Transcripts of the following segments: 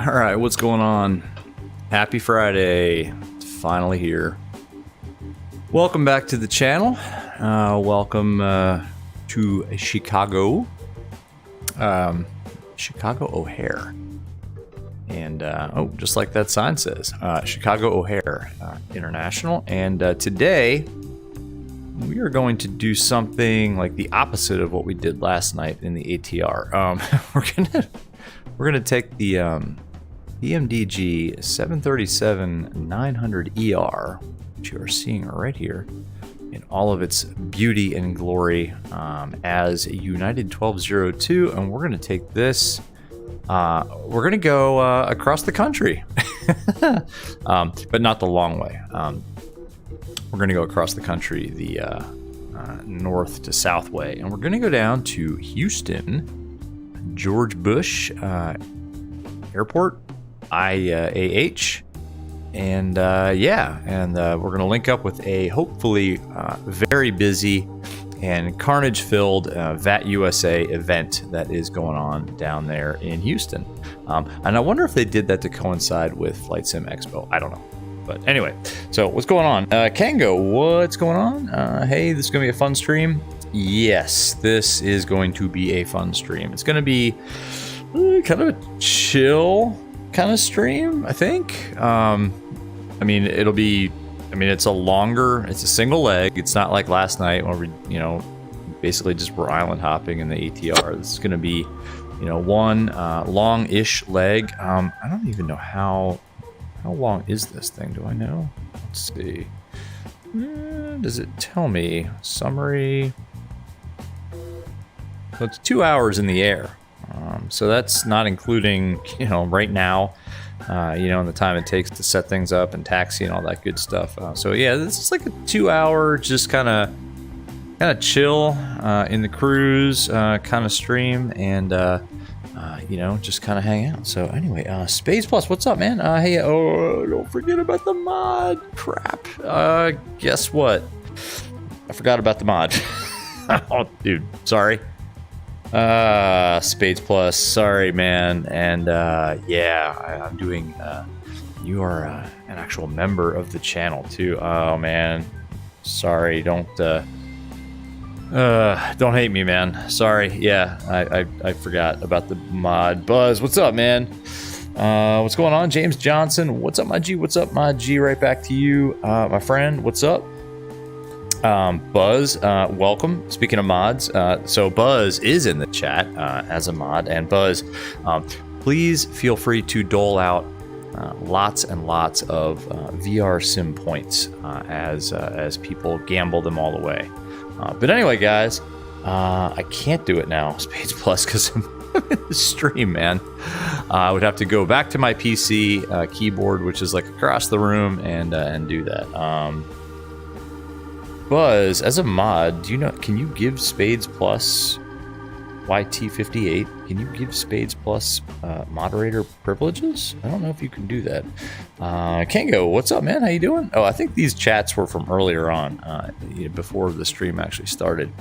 All right, what's going on? Happy Friday. It's finally here. Welcome back to the channel. Welcome to Chicago. Chicago O'Hare. And, just like that sign says, Chicago O'Hare International. And today, we are going to do something like the opposite of what we did last night in the ATR. We're gonna take the PMDG 737-900ER, which you are seeing right here, in all of its beauty and glory, as United 1202, and we're gonna take this. We're gonna go across the country, but not the long way. We're gonna go across the country, the north to south way, and we're gonna go down to Houston George Bush Airport, IAH, and we're gonna link up with a hopefully very busy and carnage-filled VAT USA event that is going on down there in Houston. And I wonder if they did that to coincide with Flight Sim Expo. I don't know. But anyway, so what's going on? Kango, what's going on? Hey, this is going to be a fun stream. Yes, this is going to be a fun stream. It's going to be kind of a chill kind of stream, I think. It's it's a single leg. It's not like last night where we, basically just were island hopping in the ATR. This is going to be, one long-ish leg. I don't even know how long is this thing? Do I know? Let's see. Does it tell me? Summary. So it's 2 hours in the air. So that's not including, right now, and the time it takes to set things up and taxi and all that good stuff. This is like a 2 hour, just kind of chill in the cruise kind of stream, and just kind of hang out. So anyway, Spades Plus, what's up, man? Hey, don't forget about the mod. Crap. Guess what? I forgot about the mod. Oh, dude, sorry. Spades Plus, sorry, man. And I'm doing. You are an actual member of the channel too. Oh man, sorry. Don't hate me, man. Sorry. Yeah, I forgot about the mod. Buzz, what's up, man? What's going on? James Johnson, what's up, my G? What's up, my G? Right back to you, my friend. What's up? Buzz, welcome. Speaking of mods, so Buzz is in the chat as a mod, and Buzz, please feel free to dole out lots and lots of VR sim points as people gamble them all away. But anyway, guys, I can't do it now, Spades Plus, because I'm in the stream, man. I would have to go back to my PC keyboard, which is like across the room, and do that. Buzz, as a mod, can you give Spades Plus YT58? Can you give Spades Plus moderator privileges? I don't know if you can do that. Kango, what's up, man? How you doing? Oh, I think these chats were from earlier on, before the stream actually started.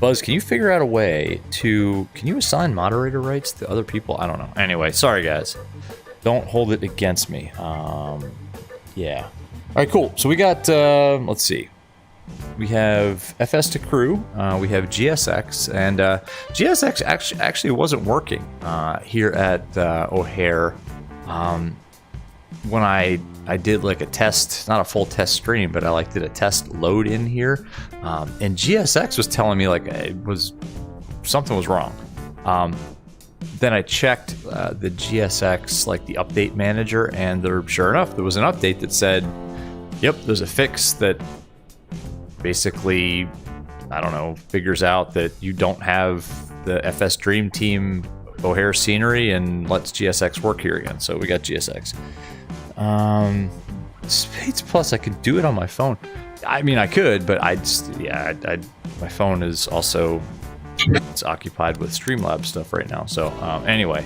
Buzz, can you figure out a way can you assign moderator rights to other people? I don't know. Anyway, sorry, guys. Don't hold it against me. Yeah. All right, cool. So we got, let's see. We have FS2Crew, we have GSX, and GSX actually wasn't working here at O'Hare when I did like a test, not a full test stream, but I did a test load in here, and GSX was telling me something was wrong. Then I checked the GSX, the update manager, and sure enough, there was an update that said, yep, there's a fix that basically, I don't know, figures out that you don't have the FS Dream Team O'Hare scenery and lets GSX work here again. So we got GSX. Spades Plus, I could do it on my phone. I mean, I could, but my phone is also, it's occupied with Streamlabs stuff right now. So anyway,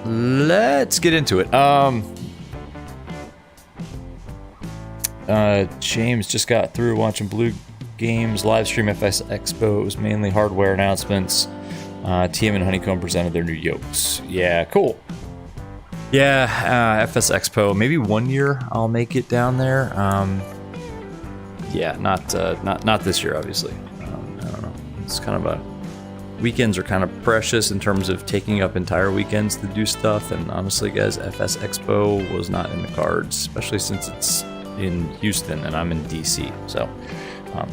let's get into it. James just got through watching Blue Games live stream FS Expo. It was mainly hardware announcements. TM and Honeycomb presented their new yokes. Yeah, cool. Yeah, FS Expo. Maybe 1 year I'll make it down there. Yeah, not this year, obviously. I don't know. It's kind of a weekends are kind of precious in terms of taking up entire weekends to do stuff. And honestly, guys, FS Expo was not in the cards, especially since it's in Houston and I'm in DC. So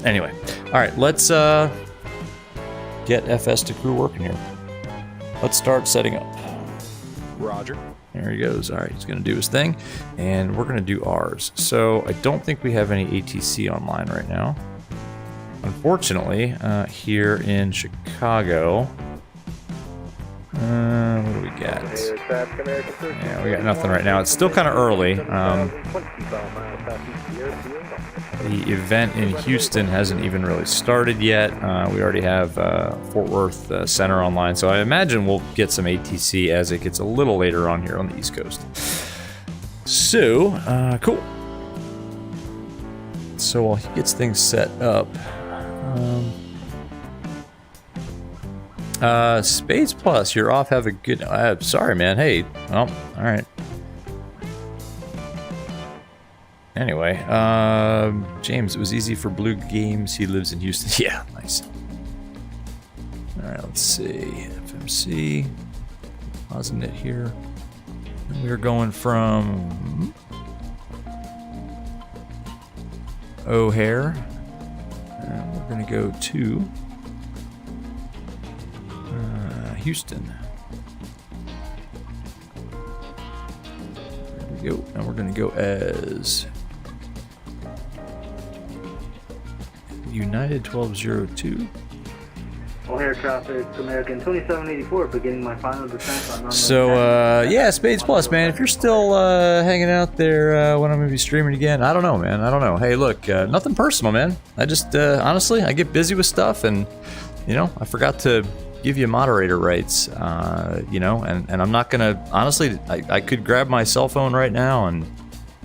anyway, all right, let's get FS2Crew working here. Let's start setting up. Roger. There he goes. All right, he's going to do his thing, and we're going to do ours. So I don't think we have any ATC online right now. Unfortunately, here in Chicago, what do we got? Yeah, we got nothing right now. It's still kind of early. The event in Houston hasn't even really started yet. We already have Fort Worth Center online, so I imagine we'll get some ATC as it gets a little later on here on the East Coast. So, cool. So while he gets things set up, Spades Plus, you're off. Have a good. Sorry, man. Hey, well, all right. Anyway, James, it was easy for Blue Games. He lives in Houston. Yeah, nice. All right, let's see. FMC. Pausing it here. And we're going from O'Hare. And we're going to go to Houston. There we go. And we're going to go as United 1202. O'Hare traffic, American 2784, beginning my final descent on. So, yeah, Spades Plus, man. If you're still hanging out there when I'm going to be streaming again, I don't know, man. I don't know. Hey, look, nothing personal, man. I just, honestly, I get busy with stuff, and, you know, I forgot to give you moderator rights, you know, and I'm not going to, honestly, I could grab my cell phone right now and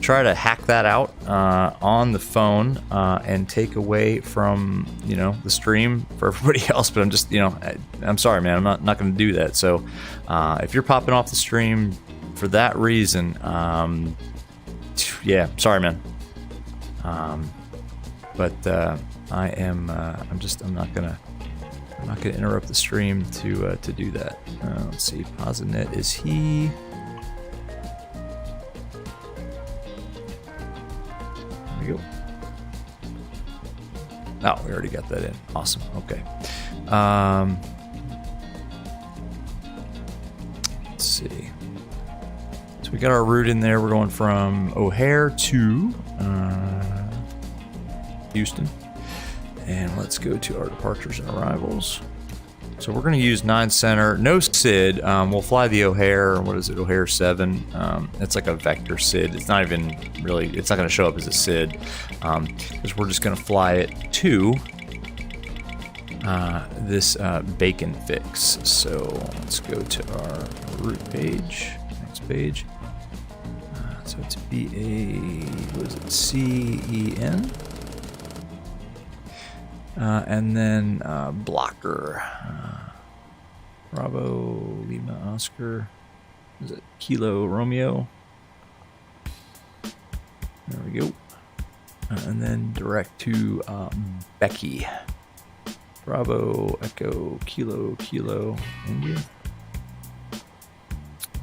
try to hack that out on the phone and take away from, you know, the stream for everybody else, but I'm just, you know, I'm sorry, man, I'm not going to do that. So if you're popping off the stream for that reason, yeah, sorry, man. But I'm not gonna interrupt the stream to do that. Let's see, Posinet, is he? There we go. Oh, we already got that in. Awesome. Okay. Let's see. So we got our route in there. We're going from O'Hare to Houston. And let's go to our departures and arrivals. So we're going to use 9 center, no SID. We'll fly the O'Hare. What is it? O'Hare 7. It's like a vector SID. It's not even really. It's not going to show up as a SID because we're just going to fly it to this BACEN fix. So let's go to our route page. Next page. So it's CEN. And then BLOKR. Bravo, Lima, Oscar. Is it Kilo Romeo? There we go. And then direct to BEKKI. Bravo, Echo, Kilo, India.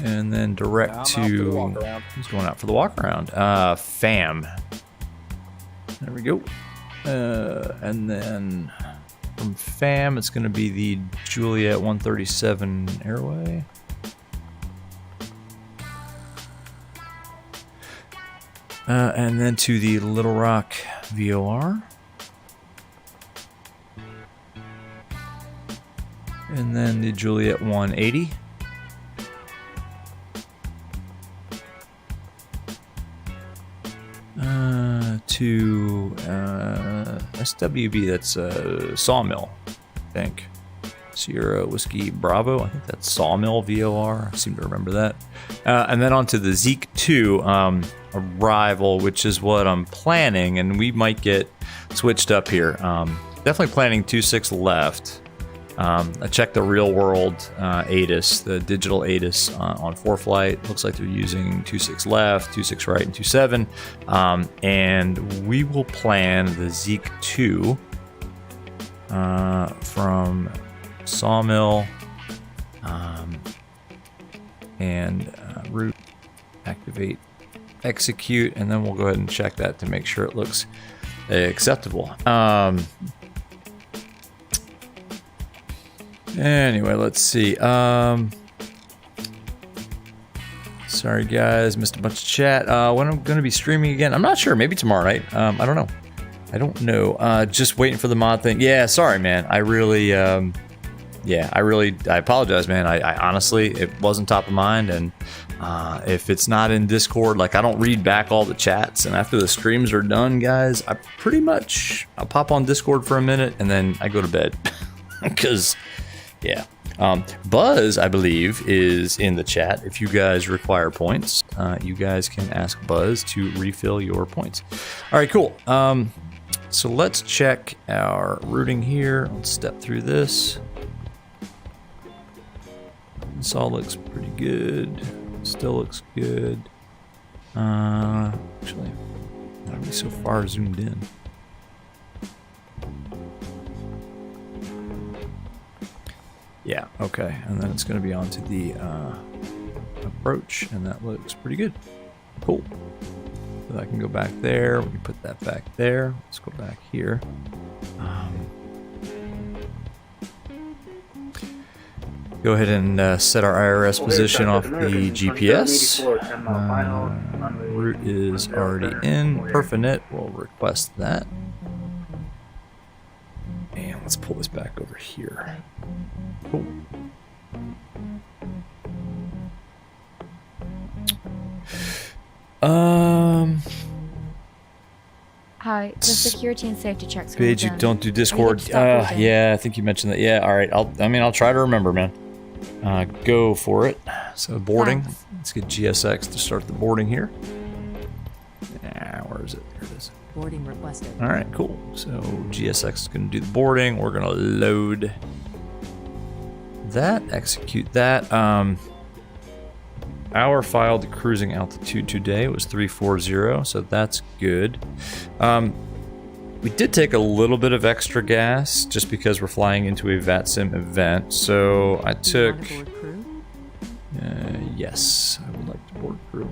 And then direct to. Who's going out for the walk around? FAM. There we go. And then from FAM, it's going to be the Juliet 137 Airway. And then to the Little Rock VOR. And then the Juliet 180. To SWB, that's Sawmill, I think. Sierra Whiskey Bravo, I think that's Sawmill VOR, I seem to remember that. And then onto the Zeke 2 arrival, which is what I'm planning, and we might get switched up here. Definitely planning 26 left. I checked the real world ATIS, the digital ATIS on ForeFlight. Looks like they're using 2.6 left, 2.6 right, and 2.7. And we will plan the Zeke 2 from Sawmill and root, activate, execute, and then we'll go ahead and check that to make sure it looks acceptable. Anyway, let's see. Sorry guys, missed a bunch of chat. When I'm going to be streaming again, I'm not sure. Maybe tomorrow night. I don't know. Just waiting for the mod thing. Yeah, sorry, man. I apologize, man. I honestly, it wasn't top of mind, and if it's not in Discord, like, I don't read back all the chats, and after the streams are done, guys, I'll pop on Discord for a minute, and then I go to bed. Because, yeah. Buzz, I believe, is in the chat. If you guys require points, you guys can ask Buzz to refill your points. All right, cool. So let's check our routing here. Let's step through this. This all looks pretty good. Still looks good. Actually, why are we so far zoomed in? Yeah, okay. And then it's going to be onto the approach, and that looks pretty good. Cool. So I can go back there. We can put that back there. Let's go back here. Go ahead and set our IRS position off the GPS. Route is already in. Perfinet will request that. And let's pull this back over here. Cool. Hi, the security and safety checks. Page, you don't do Discord. Yeah, I think you mentioned that. Yeah, all right. I'll try to remember, man. Go for it. So boarding. Thanks. Let's get GSX to start the boarding here. Where is it? There it is. Boarding requested. All right, cool. So GSX is going to do the boarding. We're going to load that, execute that. Our filed cruising altitude today was 340, so that's good. We did take a little bit of extra gas just because we're flying into a VATSIM event. So I took... yes, I would like to board crew.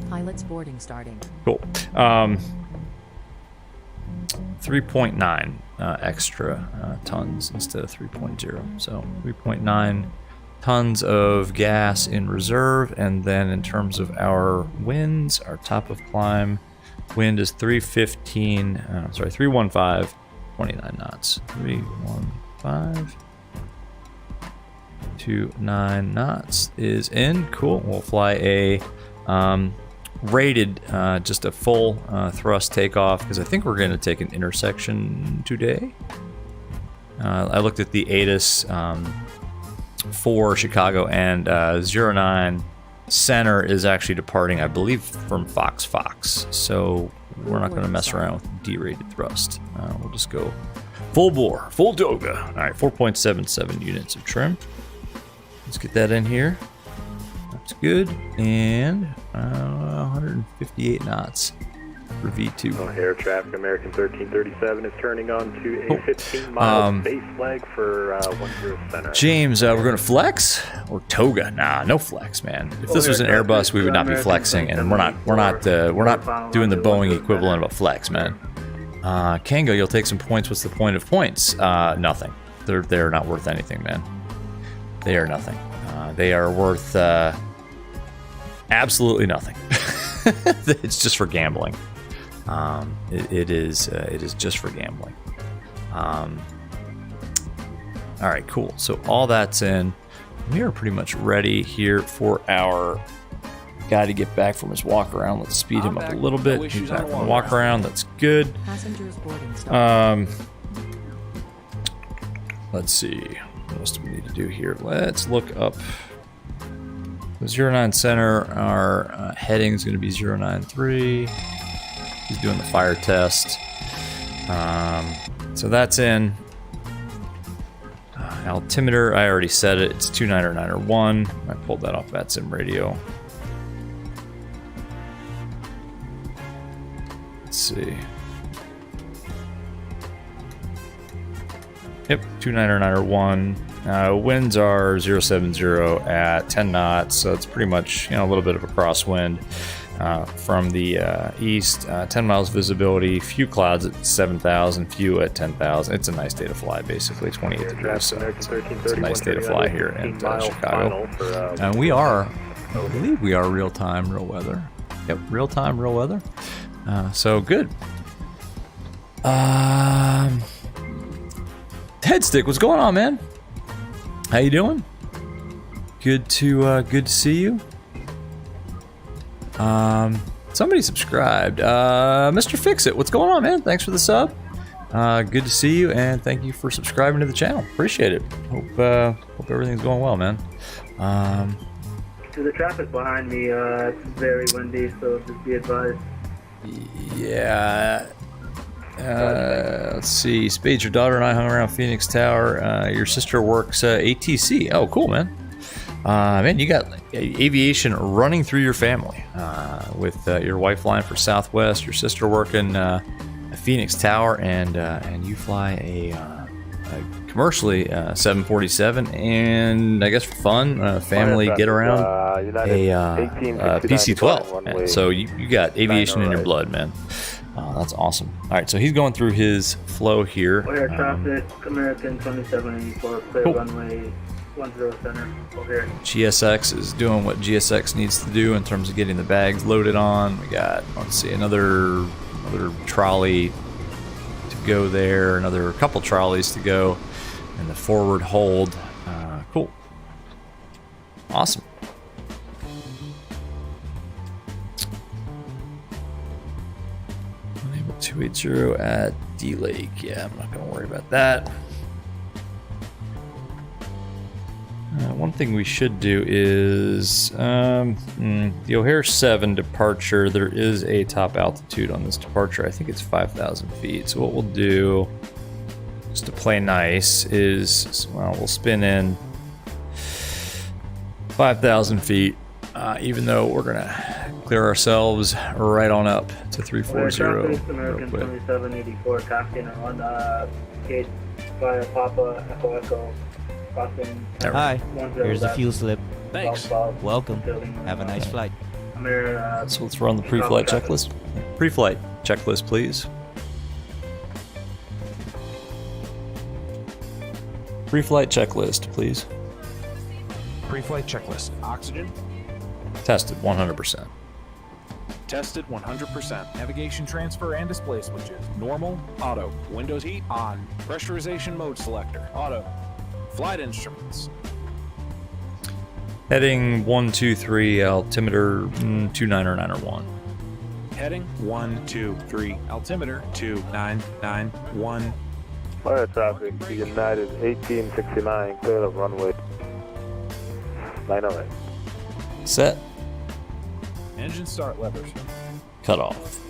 Pilot's boarding starting. Cool. 3.9 extra tons instead of 3.0. So 3.9 tons of gas in reserve. And then in terms of our winds, our top of climb wind is 315, 29 knots. 315, 29 knots is in. Cool. We'll fly a rated, just a full thrust takeoff, because I think we're going to take an intersection today. I looked at the ATIS for Chicago, and 09 center is actually departing, I believe, from Fox. So we're not going to mess around with derated thrust. We'll just go full bore, full toga. All right, 4.77 units of trim. Let's get that in here. That's good. And 158 knots for V2. Air traffic, American 1337 is turning on to a 15-mile base flag for 10 center. James, we're going to flex or toga? Nah, no flex, man. If this was an Airbus, we would not be flexing, and we're not doing the Boeing equivalent of a flex, man. Kango, you'll take some points. What's the point of points? Nothing. They're not worth anything, man. They are nothing. They are worth absolutely nothing. It's just for gambling. It is just for gambling. All right, cool. So all that's in. We are pretty much ready here for our guy to get back from his walk around. Let's speed him up a little bit. He's back from the walk around. That's good. Passengers boarding start. Let's see. What else do we need to do here? Let's look up the 09 center. Our heading is going to be 093. He's doing the fire test. So that's in. Altimeter, I already said it. It's 29901. I pulled that off VATSIM Radio. Let's see. Yep, 29901. Winds are 070 at 10 knots, so it's pretty much, a little bit of a crosswind from the east. 10 miles visibility, few clouds at 7,000, few at 10,000. It's a nice day to fly, basically 28 degrees. So it's a nice day to fly here in Chicago. And we are, I believe we are real time, real weather. Yep, real time, real weather. So good. Headstick, what's going on, man? How you doing? Good to see you. Somebody subscribed. Mr. Fixit, what's going on, man? Thanks for the sub. Good to see you, and thank you for subscribing to the channel. Appreciate it. Hope everything's going well, man. To the traffic behind me, it's very windy, so just be advised. Yeah. Let's see. Spades, your daughter and I hung around Phoenix Tower. Your sister works ATC. Oh, cool, man. Man, you got aviation running through your family with your wife flying for Southwest, your sister working at Phoenix Tower, and you fly a commercially 747, and I guess for fun, family get around a PC-12. And so you got aviation in your blood, man. That's awesome. All right, so he's going through his flow here. Air traffic, American 2784, clear runway 10 center, over here. GSX is doing what GSX needs to do in terms of getting the bags loaded on. We got, let's see, another trolley to go there, another couple trolleys to go, and the forward hold. Cool. Awesome. Enable 280 at D-Lake. Yeah, I'm not going to worry about that. One thing we should do is the O'Hare 7 departure. There is a top altitude on this departure. I think it's 5,000 feet. So what we'll do, just to play nice, is we'll spin in 5,000 feet, even though we're gonna clear ourselves right on up to 340. American 2784, captain on gate via Papa Echo Echo. Hi, here's the fuel slip. Thanks. Welcome. Have a nice flight. So let's run the pre-flight checklist. Pre-flight checklist, please. Pre-flight checklist, please. Pre-flight checklist. Oxygen. Tested 100%. Tested 100%. Navigation transfer and display switches. Normal. Auto. Windows heat. On. Pressurization mode selector. Auto. Flight instruments. Heading 123, altimeter 29901. Heading 123, altimeter 2991. Fire traffic, United 1869, clear of runway 908. Set. Engine start levers. Cut off.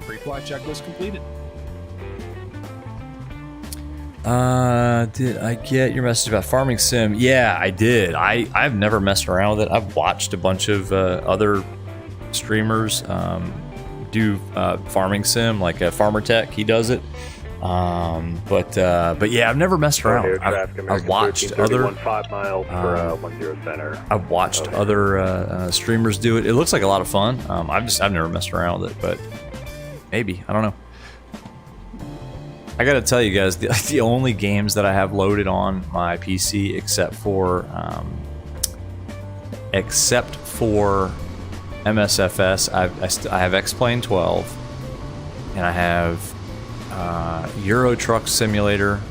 Pre-flight checklist completed. Did I get your message about farming sim? Yeah, I did. I've never messed around with it. I've watched a bunch of other streamers do farming sim, like Farmer Tech. He does it. But yeah, I've never messed around. I've watched other 5 miles for 10 center. I've watched other streamers do it. It looks like a lot of fun. I've never messed around with it, but maybe, I don't know. I gotta tell you guys, the only games that I have loaded on my PC, except for MSFS, I have X-Plane 12, and I have Euro Truck Simulator,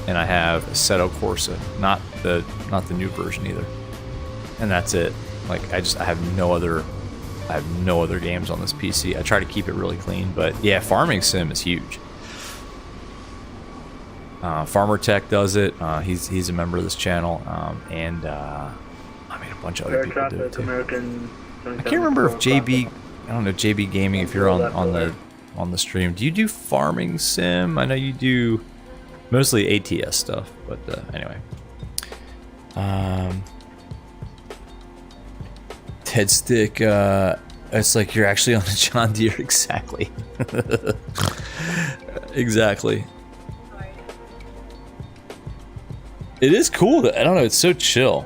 and I have Assetto Corsa, not the new version either, and that's it. Like I have no other games on this PC. I try to keep it really clean, but yeah, farming sim is huge. Farmer Tech does it. He's a member of this channel, and I mean a bunch of other people do it too. I can't remember if JB, I don't know, JB Gaming, if you're on the stream, do you do farming sim? I know you do Mostly ATS stuff, but anyway. Head stick, it's like you're actually on a John Deere, exactly. Exactly. It is cool, I don't know, it's so chill.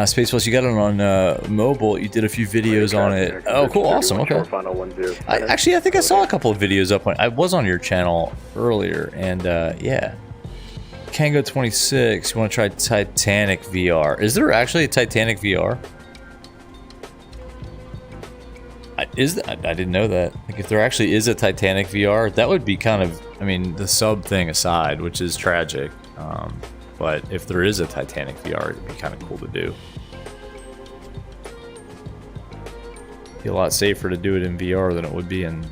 Space Plus, you got it on mobile. You did a few videos on it. Oh, cool, awesome. Okay. Actually, I think I saw a couple of videos up on. I was on your channel earlier, and yeah. Kango 26. You want to try Titanic VR? Is there actually a Titanic VR? I didn't know that. Like, if there actually is a Titanic VR, that would be kind of. I mean, the sub thing aside, which is tragic. But if there is a Titanic VR, it'd be kind of cool to do. Be a lot safer to do it in VR than it would be in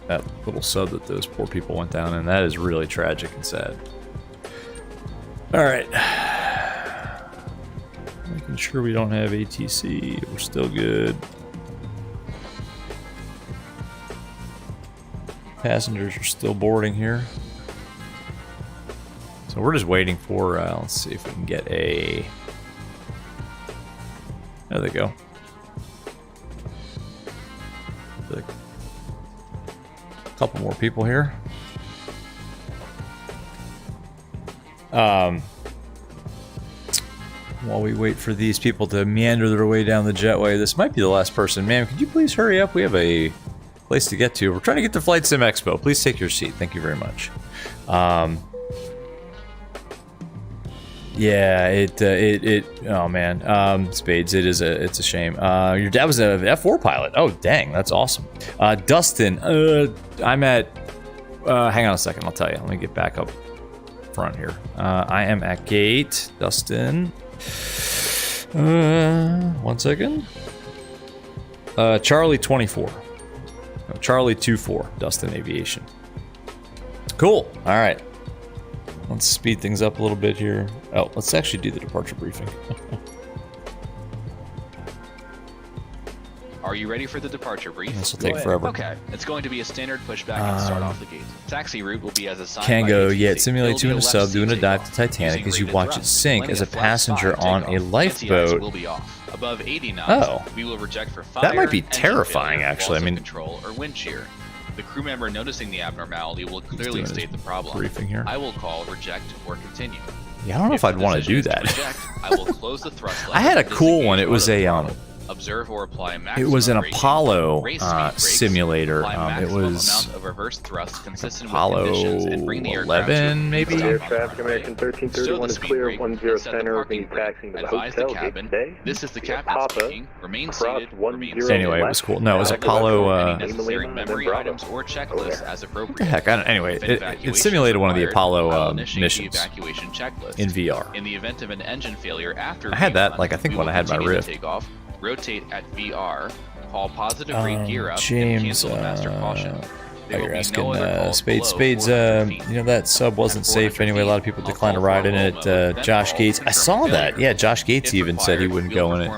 that little sub that those poor people went down in. That is really tragic and sad. Alright. Making sure we don't have ATC. We're still good. Passengers are still boarding here. So we're just waiting for, let's see if we can get a... There they go. A couple more people here. While we wait for these people to meander their way down the jetway, this might be the last person. Ma'am, could you please hurry up? We have a place to get to. We're trying to get to Flight Sim Expo. Please take your seat. Thank you very much. Yeah, oh man, Spades, it's a shame. Your dad was an F4 pilot. Oh, dang, that's awesome. Dustin, I'm at, hang on a second, I'll tell you. Let me get back up front here. I am at gate, Dustin. 1 second. Charlie 24. No, Charlie 24, Dustin Aviation. Cool, all right. Let's speed things up a little bit here. Oh, let's actually do the departure briefing. Are you ready for the departure brief? This will take forever. Okay, it's going to be a standard pushback and start off the gate. Taxi route will be as assigned. Kango, yeah, it simulates you in a sub doing a dive to Titanic as you watch it sink as a passenger on a lifeboat. Will be off. Above 80 knots, oh, we will reject for fire. That might be terrifying, actually. I mean, control or wind shear. The crew member noticing the abnormality will clearly state the problem. Briefing here. I will call reject or continue. Yeah, I don't know if I'd want to do that. Reject, I will close the thrust I had a cool one. It was a observe or apply it was an Apollo simulator. It was amount of reverse thrust consistent Apollo with conditions and bring the 11, maybe. Air traffic American 1331 is clear. 10 center will be taxiing to the hotel gate today. This is the captain speaking. Remain seated. Anyway, it was cool. No, it was Apollo. Necessary memory items or checklists as appropriate. Heck, anyway, it simulated one of the Apollo missions evacuation checklist in VR. In the event of an engine failure after I had that, like I think when I had my Rift. Takeoff, rotate at VR, call positive rate gear up, James, and cancel the master caution. You're asking Spades, you know, that sub wasn't safe anyway. A lot of people declined to ride in it. Josh Gates, I saw that. Yeah, Josh Gates even said he wouldn't go in it.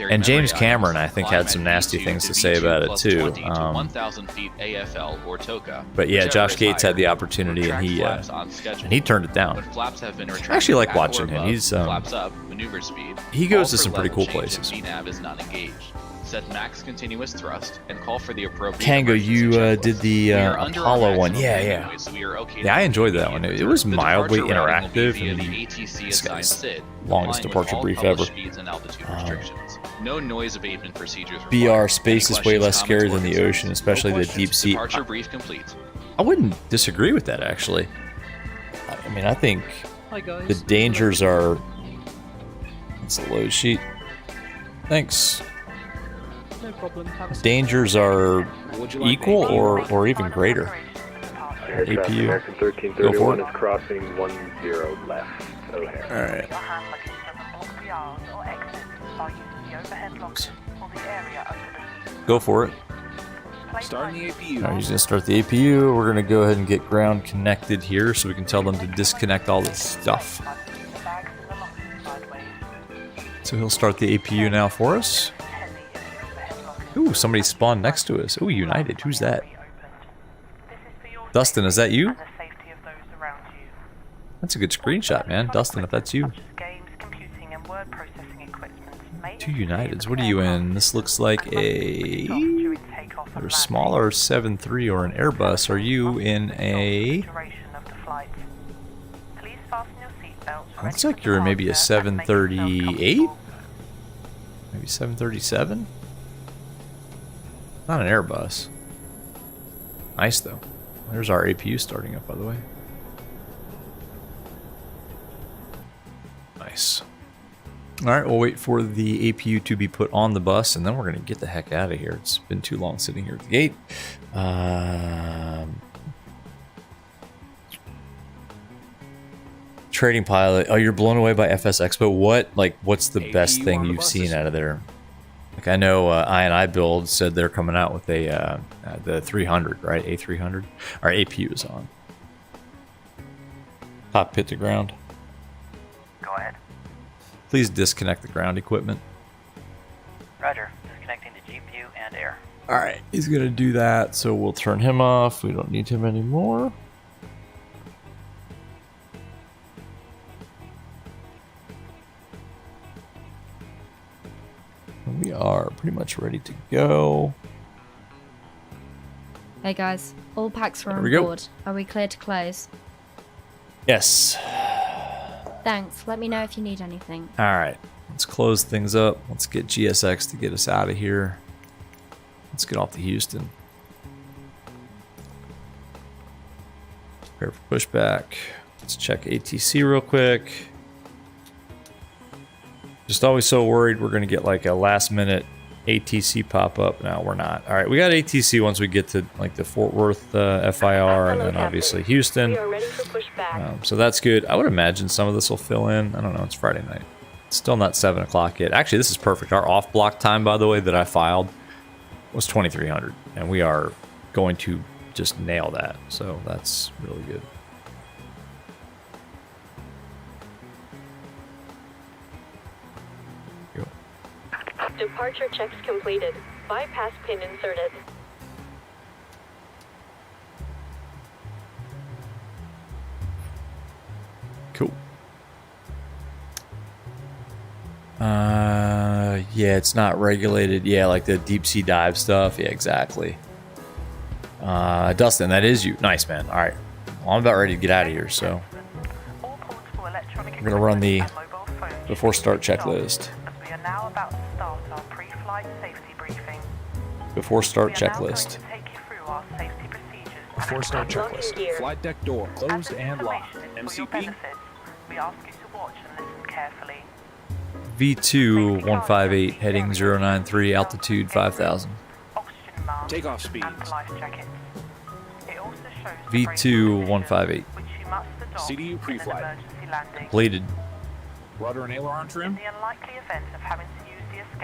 And James Cameron, I think, had some nasty things to say about it too. But yeah, Josh Gates had the opportunity, and he turned it down. I actually like watching him. He goes to some pretty cool places. Set max continuous thrust and call for the appropriate. Kango, you did the Apollo one. Yeah. Yeah, I enjoyed that one. It was mildly interactive. And this guy's longest departure brief ever. No noise abatement procedures. BR space is way less scary than the ocean, especially the deep sea. Departure brief complete. I wouldn't disagree with that, actually. I mean, I think the dangers are. It's a load sheet. Thanks. Dangers are equal or even greater. APU. American 1331 is crossing 10 left. Alright. Go for it. Starting the APU. Alright, he's gonna start the APU. We're gonna go ahead and get ground connected here so we can tell them to disconnect all this stuff. So he'll start the APU now for us. Ooh, somebody spawned next to us. Ooh, United. Who's that? Dustin, is that you? That's a good screenshot, man. Dustin, if that's you. 2 Uniteds. What are you in? This looks like a smaller 7.3 or an Airbus. Are you in a... Looks like you're maybe a 738? Maybe 737? Not an Airbus. Nice though. There's our APU starting up, by the way. Nice. Alright, we'll wait for the APU to be put on the bus, and then we're going to get the heck out of here. It's been too long sitting here at the gate. Trading pilot. Oh, you're blown away by FS Expo. What's the best thing you've seen out of there? Like, I know I Build said they're coming out with a the 300, right? A300. Our APU is on. Top pit to ground. Go ahead. Please disconnect the ground equipment. Roger. Disconnecting the GPU and air. All right, he's gonna do that, so we'll turn him off. We don't need him anymore. We are pretty much ready to go. Hey guys, all packs are There on we go. board. Are we clear to close? Yes. Thanks. Let me know if you need anything. All right, let's close things up. Let's get GSX to get us out of here. Let's get off to Houston. Prepare for pushback. Let's check ATC real quick. Just always so worried we're gonna get like a last minute ATC pop up. No, we're not. All right, we got ATC once we get to like the Fort Worth FIR, and then obviously Houston. So that's good. I would imagine some of this will fill in. I don't know. It's Friday night. It's still not 7 o'clock yet. Actually, this is perfect. Our off block time, by the way, that I filed was 2300, and we are going to just nail that. So that's really good. Departure checks completed. Bypass pin inserted. Cool. Yeah, it's not regulated. Yeah, like the deep sea dive stuff. Yeah, exactly. Dustin, that is you. Nice, man. All right. Well, I'm about ready to get out of here, so we're gonna run the before start checklist. Before start checklist. Before start checklist. Flight deck door closed and locked. MCP. We ask you to watch and listen carefully. V2 158 heading 093 altitude 5000. Takeoff speeds. V2 158 CDU pre-flight. completed. Rudder and aileron trim.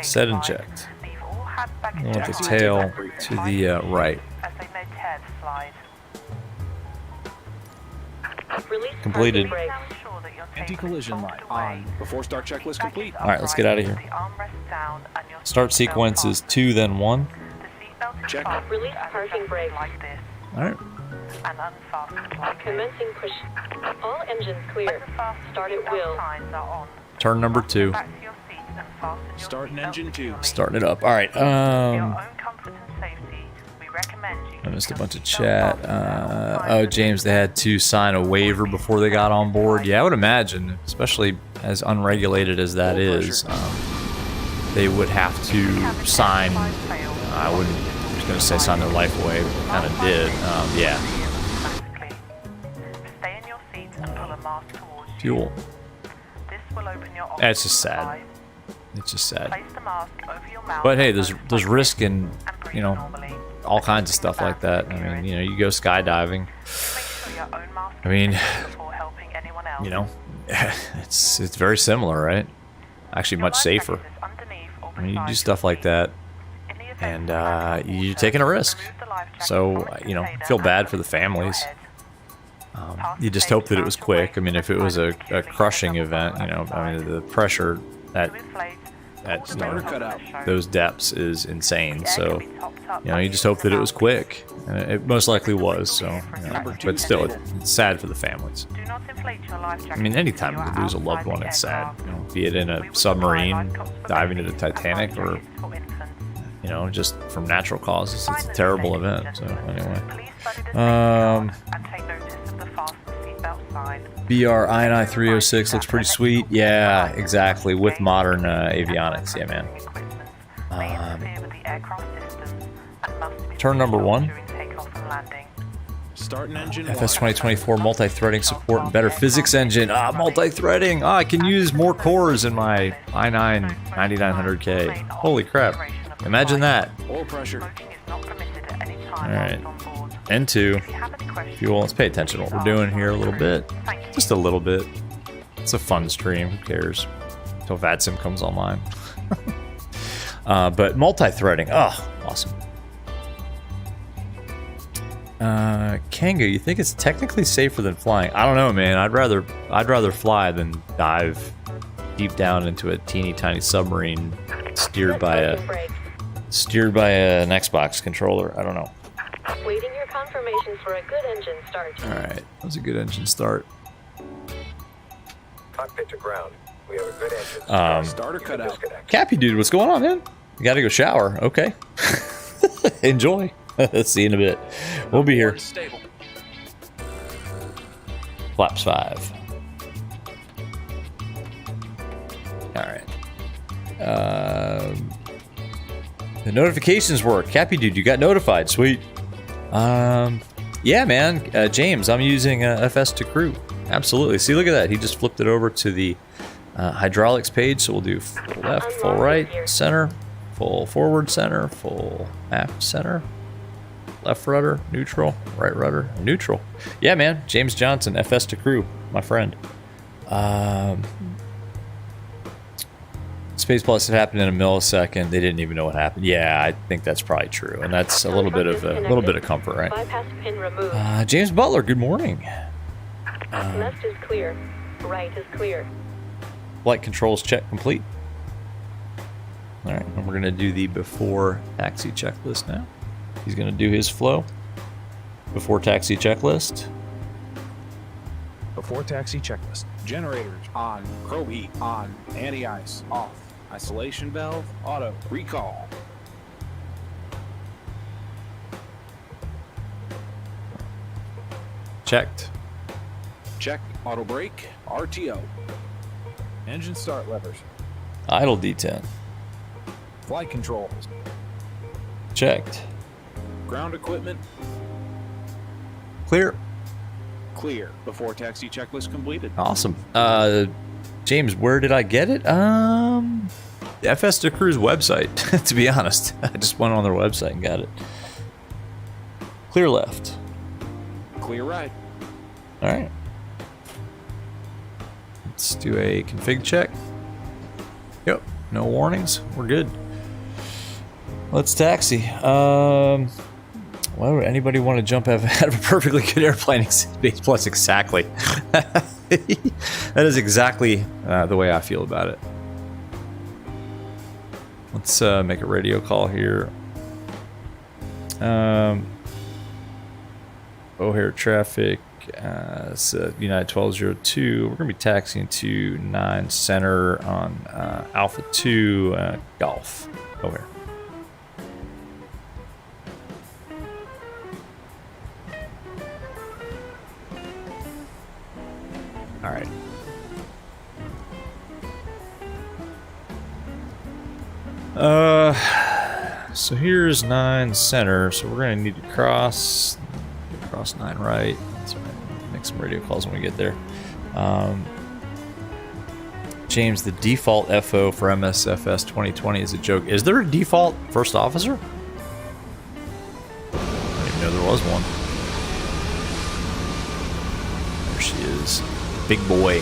Set and checked. I want the tail to the right. Completed. Anti-collision light on. Before start checklist complete. All right, let's get out of here. Start sequence is 2, then 1. Check. Release parking brake. All right. Commencing push. All engines clear. Start at will. Turn number 2. Starting engine 2. Starting it up. All right. I missed a bunch of chat. Oh, James, they had to sign a waiver before they got on board. Yeah, I would imagine, especially as unregulated as that is, they would have to sign. I was going to say sign their life away, but kind of did. Yeah. Fuel. That's just sad. It's just sad. But hey, there's risk in, you know, all kinds of stuff like that. I mean, you know, you go skydiving. I mean, you know, it's very similar, right? Actually, much safer. I mean, you do stuff like that, and you're taking a risk. So, you know, feel bad for the families. You just hope that it was quick. I mean, if it was a crushing event, you know, I mean, the pressure that at Starter cutout. those depths is insane. So, you know, you just hope that it was quick. And it most likely was. So, you know, but still, it's sad for the families. I mean, anytime you lose a loved one, it's sad. You know, be it in a submarine, diving into the Titanic, or, you know, just from natural causes. It's a terrible event. So, anyway. BR INI 306 looks pretty sweet. Yeah, exactly. With modern avionics. Yeah, man. Turn number 1. Start an engine. FS 2024 multi-threading support and better physics engine. Multi-threading. I can use more cores in my i9 9900K. Holy crap. Imagine that. Oil pressure. Alright. N2. Fuel. Let's pay attention to what we're doing here a little bit. Just a little bit. It's a fun stream. Who cares? Until VATSIM comes online. But multi-threading. Oh, awesome. Kanga, you think it's technically safer than flying? I don't know, man. I'd rather fly than dive deep down into a teeny tiny submarine steered by an Xbox controller. I don't know. Waiting your confirmation for a good engine start. All right, that was a good engine start. Cockpit to ground. We have a good engine start. Starter cutout. Cappy dude, what's going on, man? You gotta go shower. Okay. Enjoy. See you in a bit. We'll be here. Flaps 5. Alright. The notifications work. Cappy dude, you got notified. Sweet. Yeah, man. James, I'm using FS2Crew. Absolutely. See, look at that. He just flipped it over to the hydraulics page. So we'll do full left, full right, center, full forward, center, full aft, center. Left rudder, neutral, right rudder, neutral. Yeah, man. James Johnson, FS2Crew, my friend. Space Plus had happened in a millisecond. They didn't even know what happened. Yeah, I think that's probably true, and that's a little bit of comfort, right? Bypass pin removed. James Butler, good morning. Left is clear. Right is clear. Flight controls check complete. All right, and we're gonna do the before taxi checklist now. He's going to do his flow. Before taxi checklist. Before taxi checklist. Generators on. Probe heat on. Anti-ice off. Isolation valve auto. Recall. Checked. Check. Auto brake. RTO. Engine start levers. Idle D10. Flight controls. Checked. Ground equipment. Clear. Clear. Before taxi checklist completed. Awesome. James, where did I get it? FS2Crew's website, to be honest. I just went on their website and got it. Clear left. Clear right. All right. Let's do a config check. Yep. No warnings. We're good. Let's taxi. Why would anybody want to jump out of a perfectly good airplane? Space Plus, exactly. That is exactly the way I feel about it. Let's make a radio call here. O'Hare traffic. It's United 1202. We're going to be taxiing to 9 center on Alpha 2 Golf. O'Hare. All right. So here's 9 center. So we're gonna need to cross 9 right. That's all right. Make some radio calls when we get there. James, the default FO for MSFS 2020 is a joke. Is there a default first officer? I didn't even know there was one. There she is. Big boy.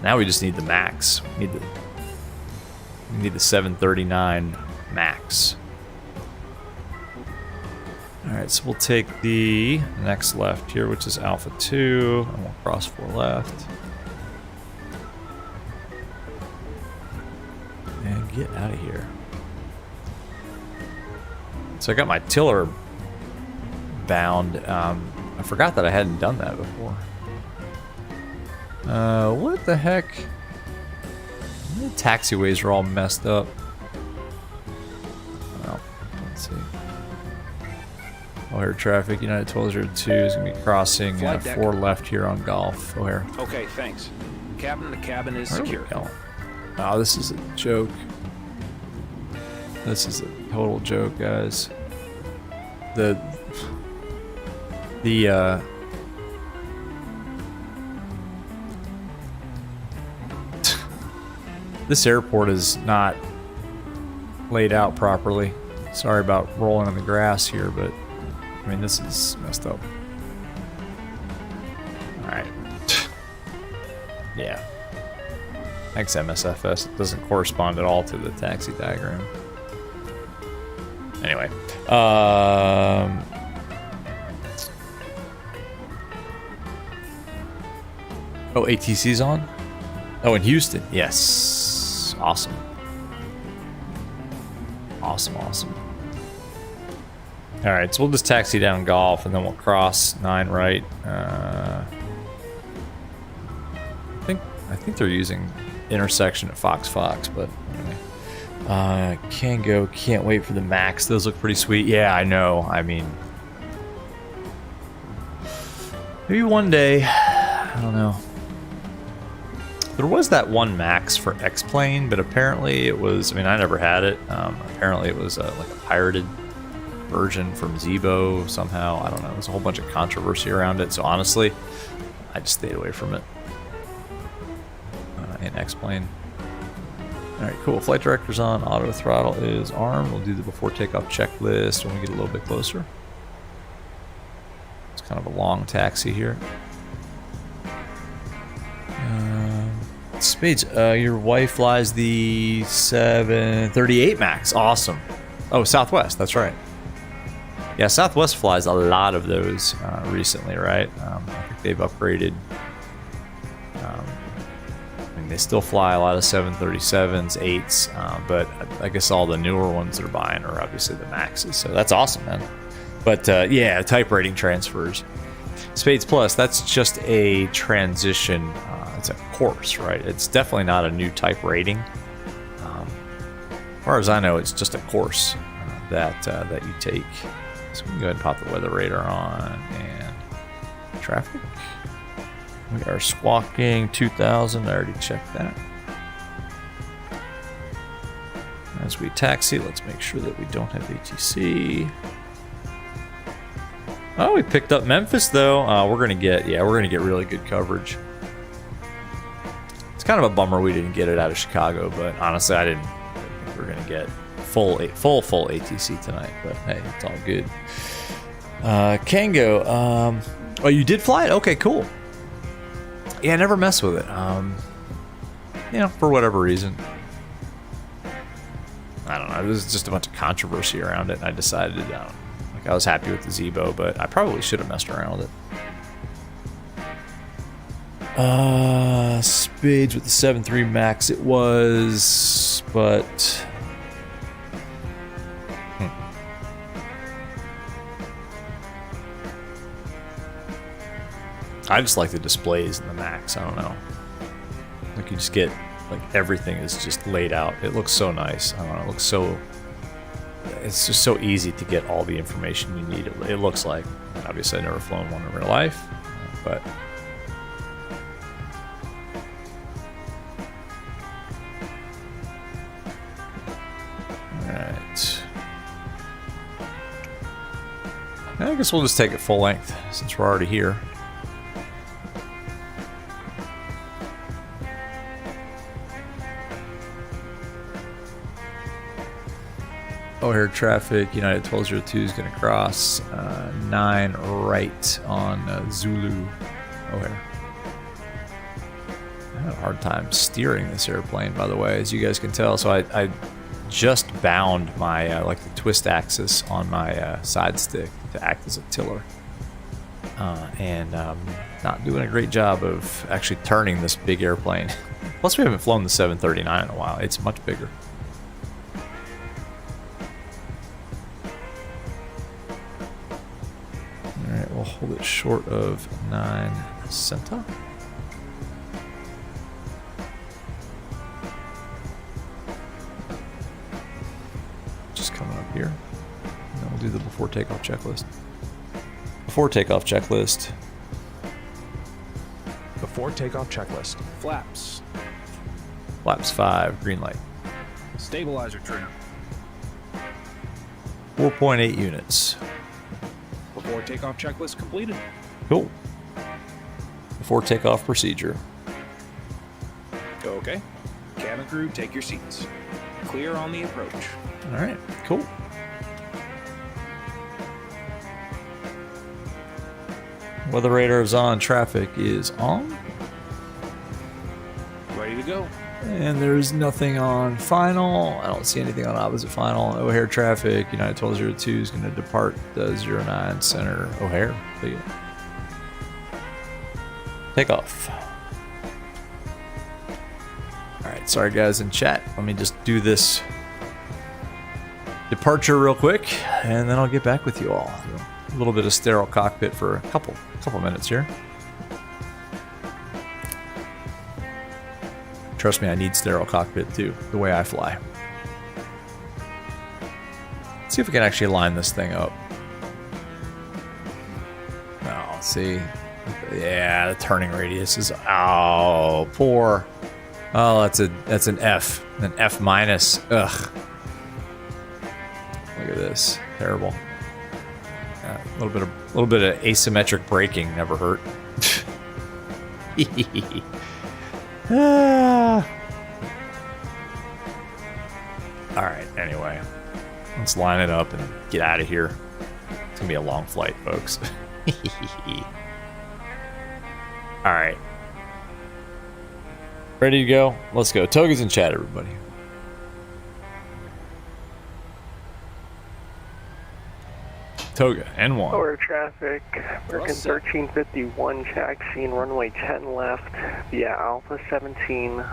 Now we just need the max. We need the 739 max. Alright, so we'll take the next left here, which is Alpha 2, and we'll cross 4 left. get out of here. So I got my tiller bound. I forgot that I hadn't done that before. What the heck? The taxiways are all messed up. Well, let's see. O'Hare traffic, United 1202 is going to be crossing 4 left here on Golf. O'Hare. Okay, thanks. Captain, the cabin is secure. Oh, this is a joke. This is a total joke, guys. This airport is not laid out properly. Sorry about rolling in the grass here, but I mean, this is messed up. Alright. Yeah. Thanks, MSFS. It doesn't correspond at all to the taxi diagram. Anyway. Oh, ATC's on? Oh, in Houston. Yes. Awesome. Awesome, awesome. Alright, so we'll just taxi down Golf and then we'll cross 9 right. I think they're using intersection at Fox, but anyway. Can't wait for the Max. Those look pretty sweet. Yeah, I know. I mean, maybe one day. I don't know. There was that one Max for X-Plane, but apparently it was, I mean, I never had it. Apparently it was like a pirated version from Zebo somehow. I don't know. There's a whole bunch of controversy around it. So honestly, I just stayed away from it. In X-Plane. Alright, cool. Flight director's on. Auto throttle is armed. We'll do the before takeoff checklist when we get a little bit closer. It's kind of a long taxi here. Spades, your wife flies the 738 Max. Awesome. Oh, Southwest. That's right. Yeah, Southwest flies a lot of those recently, right? I think they've upgraded. They still fly a lot of 737s, 8s, but I guess all the newer ones they're buying are obviously the Maxes, so that's awesome, man. But yeah, type rating transfers. Spades Plus, that's just a transition. It's a course, right? It's definitely not a new type rating. As far as I know, it's just a course that you take. So we can go ahead and pop the weather radar on and traffic. We are squawking 2,000. I already checked that. As we taxi, let's make sure that we don't have ATC. Oh, we picked up Memphis though. We're gonna get really good coverage. It's kind of a bummer we didn't get it out of Chicago, but honestly, I didn't think we were gonna get full ATC tonight. But hey, it's all good. Kango, oh, you did fly it? Okay, cool. Yeah, I never mess with it. You know, for whatever reason. I don't know. There was just a bunch of controversy around it, and I decided, like, I was happy with the Zebo, but I probably should have messed around with it. Spades with the 7.3 Max it was, but... I just like the displays in the Max. I don't know. Like, you just get, like, everything is just laid out. It looks so nice. I don't know. It looks so... It's just so easy to get all the information you need. It looks like. Obviously, I've never flown one in real life, but... Alright. I guess we'll just take it full length, since we're already here. O'Hare traffic, United 1202 is going to cross 9 right on Zulu O'Hare. I had a hard time steering this airplane, by the way, as you guys can tell. So I just bound my, like, the twist axis on my side stick to act as a tiller. And not doing a great job of actually turning this big airplane. Plus, we haven't flown the 739 in a while. It's much bigger. We'll hold it short of 9 centa. Just coming up here. And then we'll do the before takeoff checklist. Before takeoff checklist. Before takeoff checklist. Flaps. Flaps 5, green light. Stabilizer trim. 4.8 units. Before takeoff checklist completed. Cool. Before takeoff procedure. Okay. Cabin crew, take your seats. Clear on the approach. All right, cool. Weather radar is on, traffic is on. Ready to go. And there's nothing on final. I don't see anything on opposite final. O'Hare traffic, United 1202 is going to depart the 09 center O'Hare. Takeoff. All right, sorry guys in chat. Let me just do this departure real quick, and then I'll get back with you all. A little bit of sterile cockpit for a couple minutes here. Trust me, I need sterile cockpit too, the way I fly. Let's see if we can actually line this thing up. Oh, see. Yeah, the turning radius is, oh, poor. Oh, that's an F. An F minus. Ugh. Look at this. Terrible. A little bit of asymmetric braking never hurt. All right, anyway, let's line it up and get out of here. It's gonna be a long flight, folks. All right, ready to go? Let's go. Toga's in chat, everybody. Toga, N1. Lower traffic, American 1351, taxiing runway 10 left via Alpha 17,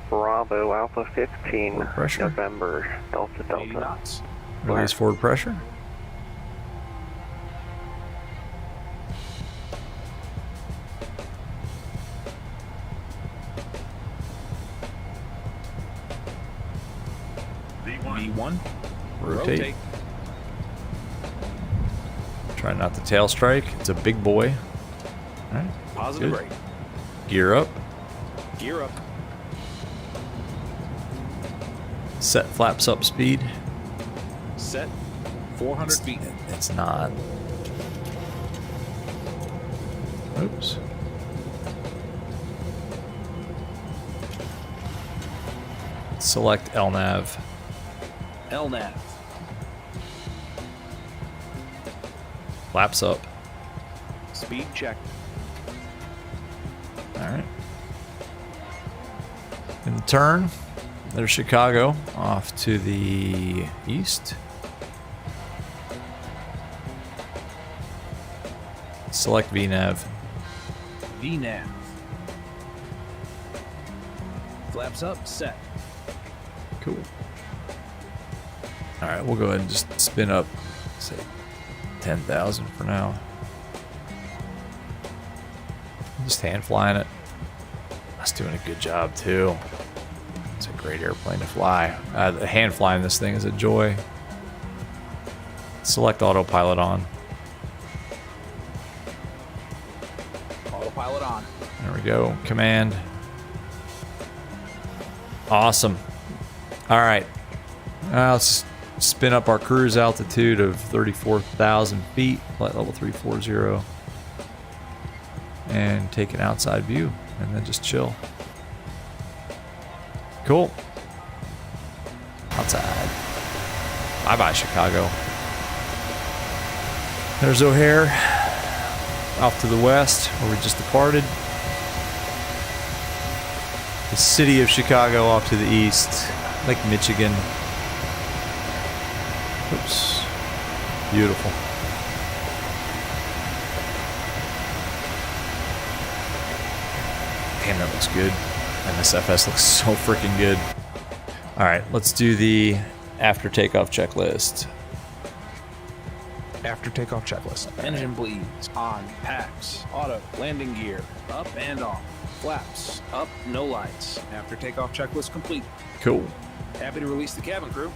Bravo, Alpha 15, November, Delta Delta. Release forward pressure. V1. Rotate. Try not to tail strike. It's a big boy. All right. Positive brake. Gear up. Gear up. Set flaps up speed. Set 400 feet. It's not. Oops. Select LNAV. LNAV. Flaps up. Speed check. Alright. In the turn, there's Chicago off to the east. Select VNAV. VNAV. Flaps up, set. Cool. Alright, we'll go ahead and just spin up, say, 10,000 for now. Just hand flying it. That's doing a good job too. It's a great airplane to fly. The hand flying this thing is a joy. Select autopilot on. Autopilot on. There we go. Command. Awesome. All right. Let's spin up our cruise altitude of 34,000 feet, flight level 340, and take an outside view, and then just chill. Cool. Outside. Bye-bye, Chicago. There's O'Hare off to the west, where we just departed. The city of Chicago off to the east, Lake Michigan. Oops. Beautiful. Damn, that looks good. MSFS looks so freaking good. All right, let's do the after takeoff checklist. After takeoff checklist. Engine bleeds. On. Packs. Auto. Landing gear. Up and off. Flaps. Up. No lights. After takeoff checklist complete. Cool. Happy to release the cabin crew.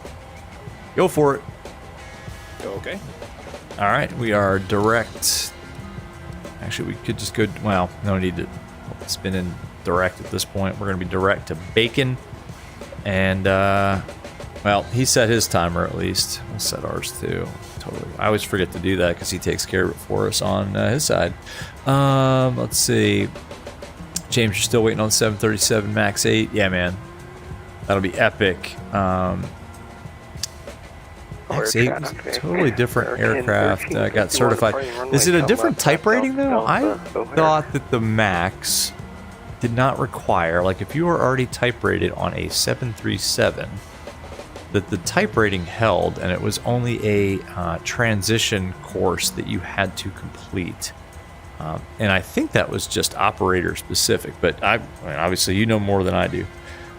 Go for it. Okay. All right, we are direct. Actually, we could just go. Well, no need to spin in direct at this point. We're going to be direct to BACEN. And, well, he set his timer at least. We'll set ours too. Totally. I always forget to do that because he takes care of it for us on his side. Let's see. James, you're still waiting on 737 MAX 8? Yeah, man. That'll be epic. MAX 8 was a totally different aircraft. Got certified. Is it a different type rating though? I thought that the MAX did not require, like if you were already type rated on a 737, that the type rating held, and it was only a transition course that you had to complete. And I think that was just operator specific, but I mean, obviously you know more than I do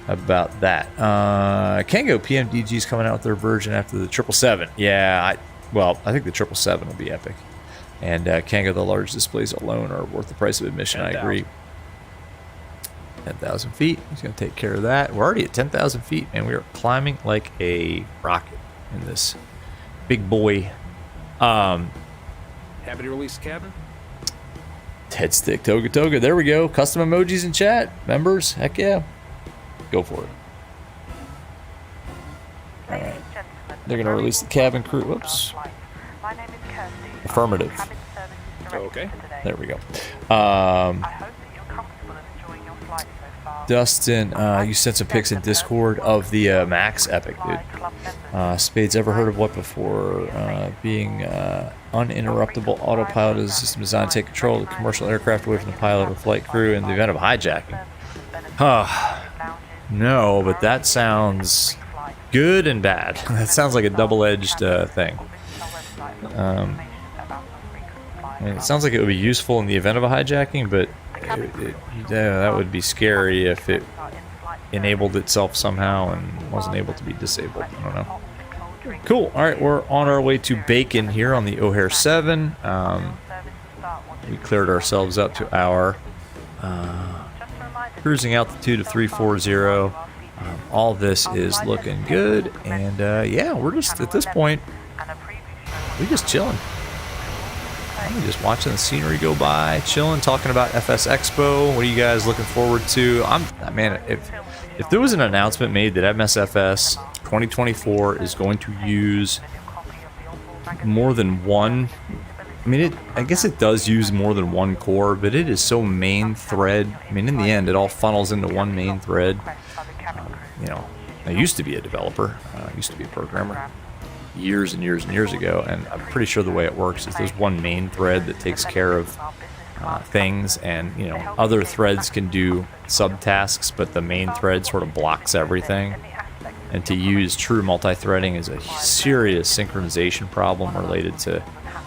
about that. Kango PMDG is coming out with their version after the 777. Yeah, I think the 777 will be epic. And Kango, the large displays alone are worth the price of admission. 10, I agree. 10,000 feet. He's going to take care of that. We're already at 10,000 feet, and we are climbing like a rocket in this big boy. Happy to release the cabin. Head stick, toga toga. There we go. Custom emojis in chat. Members, heck yeah. Go for it. All right. They're going to release the cabin crew. Whoops. Affirmative. Okay. There we go. Dustin, you sent some pics in Discord of the Max Epic, dude. Spades, ever heard of what before? Being uninterruptible autopilot is a system designed to take control of the commercial aircraft away from the pilot or flight crew in the event of hijacking. No, but that sounds good and bad. That sounds like a double-edged thing. I mean, it sounds like it would be useful in the event of a hijacking, but that would be scary if it enabled itself somehow and wasn't able to be disabled. I don't know. Cool. All right, we're on our way to BACEN here on the O'Hare 7. We cleared ourselves up to our cruising altitude of 340. All this is looking good, and yeah, we're just at this point, we're just chilling. I'm just watching the scenery go by, chilling, talking about FS Expo. What are you guys looking forward to? Man, if there was an announcement made that MSFS 2024 is going to use more than one, I mean, I guess it does use more than one core, but it is so main thread. I mean, in the end, it all funnels into one main thread. You know, I used to be a developer. I used to be a programmer years and years and years ago, and I'm pretty sure the way it works is there's one main thread that takes care of things, and you know, other threads can do subtasks, but the main thread sort of blocks everything. And to use true multi-threading is a serious synchronization problem related to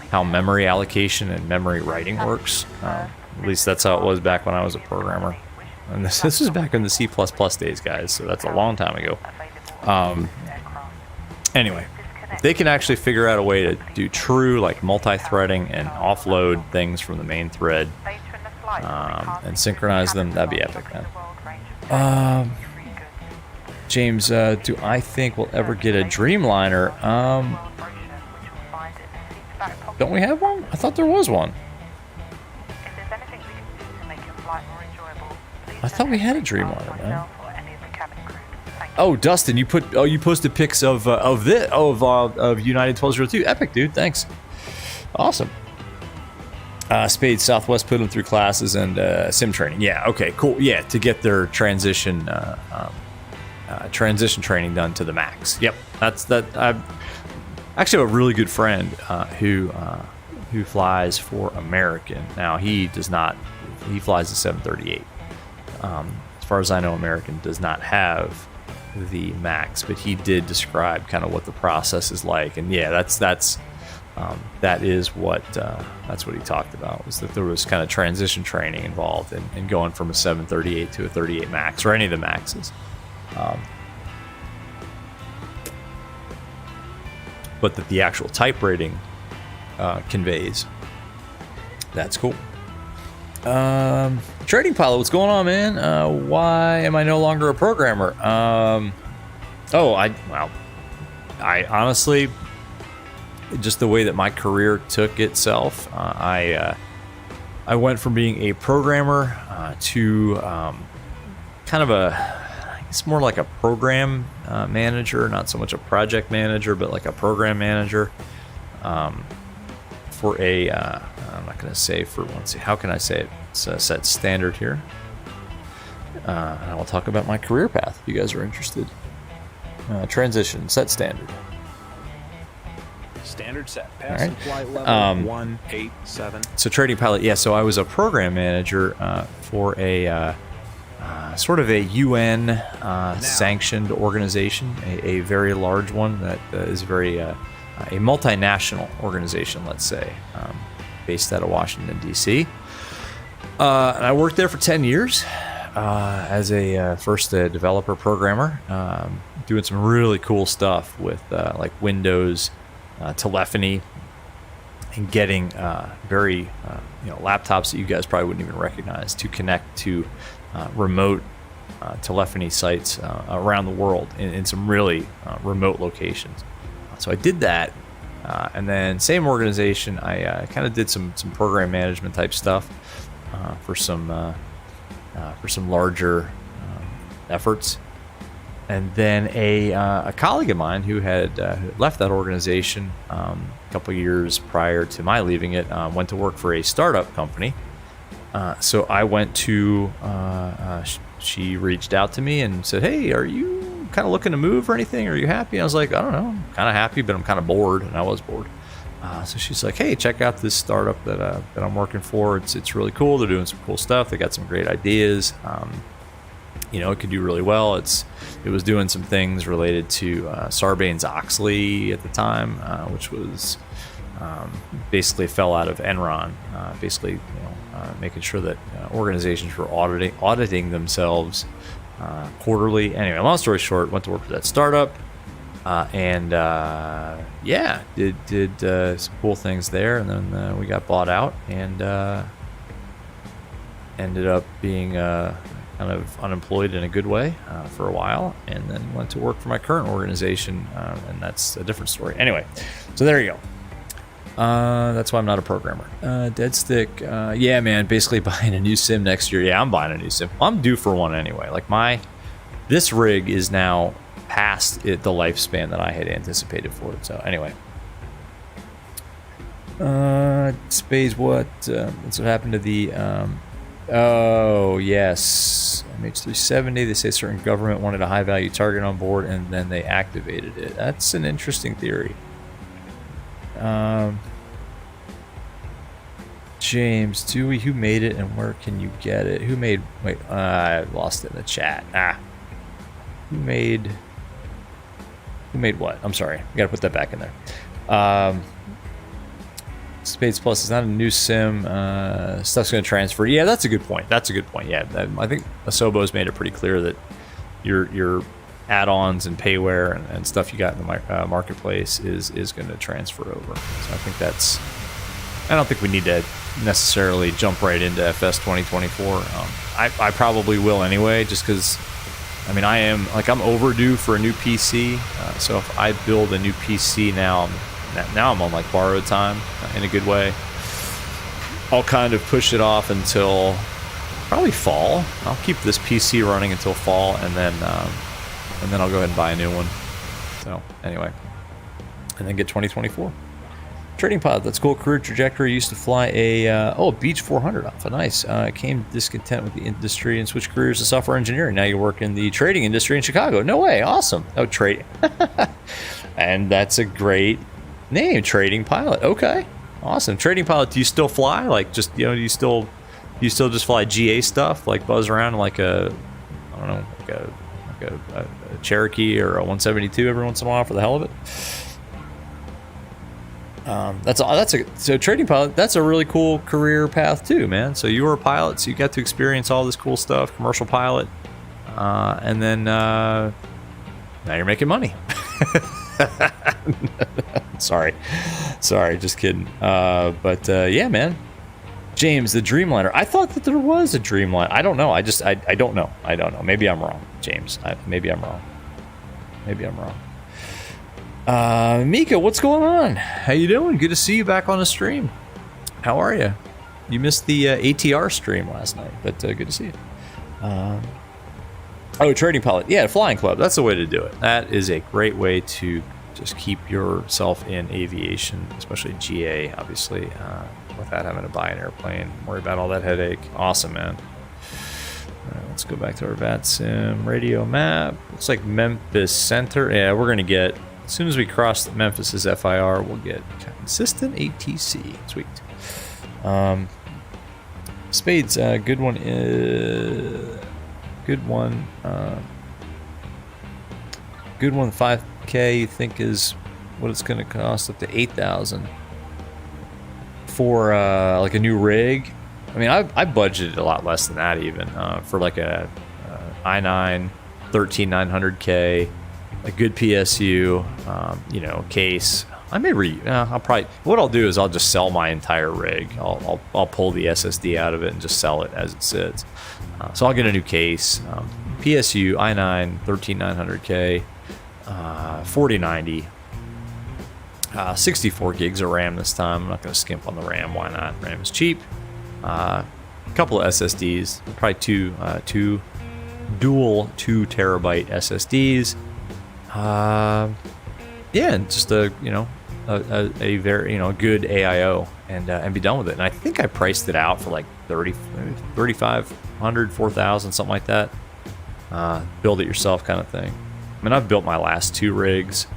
how memory allocation and memory writing works. At least that's how it was back when I was a programmer. And this is back in the C++ days, guys, so that's a long time ago. Anyway, if they can actually figure out a way to do true like multi-threading and offload things from the main thread and synchronize them, that'd be epic, man. James, do I think we'll ever get a Dreamliner? Don't we have one? I thought there was one. I thought we had a Dreamliner, man. Oh, Dustin, you posted pics of United 1202. Epic, dude. Thanks. Awesome. Spade Southwest put them through classes and sim training. Yeah. Okay. Cool. Yeah, to get their transition training done to the max. Yep. I actually have a really good friend who flies for American. Now he does not. He flies the 738. As far as I know, American does not have the max, but he did describe kind of what the process is like, and yeah, that's what he talked about, was that there was kind of transition training involved in going from a 738 to a 38 max or any of the maxes. But that the actual type rating conveys. That's cool. Trading pilot, what's going on, man? Why am I no longer a programmer? I honestly, just the way that my career took itself, I went from being a programmer to kind of it's more like a program manager, not so much a project manager, but like a program manager for a, I'm not going to say for once, how can I say it? It's a set standard here. And I'll talk about my career path if you guys are interested. Transition, set standard. Standard set. All Passing right. flight level 187. So trading pilot, yeah. So I was a program manager for a sort of a UN sanctioned organization, a very large one that is very a multinational organization, let's say, based out of Washington D.C. And I worked there for 10 years as a first developer programmer, doing some really cool stuff with like Windows telephony and getting very laptops that you guys probably wouldn't even recognize to connect to remote telephony sites around the world in some really remote locations. So I did that, and then same organization, I kind of did some program management type stuff for some larger efforts. And then a colleague of mine who had left that organization a couple years prior to my leaving it went to work for a startup company. So I went to, she reached out to me and said, "Hey, are you kind of looking to move or anything? Are you happy?" I was like, "I don't know, I'm kind of happy, but I'm kind of bored," and I was bored. So she's like, "Hey, check out this startup that I'm working for. It's really cool. They're doing some cool stuff. They got some great ideas. It could do really well. It was doing some things related to Sarbanes-Oxley at the time, which was basically fell out of Enron. Making sure that organizations were auditing themselves quarterly. Anyway, long story short, went to work for that startup, and did some cool things there. And then we got bought out and ended up being kind of unemployed in a good way for a while, and then went to work for my current organization, and that's a different story. Anyway, so there you go. That's why I'm not a programmer. Dead Stick, yeah, man, basically buying a new sim next year. Yeah, I'm buying a new sim. I'm due for one anyway. Like this rig is now past the lifespan that I had anticipated for it. So anyway, Spades, what's what happened to the oh yes, MH370. They say a certain government wanted a high value target on board and then they activated it. That's an interesting theory. James Dewey, who made it and where can you get it? Who made, wait, I lost it in the chat. Who made what? I'm sorry, I gotta put that back in there. Spades Plus is not a new sim. Stuff's gonna transfer. Yeah, that's a good point. Yeah, I think Asobo's made it pretty clear that your add-ons and payware and stuff you got in the marketplace is going to transfer over. So I think I don't think we need to necessarily jump right into FS 2024. I probably will anyway, just because, I'm overdue for a new PC. So if I build a new PC now I'm on like borrowed time in a good way. I'll kind of push it off until probably fall. I'll keep this PC running until fall, and then I'll go ahead and buy a new one. So anyway, and then get 2024. Trading pilot, that's cool. Career trajectory, used to fly a Beach 400 Alpha. Nice. Came discontent with the industry and switched careers to software engineering. Now you work in the trading industry in Chicago. No way. Awesome. Oh, trade. And that's a great name, Trading Pilot. Okay. Awesome. Trading Pilot, do you still fly? Like, just, do you still just fly GA stuff? Like buzz around like a Cherokee or a 172 every once in a while for the hell of it? So Trading Pilot, that's a really cool career path too, man. So you were a pilot, so you got to experience all this cool stuff, commercial pilot, and then now you're making money. Sorry, just kidding. But yeah, man. James, the Dreamliner. I thought that there was a Dreamliner. I don't know. I don't know. I don't know. Maybe I'm wrong, James. Maybe I'm wrong. Mika, what's going on? How you doing? Good to see you back on the stream. How are you? You missed the ATR stream last night, but good to see you. Oh, Trading Pilot. Yeah, Flying Club. That's the way to do it. That is a great way to just keep yourself in aviation, especially GA, obviously, without having to buy an airplane, worry about all that headache. Awesome, man. All right, let's go back to our VATSIM radio map. Looks like Memphis Center. Yeah, we're going to get, as soon as we cross Memphis's FIR, we'll get consistent ATC. Sweet. Spades, good one. Good one. Good one. 5K. You think is what it's going to cost, up to 8,000 for like a new rig. I mean, I budgeted a lot less than that even for like a i9 13900K, a good PSU, you know, case. I may I'll probably, what I'll do is I'll just sell my entire rig. I'll pull the SSD out of it and just sell it as it sits. So I'll get a new case, PSU i9 13900K, 4090, 64 gigs of RAM this time. I'm not going to skimp on the RAM. Why not? RAM is cheap. A couple of SSDs, probably two dual 2 terabyte SSDs. Yeah, and just a a very good AIO and be done with it. And I think I priced it out for like 3,500, 4,000, something like that. Build it yourself kind of thing. I mean, I've built my last 2 rigs,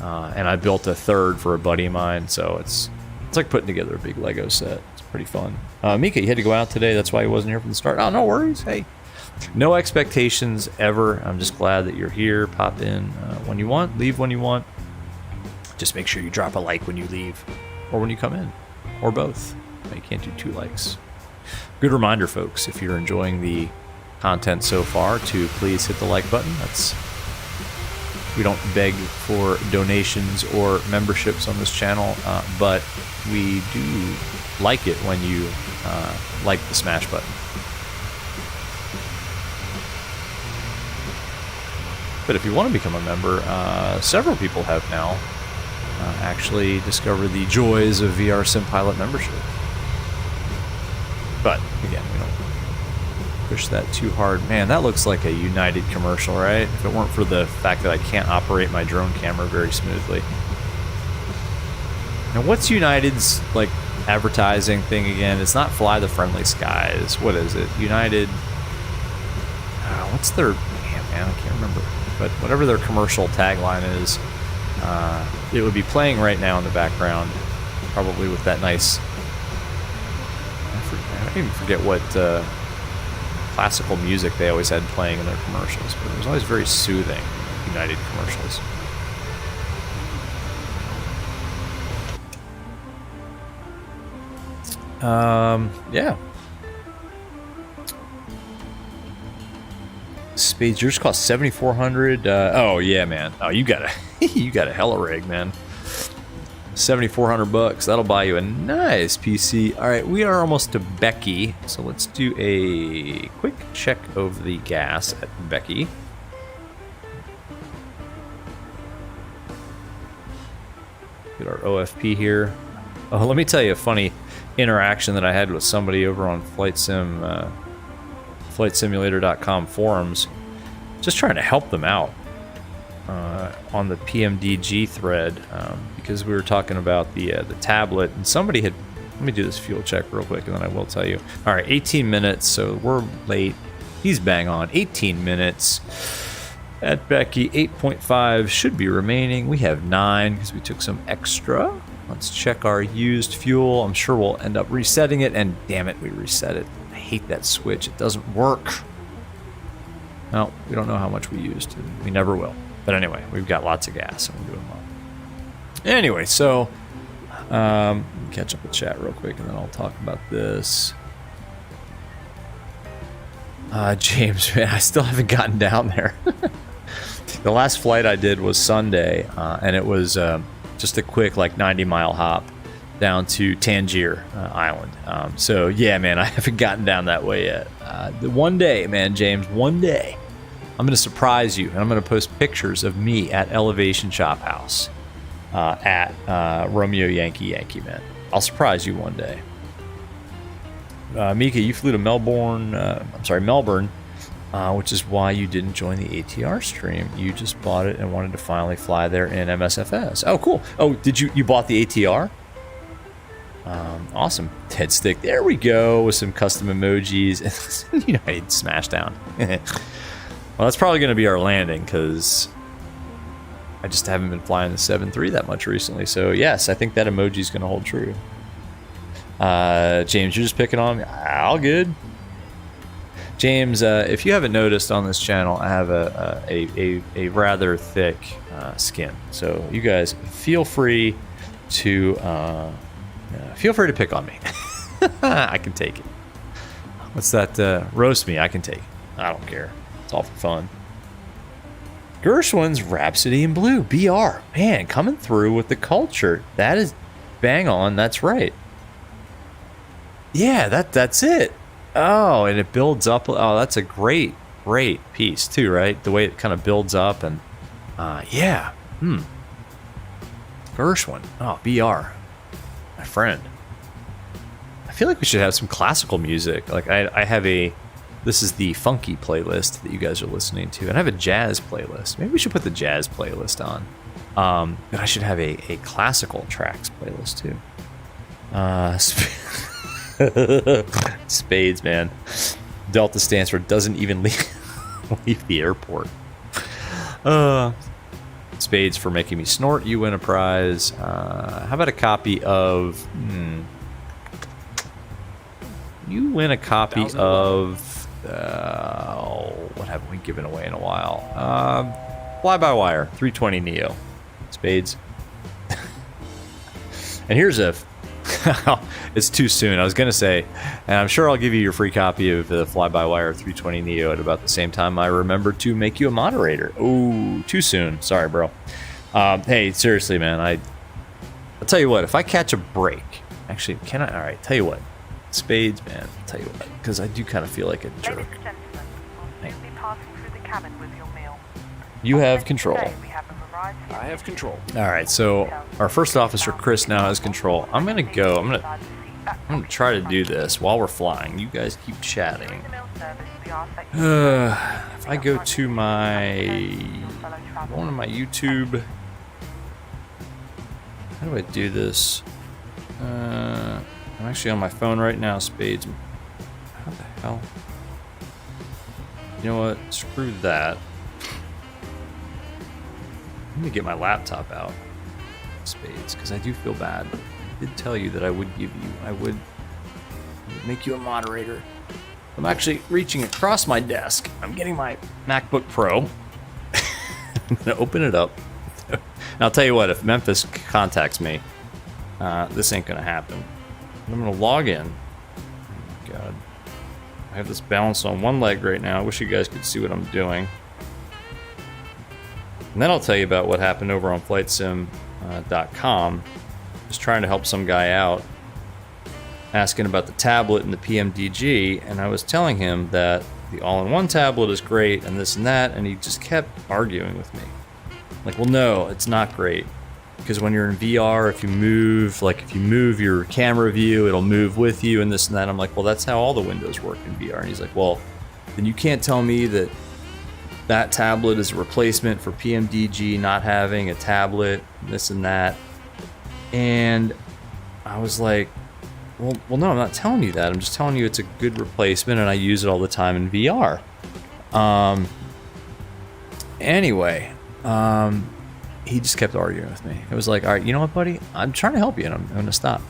and I built a third for a buddy of mine. So it's like putting together a big Lego set. It's pretty fun. Mika, you had to go out today. That's why he wasn't here from the start. Oh, no worries. Hey, no expectations ever. I'm just glad that you're here. Pop in when you want, leave when you want. Just make sure you drop a like when you leave or when you come in, or both. You can't do 2 likes. Good reminder, folks, if you're enjoying the content so far, to please hit the like button. We don't beg for donations or memberships on this channel, but we do like it when you like the smash button. But if you want to become a member, several people have now actually discovered the joys of VRSim Pilot membership. But again, we don't push that too hard. Man, that looks like a United commercial, right? If it weren't for the fact that I can't operate my drone camera very smoothly. Now, what's United's like advertising thing again? It's not Fly the Friendly Skies. What is it? United. What's their? Man, I can't remember. But whatever their commercial tagline is, it would be playing right now in the background, probably with that nice. I even forget what classical music they always had playing in their commercials, but it was always very soothing. United commercials. Yeah. Spades, yours cost 7,400. Oh yeah, man. Oh, you got a you got a hella rig, man. 7,400 bucks. That'll buy you a nice PC. All right, we are almost to BEKKI, so let's do a quick check of the gas at BEKKI. Get our OFP here. Oh, let me tell you a funny interaction that I had with somebody over on flightsimulator.com forums, just trying to help them out on the PMDG thread, because we were talking about the tablet, and somebody had, let me do this fuel check real quick and then I will tell you. All right, 18 minutes, so we're late. He's bang on. 18 minutes at BEKKI. 8.5 should be remaining. We have 9 because we took some extra. Let's check our used fuel. I'm sure we'll end up resetting it, and damn it, we reset it. I hate that switch. It doesn't work. No, we don't know how much we used. We never will. But anyway, we've got lots of gas and we're doing well. Anyway, so catch up with chat real quick and then I'll talk about this. James, man, I still haven't gotten down there. The last flight I did was Sunday, and it was just a quick like 90-mile hop down to Tangier Island. So yeah, man, I haven't gotten down that way yet. One day, man, James, one day, I'm going to surprise you, and I'm going to post pictures of me at Elevation Chop House at Romeo Yankee, man. I'll surprise you one day. Mika, you flew to Melbourne, which is why you didn't join the ATR stream. You just bought it and wanted to finally fly there in MSFS. Oh, cool. Oh, did you bought the ATR? Awesome. Head stick. There we go with some custom emojis. United Smashdown. Well, that's probably going to be our landing because I just haven't been flying the 7.3 that much recently. So yes, I think that emoji is going to hold true. James, you're just picking on me. All good. James, if you haven't noticed on this channel, I have a rather thick skin. So you guys feel free to pick on me. I can take it. What's that? Roast me. I can take it. I don't care. It's all for fun. Gershwin's Rhapsody in Blue. BR. Man, coming through with the culture. That is bang on. That's right. Yeah, that's it. Oh, and it builds up. Oh, that's a great piece too, right? The way it kind of builds up and yeah. Gershwin. Oh, BR. My friend. I feel like we should have some classical music. Like I have this is the funky playlist that you guys are listening to, and I have a jazz playlist. Maybe we should put the jazz playlist on. And I should have a classical tracks playlist too. Spades, man. Delta stands for doesn't even leave the airport. Spades for making me snort. You win a prize. How about a copy of... You win a copy of... what haven't we given away in a while? Fly-by-wire 320 Neo. Spades. And here's a... It's too soon. I was going to say, and I'm sure I'll give you your free copy of the Fly-by-Wire 320 Neo at about the same time I remember to make you a moderator. Oh, too soon. Sorry, bro. Hey, seriously, man. I'll tell you what. If I catch a break, actually, can I? All right, tell you what. Spades, man. I'll tell you what, because I do kind of feel like a jerk. You have control. I have control. All right, so our first officer, Chris, now has control. I'm gonna go. I'm gonna try to do this while we're flying. You guys keep chatting. If I go to one of my YouTube, how do I do this? I'm actually on my phone right now. Spades. How the hell? You know what? Screw that. Let me get my laptop out. Spades, because I do feel bad. I did tell you that I would make you a moderator. I'm actually reaching across my desk. I'm getting my MacBook Pro. I'm gonna open it up. And I'll tell you what, if Memphis contacts me, this ain't gonna happen. I'm gonna log in. Oh, God. I have this balanced on one leg right now. I wish you guys could see what I'm doing. And then I'll tell you about what happened over on FlightSim.com. Just trying to help some guy out, asking about the tablet and the PMDG, and I was telling him that the all-in-one tablet is great and this and that, and he just kept arguing with me. Like, well, no, it's not great. Because when you're in VR, if you move your camera view, it'll move with you and this and that. I'm like, well, that's how all the windows work in VR. And he's like, well, then you can't tell me that tablet is a replacement for PMDG not having a tablet, this and that. And I was like, well, no, I'm not telling you that. I'm just telling you it's a good replacement and I use it all the time in VR. Anyway, he just kept arguing with me. It was like, all right, you know what, buddy? I'm trying to help you and I'm going to stop.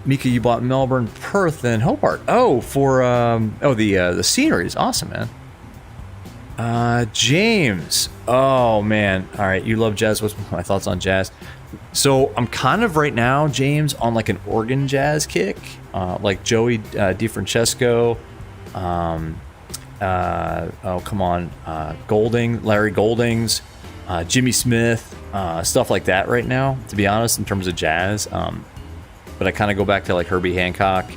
Mika, you bought Melbourne, Perth, and Hobart. Oh, for, the scenery is awesome, man. James. Oh, man. All right, you love jazz. What's my thoughts on jazz? So I'm kind of right now, James, on like an organ jazz kick, like Joey DiFrancesco, oh come on, Larry Golding's, Jimmy Smith, stuff like that right now, to be honest, in terms of jazz. But I kind of go back to like Herbie Hancock,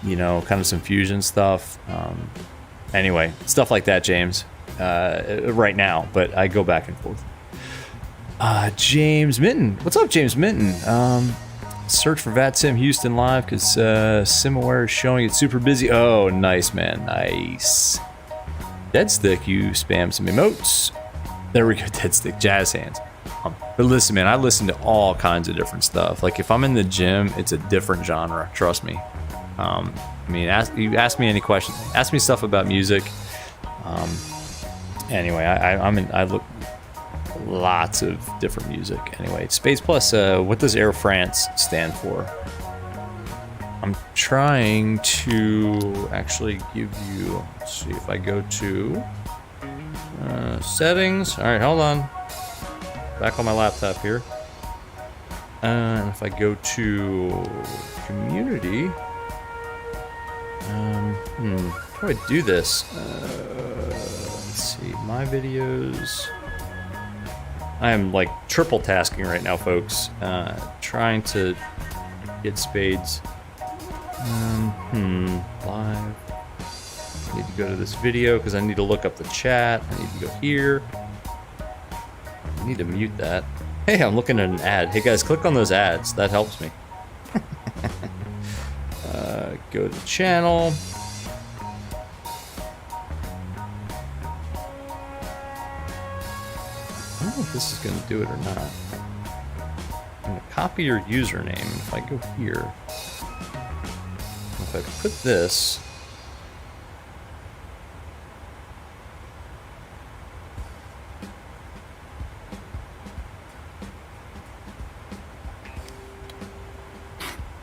you know, kind of some fusion stuff. Anyway, stuff like that, James, right now, but I go back and forth. James Minton, what's up, James Minton? Search for VATSIM Houston live because SimAware is showing it's super busy. Oh, nice, man, nice. Deadstick, you spam some emotes. There we go, Deadstick, jazz hands. But listen, man, I listen to all kinds of different stuff. Like if I'm in the gym, it's a different genre. Trust me. I mean, you ask me any questions. Ask me stuff about music. Anyway, I look lots of different music. Anyway, Space Plus. What does Air France stand for? I'm trying to actually give you. Let's see if I go to settings. All right, hold on. Back on my laptop here. And if I go to community, how do I do this? Let's see, my videos. I am like triple tasking right now, folks. Trying to get Spades. Live. I need to go to this video because I need to look up the chat. I need to go here. I need to mute that. Hey, I'm looking at an ad. Hey guys, click on those ads. That helps me. Go to channel. I don't know if this is going to do it or not. I'm going to copy your username. If I go here, if I put this.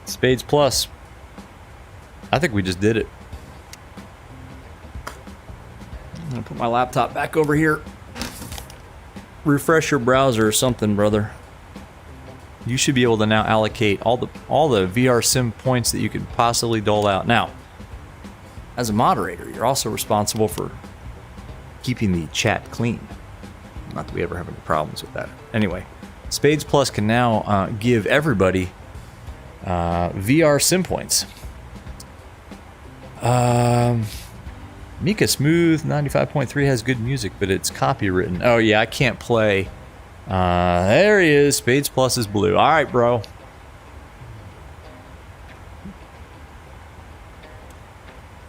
Spades Plus. I think we just did it. I'm gonna put my laptop back over here. Refresh your browser or something, brother. You should be able to now allocate all the VR sim points that you could possibly dole out. Now, as a moderator, you're also responsible for keeping the chat clean. Not that we ever have any problems with that. Anyway, Spades Plus can now give everybody VR sim points. Mika Smooth 95.3 has good music, but it's copywritten. Oh yeah, I can't play. There he is. Spades Plus is blue. All right, bro.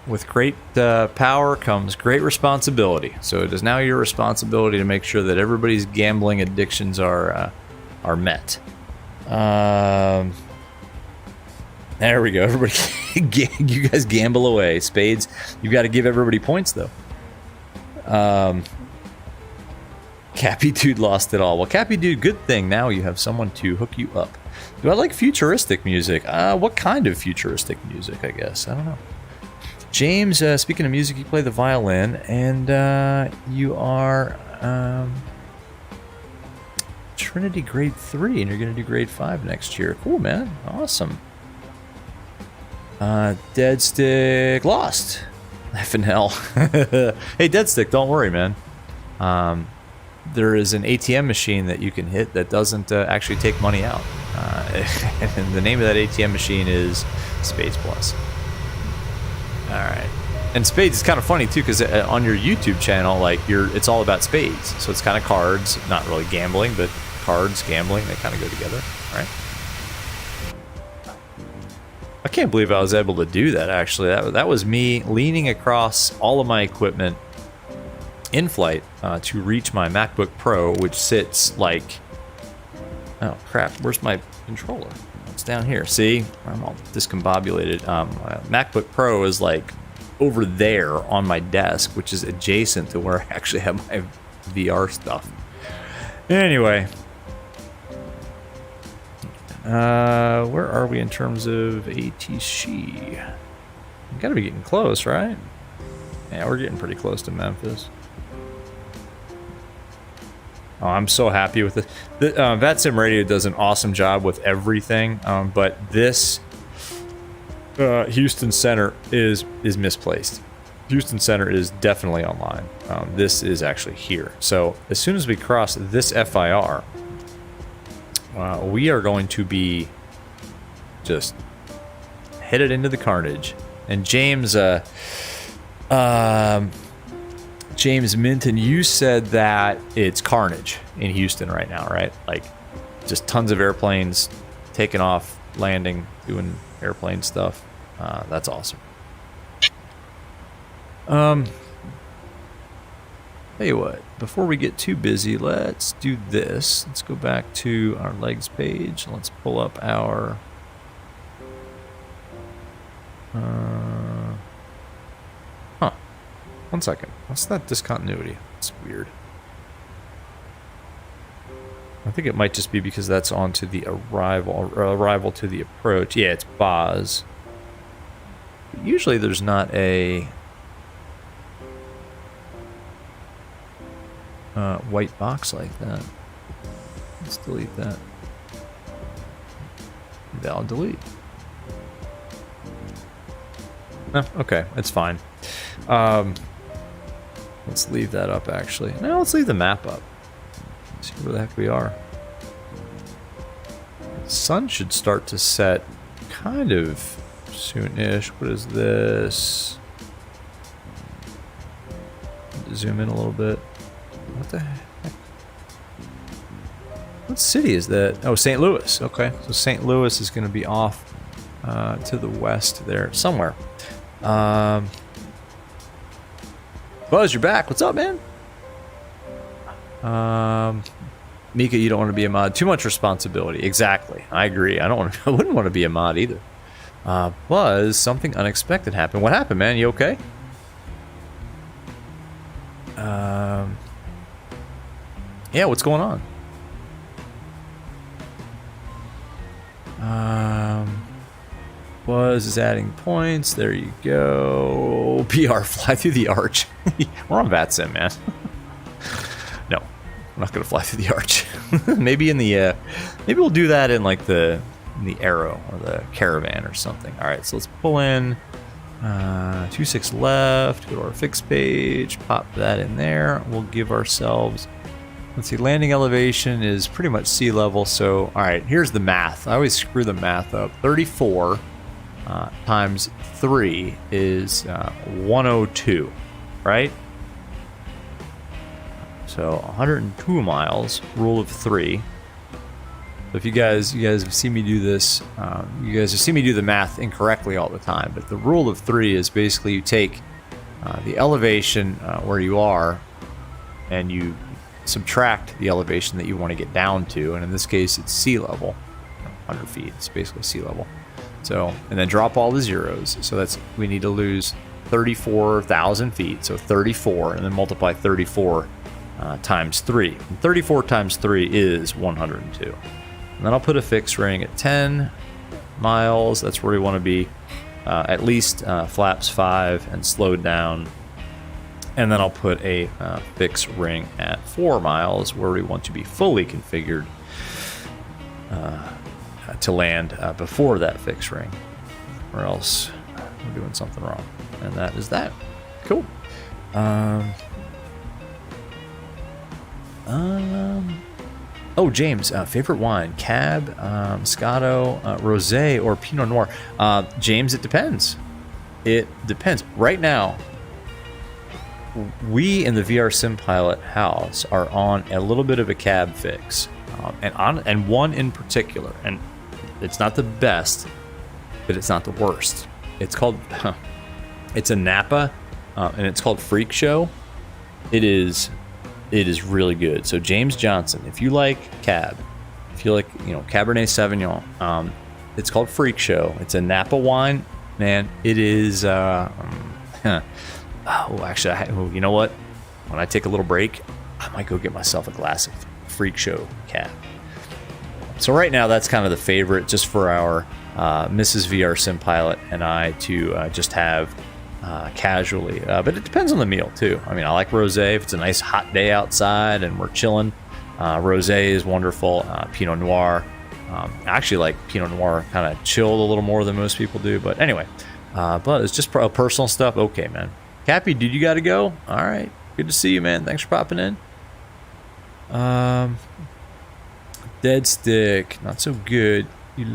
With great power comes great responsibility. So it is now your responsibility to make sure that everybody's gambling addictions are met. There we go. Everybody, you guys gamble away. Spades, you've got to give everybody points, though. Cappy Dude lost it all. Well, Cappy Dude, good thing. Now you have someone to hook you up. Do I like futuristic music? What kind of futuristic music, I guess? I don't know. James, speaking of music, you play the violin, and you are Trinity grade 3, and you're going to do grade 5 next year. Cool, man. Awesome. Deadstick lost. FNL. Hey, Deadstick, don't worry, man. There is an ATM machine that you can hit that doesn't actually take money out. And the name of that ATM machine is Spades Plus. All right. And Spades is kind of funny too, because on your YouTube channel, like it's all about spades. So it's kind of cards, not really gambling, but cards, gambling, they kind of go together, right? I can't believe I was able to do that, actually. That was me leaning across all of my equipment in flight to reach my MacBook Pro, which sits like... Oh, crap. Where's my controller? It's down here. See? I'm all discombobulated. My MacBook Pro is like over there on my desk, which is adjacent to where I actually have my VR stuff. Anyway... where are we in terms of ATC? We gotta be getting close, right? Yeah, we're getting pretty close to Memphis. Oh, I'm so happy with it. VATSIM Radio does an awesome job with everything, but this Houston Center is misplaced. Houston Center is definitely online. This is actually here. So as soon as we cross this FIR, we are going to be just headed into the carnage. And James Minton, you said that it's carnage in Houston right now, right? Like, just tons of airplanes taking off, landing, doing airplane stuff. That's awesome. Tell you what, before we get too busy, let's do this. Let's go back to our legs page. Let's pull up our one second. What's that discontinuity? It's weird. I think it might just be because that's onto the arrival to the approach. Yeah, it's BAS. Usually there's not a white box like that. Let's delete that. Valid delete. Okay, it's fine. Let's leave that up, actually. No, let's leave the map up. See where the heck we are. The sun should start to set kind of soon-ish. What is this? Zoom in a little bit. What the heck? What city is that? Oh, St. Louis. Okay, so St. Louis is going to be off to the west there somewhere. Buzz, you're back. What's up, man? Mika, you don't want to be a mod. Too much responsibility. Exactly. I agree. I wouldn't want to be a mod either. Buzz, something unexpected happened. What happened, man? You okay? Yeah, what's going on? Buzz is adding points. There you go. PR, fly through the arch. We're on VATSIM, man. No, I'm not gonna fly through the arch. Maybe in the maybe we'll do that in like the Arrow or the Caravan or something. All right, so let's pull in 26 left. Go to our fixed page. Pop that in there. We'll give ourselves. Let's see, landing elevation is pretty much sea level. So, all right, here's the math. I always screw the math up. 34 times 3 is 102, right? So 102 miles, rule of 3. So if you guys have seen me do this, you guys have seen me do the math incorrectly all the time. But the rule of 3 is basically you take the elevation where you are, and you subtract the elevation that you want to get down to, and in this case it's sea level, 100 feet. It's basically sea level. So, and then drop all the zeros. So that's, we need to lose 34,000 feet. So 34, and then multiply 34 times 3. And 34 times 3 is 102. And then I'll put a fixed ring at 10 miles. That's where we want to be. At least flaps 5 and slowed down. And then I'll put a fixed ring at 4 miles, where we want to be fully configured to land before that fixed ring, or else we're doing something wrong. And that is that. Cool. Oh, James, favorite wine: Cab, Moscato, Rosé, or Pinot Noir? James, it depends. It depends. Right now, we in the VR Sim Pilot house are on a little bit of a cab fix, and one in particular, and it's not the best, but it's not the worst. It's called, it's a Napa, and it's called Freak Show. It is really good. So James Johnson, if you like cab, if you like, Cabernet Sauvignon, it's called Freak Show. It's a Napa wine, man. It is. Oh, actually, you know what? When I take a little break, I might go get myself a glass of Freak Show cab. So right now, that's kind of the favorite, just for our Mrs. VR Sim Pilot and I to just have casually. But it depends on the meal too. I mean, I like rosé if it's a nice hot day outside and we're chilling. Rosé is wonderful. Pinot Noir. I actually like Pinot Noir kind of chilled a little more than most people do. But anyway, but it's just personal stuff. Okay, man. Cappy, dude, you got to go? All right. Good to see you, man. Thanks for popping in. Dead stick. Not so good. You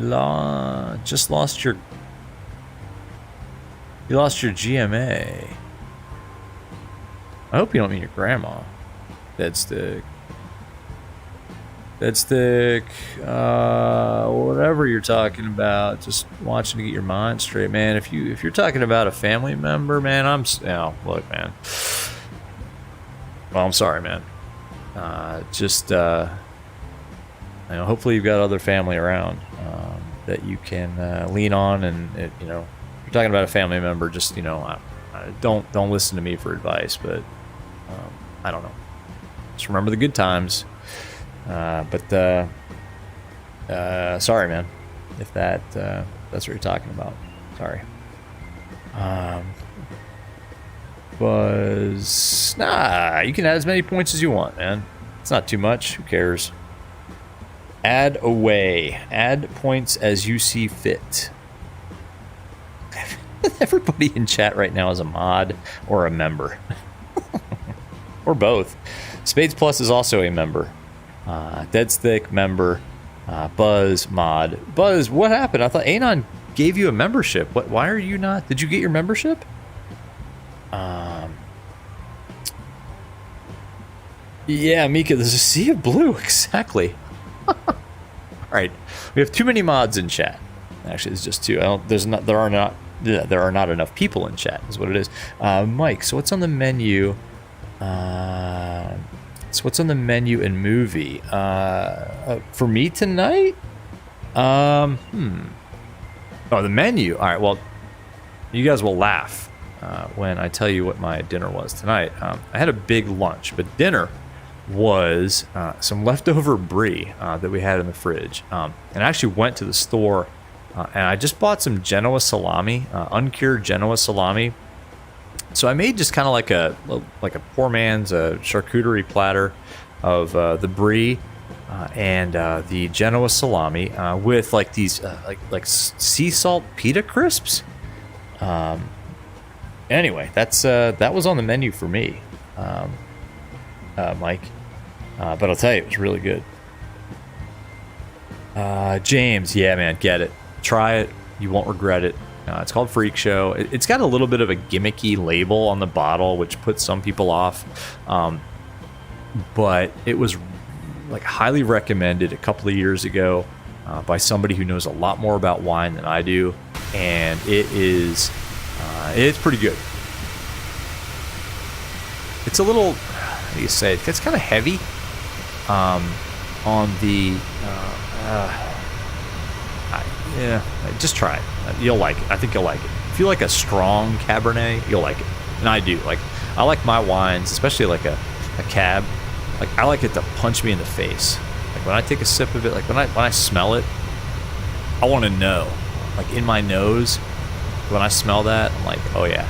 just lost your... You lost your GMA. I hope you don't mean your grandma. Dead stick. Dead stick. Whatever you're talking about. Just watching to get your mind straight, man. If you're talking about a family member, man, look, man. Well, I'm sorry, man. Hopefully you've got other family around that you can lean on, and if you're talking about a family member, just don't listen to me for advice, but I don't know. Just remember the good times. Sorry, man, if that's what you're talking about. Sorry. Buzz, you can add as many points as you want, man. It's not too much. Who cares? Add away. Add points as you see fit. Everybody in chat right now is a mod or a member. Or both. Spades Plus is also a member. Deadstick, member. Buzz, mod. Buzz, what happened? I thought Anon gave you a membership. Why are you not? Did you get your membership? Yeah, Mika, there's a sea of blue. Exactly. Alright. We have too many mods in chat. Actually, it's just two. There are not enough people in chat, is what it is. Mike, so what's on the menu? So what's on the menu in movie? For me tonight? Oh, the menu. Alright, well, you guys will laugh when I tell you what my dinner was tonight. I had a big lunch, but dinner was some leftover brie that we had in the fridge. And I actually went to the store and I just bought some Genoa salami, uncured Genoa salami. So I made just kind of like a poor man's charcuterie platter of the brie and the Genoa salami with like these like sea salt pita crisps. Anyway, that was on the menu for me, Mike. But I'll tell you, it was really good. James, yeah, man, get it. Try it. You won't regret it. It's called Freak Show. It's got a little bit of a gimmicky label on the bottle, which puts some people off. But it was like highly recommended a couple of years ago by somebody who knows a lot more about wine than I do, and it's pretty good. It's a little, how do you say it? It's kind of heavy on the yeah, just try it. You'll like it. I think you'll like it. If you like a strong Cabernet, you'll like it. And I do. Like, I like my wines, especially like a Cab. Like, I like it to punch me in the face. Like, when I take a sip of it, like when I smell it, I want to know. Like, in my nose, when I smell that, I'm like, oh yeah,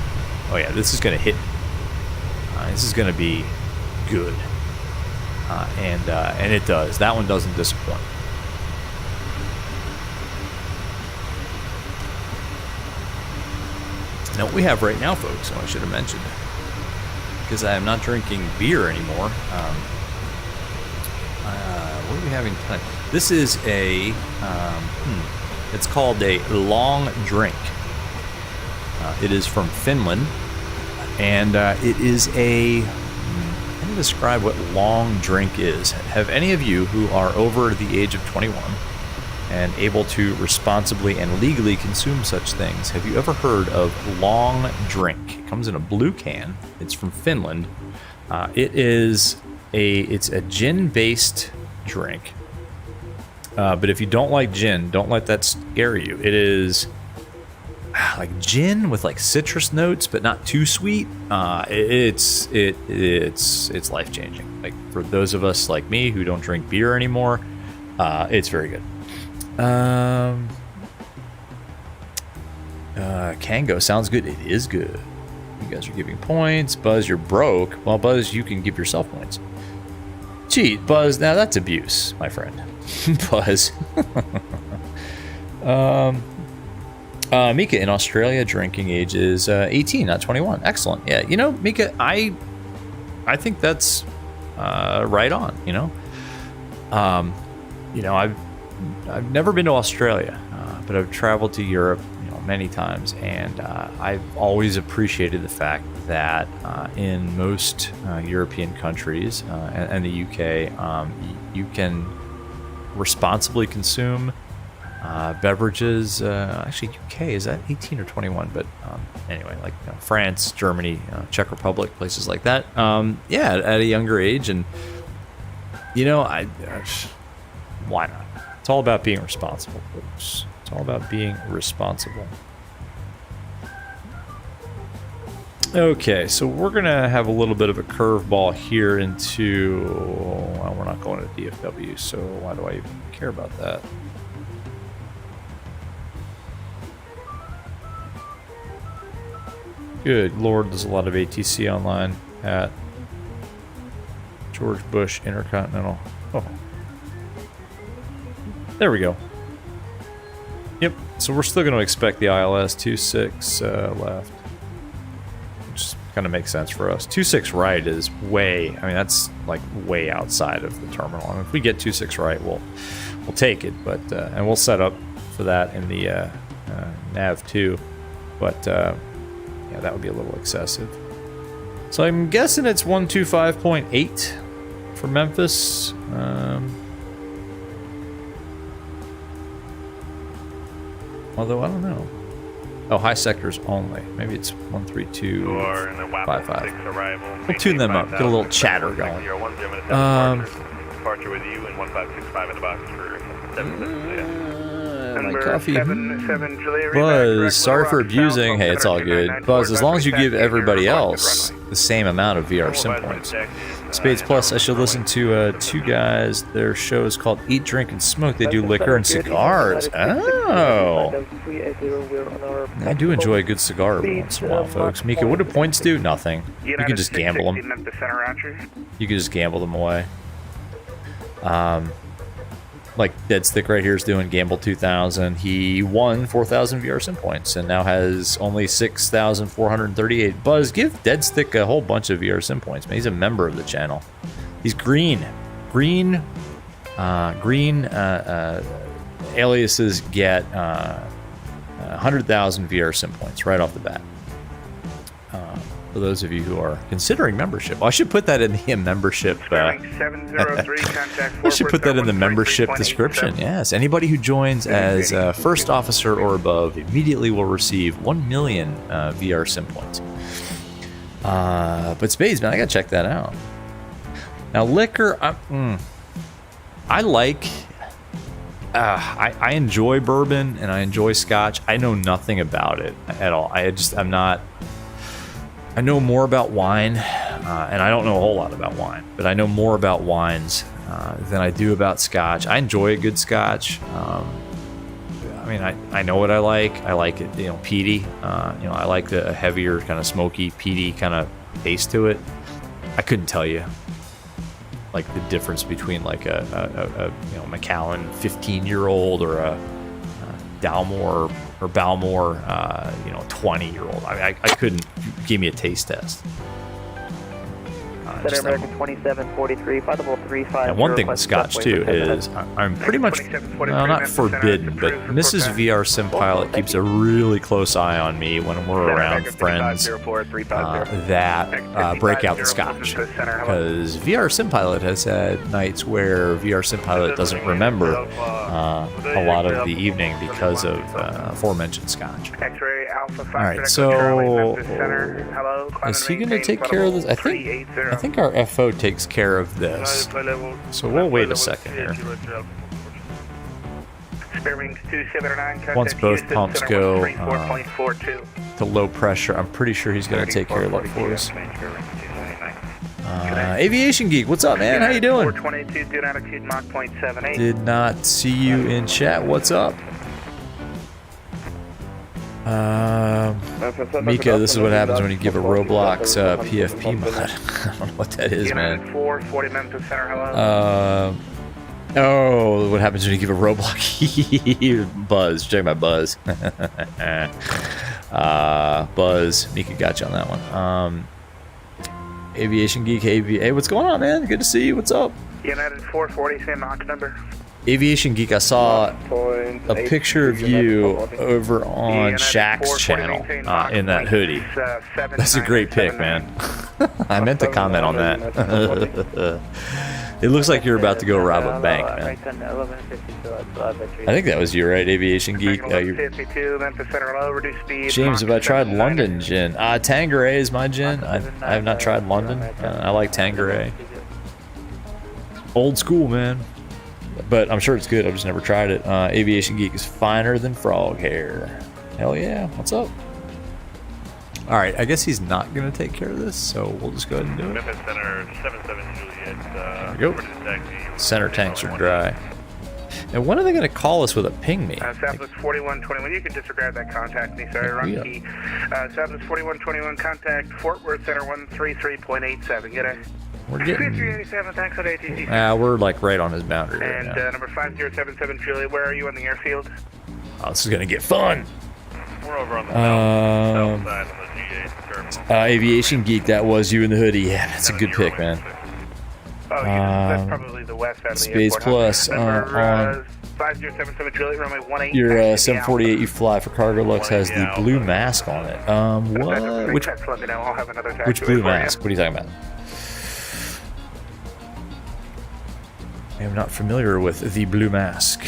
this is gonna hit. This is gonna be good. And it does. That one doesn't disappoint. Now, what we have right now, folks, I should have mentioned, because I am not drinking beer anymore. What are we having tonight? This is it's called a long drink. It is from Finland, and it is a, let me describe what long drink is. Have any of you who are over the age of 21 and able to responsibly and legally consume such things, have you ever heard of long drink? It comes in a blue can. It's from Finland. It's a gin-based drink. But if you don't like gin, don't let that scare you. It is like gin with like citrus notes, but not too sweet. It's life-changing. Like, for those of us like me who don't drink beer anymore, it's very good. Kango sounds good. It is good. You guys are giving points. Buzz, you're broke. Well, Buzz, you can give yourself points. Cheat, Buzz. Now that's abuse, my friend. Buzz. Mika, in Australia, drinking age is 18, not 21. Excellent. Yeah, you know, Mika, I think that's right on. You know, I've never been to Australia, but I've traveled to Europe, many times, and I've always appreciated the fact that in most European countries and the UK, you can responsibly consume beverages. Actually, UK, is that 18 or 21? But anyway, like France, Germany, Czech Republic, places like that. Yeah, at a younger age, and why not? It's all about being responsible, folks. It's all about being responsible. Okay, so we're gonna have a little bit of a curveball here into. Well, we're not going to DFW, so why do I even care about that? Good Lord, there's a lot of ATC online at George Bush Intercontinental. Oh, there we go. Yep, so we're still going to expect the ILS 26 left, which kind of makes sense for us. 26 right is way, that's like way outside of the terminal. If we get 26 right, we'll take it, but and we'll set up for that in the nav 2, but yeah, that would be a little excessive. So I'm guessing it's 125.8 for Memphis. Although I don't know. Oh, high sectors only. Maybe it's 132.55. We'll tune them up. Get a little chatter going. Departure with you and 1565 in the box for 7 minutes. My coffee. Buzz, sorry for abusing. Hey, it's all good. Buzz, as long as you give everybody else the same amount of VR sim points. Spades Plus, I should listen to two guys. Their show is called Eat, Drink, and Smoke. They do liquor and cigars. Oh. I do enjoy a good cigar every once in a while, folks. Mika, what do points do? Nothing. You can just gamble them. You can just gamble them away. Like Dead Stick right here is doing Gamble 2000. He won 4,000 VR sim points and now has only 6,438. Buzz, give Dead Stick a whole bunch of VR sim points, man. He's a member of the channel. He's green. Green aliases get 100,000 VR sim points right off the bat. For those of you who are considering membership, I should put that in the membership. I should put that in the membership description. Yes, anybody who joins as first officer or above immediately will receive 1 million VR sim points. But Spades, man, I gotta check that out. Now, liquor, I like. I enjoy bourbon and I enjoy scotch. I know nothing about it at all. I'm not. I know more about wine, and I don't know a whole lot about wine, but I know more about wines than I do about scotch. I enjoy a good scotch. I know what I like. I like it, peaty. I like the heavier, kind of smoky, peaty kind of taste to it. I couldn't tell you, like, the difference between like a Macallan 15-year-old or a Dalmore or Balmore 20-year-old. I couldn't. Give me a taste test. Center American 2743, flight 35. And one thing with Scotch too is I'm pretty much not forbidden, but Mrs. VR Sim Pilot keeps a really close eye on me when we're around friends that break out the Scotch, because VR Sim Pilot has had nights where VR Sim Pilot doesn't remember a lot of the evening because of aforementioned Scotch. All right, so is he going to take care of this? I think our FO takes care of this, so we'll wait a second here. Once both pumps go to low pressure, I'm pretty sure he's going to take care of that for us. Aviation Geek, what's up, man? How you doing? Did not see you in chat. What's up? Mika, this is what happens when you give a Roblox PFP mod. I don't know what that is, man. Oh, what happens when you give a roadblock? Buzz. Check my buzz. Buzz. Mika got you on that one. Aviation Geek. Hey, what's going on, man? Good to see you. What's up? United 440, same Mach number. Aviation Geek, I saw a picture of you over on Shaq's channel in that hoodie. That's a great pic, man. I meant to comment on that. It looks like you're about to go rob a bank, man. I think that was you, right, Aviation Geek? James, have I tried London gin? Tanqueray is my gin. I have not tried London. I like Tanqueray. Old school, man. But I'm sure it's good. I've just never tried it. Aviation Geek is finer than frog hair. Hell yeah. What's up? All right. I guess he's not going to take care of this, so we'll just go ahead and do it. Memphis Center 77 Juliet. There we go. Center tanks are dry. And when are they going to call us with a ping me? Southwest 4121. You can disregard that contact me. Sorry, wrong key. Southwest 4121. Contact Fort Worth Center 133.87. Get it? We're getting. 387, thanks on ATC. We're like right on his boundary right and now. Number 5077 Juliet, where are you on the airfield? Oh, this is gonna get fun. We're over on the south side on the G.A. terminal. Aviation Geek, that was you in the hoodie. Yeah, that's a good pick, man. Oh, yeah, that's probably the west side of the Space airport. Plus on 5077 Juliet, runway 18. Your 748 you fly for Cargo Lux has the blue mask on it. What? Which blue mask? What are you talking about? I am not familiar with the blue mask.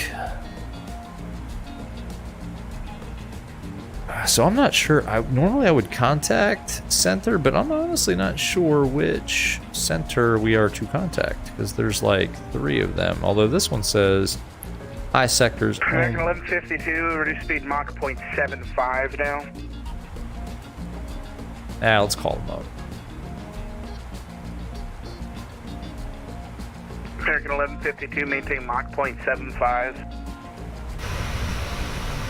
So I'm not sure. Normally I would contact center, but I'm honestly not sure which center we are to contact because there's like 3 of them. Although this one says high sectors. American 1152, reduce speed Mach 0.75 now. Let's call them up. American 1152, maintain Mach 0.75.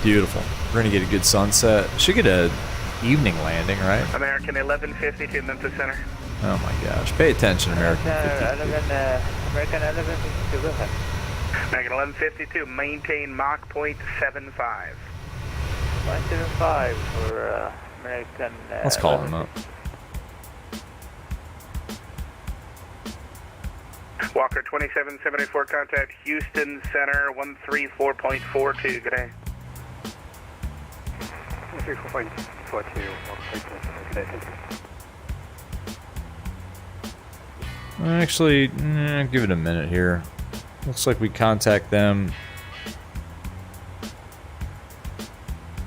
Beautiful. We're gonna get a good sunset. Should get a evening landing, right? American 1152, Memphis Center. Oh my gosh. Pay attention, American 1152. American 1152, go ahead. American 1152, maintain Mach 0.75. 0.75 for American. Let's call him up. Walker 2774, contact Houston Center 134.42. Good day. 134.42. Actually, give it a minute here. Looks like we contact them.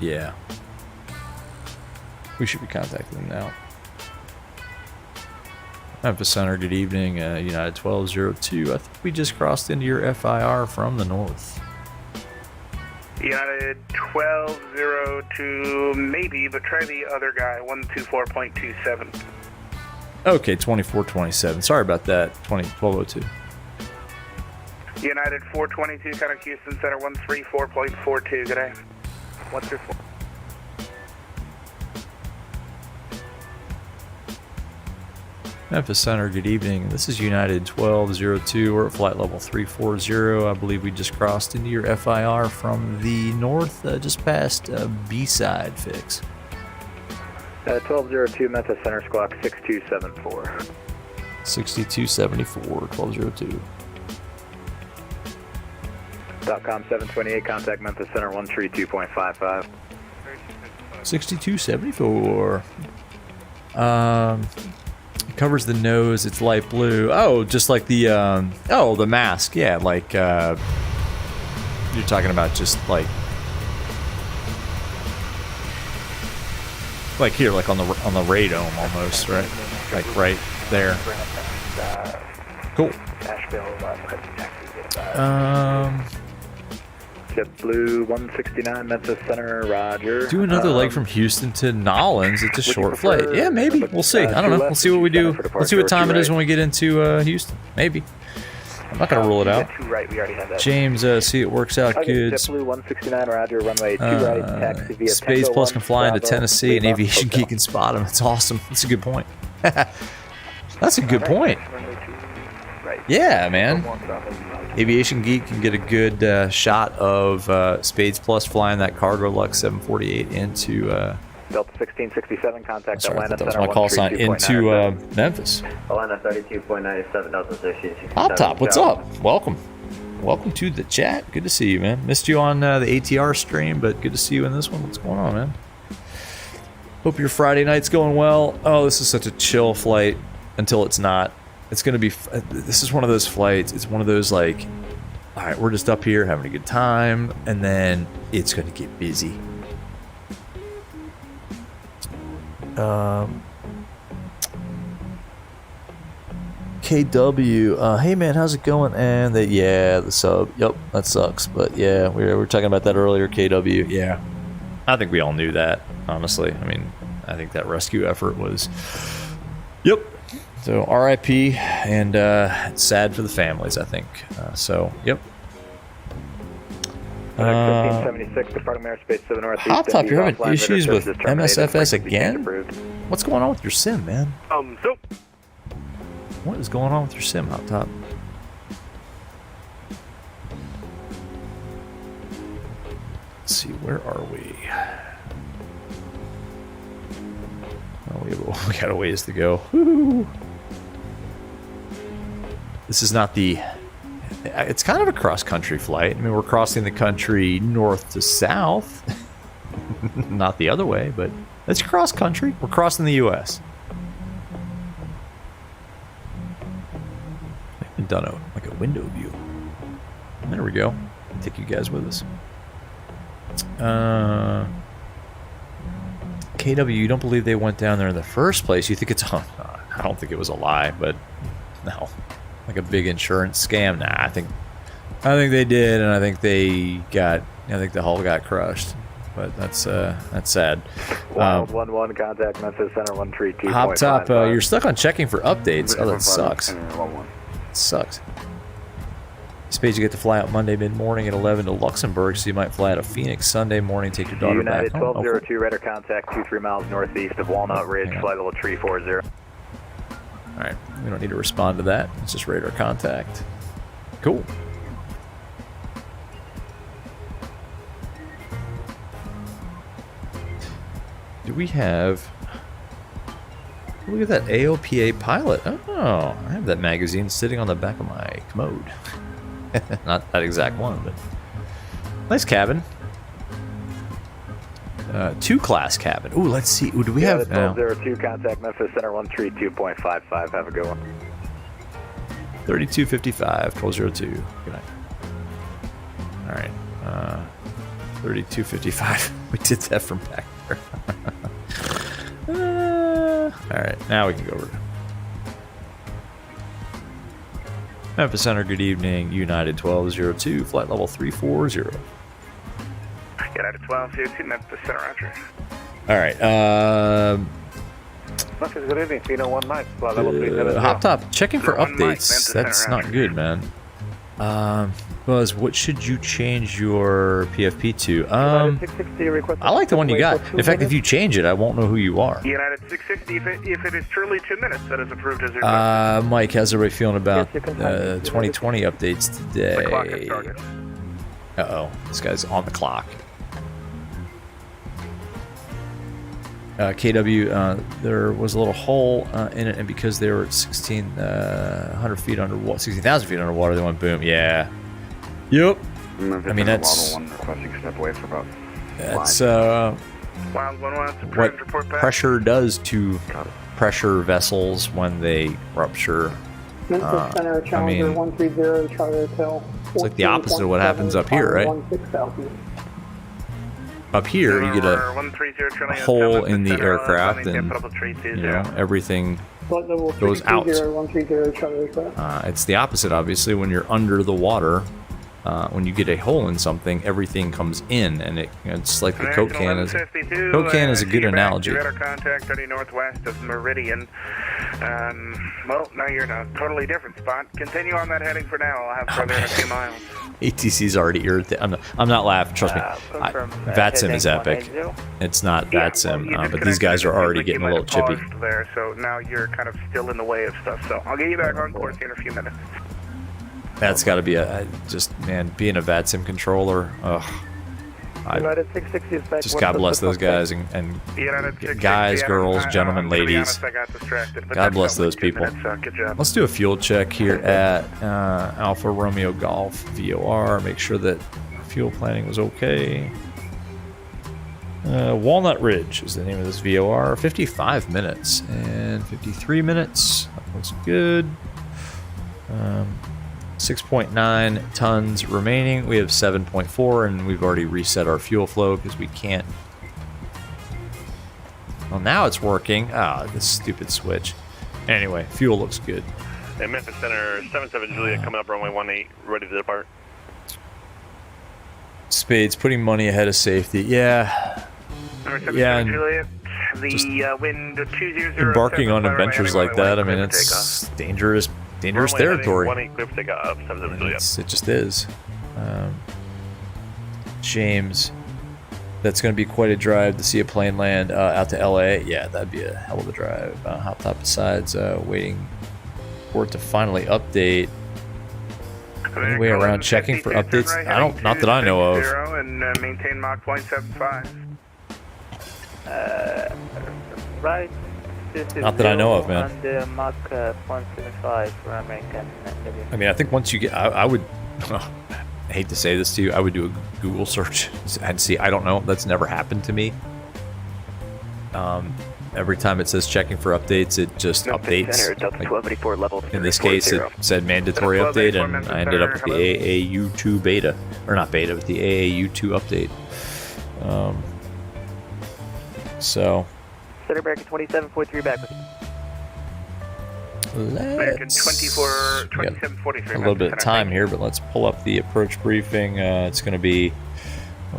Yeah. We should be contacting them now. Memphis Center, good evening. United 1202. I think we just crossed into your FIR from the north. United 1202, maybe, but try the other guy, 124.27. Okay, 2427. Sorry about that. 1202. United 422, contact Houston Center 134.42. Good day. 134. Memphis Center, good evening. This is United 1202. We're at flight level 340. I believe we just crossed into your FIR from the north, just past B-side fix. 1202, Memphis Center, squawk 6274. 6274, 1202. .com 728, contact Memphis Center 132.55. 6274. It covers the nose. It's light blue. Oh, just like the the mask. Yeah, like you're talking about just like here, like on the radome almost, right? Like right there. Cool. JetBlue 169, Memphis Center, roger. Do another leg from Houston to Nolans. It's a short flight. Yeah, maybe. We'll see. I don't know. We'll see what we do. Let's see what time it is when we get into Houston. Maybe. I'm not going to rule it out. James, see it works out good. JetBlue 169, roger, runway 2 right, taxi via Space Plus can fly into Tennessee and Aviation Geek can spot him. That's awesome. That's a good point. That's a good point. Yeah, man. Aviation Geek can get a good shot of Spades Plus flying that Cargo Lux 748 into Delta 1667, contact sorry, I Atlanta thought that was Center my call sign, into Memphis. Atlanta 32.97, Delta 1667. Hop Top, what's up? Welcome to the chat. Good to see you, man. Missed you on the ATR stream, but good to see you in this one. What's going on, man? Hope your Friday night's going well. Oh, this is such a chill flight until it's not. It's gonna be. This is one of those flights. It's one of those like, all right, we're just up here having a good time, and then it's gonna get busy. KW, hey man, how's it going? And the sub. Yep, that sucks. But yeah, we were talking about that earlier. KW, yeah. I think we all knew that, honestly. I mean, I think that rescue effort was. Yep. So RIP, and it's sad for the families, I think. So, yep. 1576, departing airspace to the northeast. Hop Top, you're having issues with MSFS again? What's going on with your sim, man? So. What is going on with your sim, Hop Top? Let's see, where are we? Oh, we got a ways to go. Woo-hoo. This is not the... It's kind of a cross-country flight. I mean, we're crossing the country north to south. Not the other way, but it's cross-country. We're crossing the U.S. We've done like a window view. And there we go. Take you guys with us. KW, you don't believe they went down there in the first place? You think it's on? I don't think it was a lie, but no, like a big insurance scam. Nah, I think they did, and I think the hull got crushed. But that's sad. Wild 1-1, contact Memphis Center 132. Hop Top, you're stuck on checking for updates. Oh, that sucks. It sucks. Spades, you get to fly out Monday mid-morning at 11 to Luxembourg, so you might fly out of Phoenix Sunday morning, take your daughter United back. United 1202, radar contact 23 miles northeast of Walnut Ridge, flight level 340. Alright, we don't need to respond to that. It's just radar contact. Cool. Do we have... Look at that AOPA pilot. Oh, I have that magazine sitting on the back of my commode. Not that exact one, but nice cabin. 2-class cabin. Ooh, let's see. Ooh, do we have 1202, contact Memphis Center 132.55. Have a good one. 3255, 1202. Good night. All right. 3255. We did that from back there. All right, now we can go over. Memphis Center, good evening. United 1202, flight level 340. United 1202, Memphis Center, roger. All right. Memphis, good evening. Pheno 19, flight level 370. Hop Top, checking for updates. That's not good, man. Buzz, what should you change your PFP to? I like the one you got. In fact, if you change it, I won't know who you are. United 660, if it is truly 2 minutes, that is approved as your Mike, how's everybody feeling about 2020 updates today? Uh-oh, this guy's on the clock. KW, there was a little hole in it, and because they were at 16,000 feet underwater, they went boom. Yeah. Yep. I mean, that's what pressure does to pressure vessels when they rupture. I mean, it's like the opposite of what happens up here, right? Up here, you get a hole in the aircraft, and you know, everything goes out. It's the opposite, obviously, when you're under the water. When you get a hole in something, everything comes in, and it's like the Coke can is. Coke can is a good analogy. Radar contact 30 northwest of Meridian. Well, now you're in a totally different spot. Continue on that heading for now. I'll have further in a few miles. ATC's already irritated. I'm not laughing. Trust me. VATSIM is epic. It's not VATSIM, but these guys are already getting a little chippy. There, so now you're kind of still in the way of stuff. So I'll get you back on course here in a few minutes. That's got to be just, man, being a VATSIM controller. Ugh. United 660 is back. Just God bless those guys and guys, girls, gentlemen, ladies. God bless those people. Let's do a fuel check here at Alpha Romeo Golf VOR. Make sure that fuel planning was okay. Walnut Ridge is the name of this VOR. 55 minutes and 53 minutes. That looks good. 6.9 tons remaining. We have 7.4, and we've already reset our fuel flow because we can't. Well, now it's working. Ah, this stupid switch. Anyway, fuel looks good. Hey, Memphis Center 77 Juliet coming up runway 18, ready to depart. Spades putting money ahead of safety. Yeah. Yeah. And Juliet, the wind 200. Embarking on adventures like that, I mean, it's dangerous territory. It just is. James, that's going to be quite a drive to see a plane land out to LA. Yeah, that'd be a hell of a drive. Hop top besides waiting for it to finally update. Any way around checking for updates? Not that I know of. And maintain Mach 0.75. Right. Not that I know of, man. And Mach 0.75 for American. I mean, I think once you get, I would, I hate to say this to you, I would do a Google search and see. I don't know. That's never happened to me. Every time it says checking for updates, it just updates. Like, in this case, it said mandatory update, and I ended up with the AAU2 beta, or not beta, but the AAU2 update. So. Center American 27.3 back with you. We got a little bit of time here, but let's pull up the approach briefing. It's going to be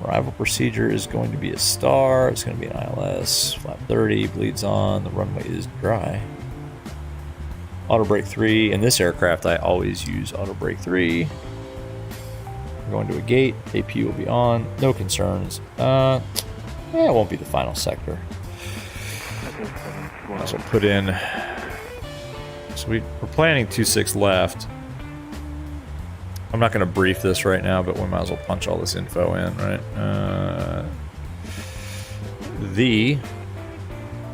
arrival procedure is going to be a star. It's going to be an ILS. Flap 30 bleeds on. The runway is dry. Auto brake 3. In this aircraft, I always use auto brake 3. We're going to a gate. AP will be on. No concerns. Yeah, it won't be the final sector. Might as well put in. So we're planning 26 left. I'm not going to brief this right now, but we might as well punch all this info in, right? The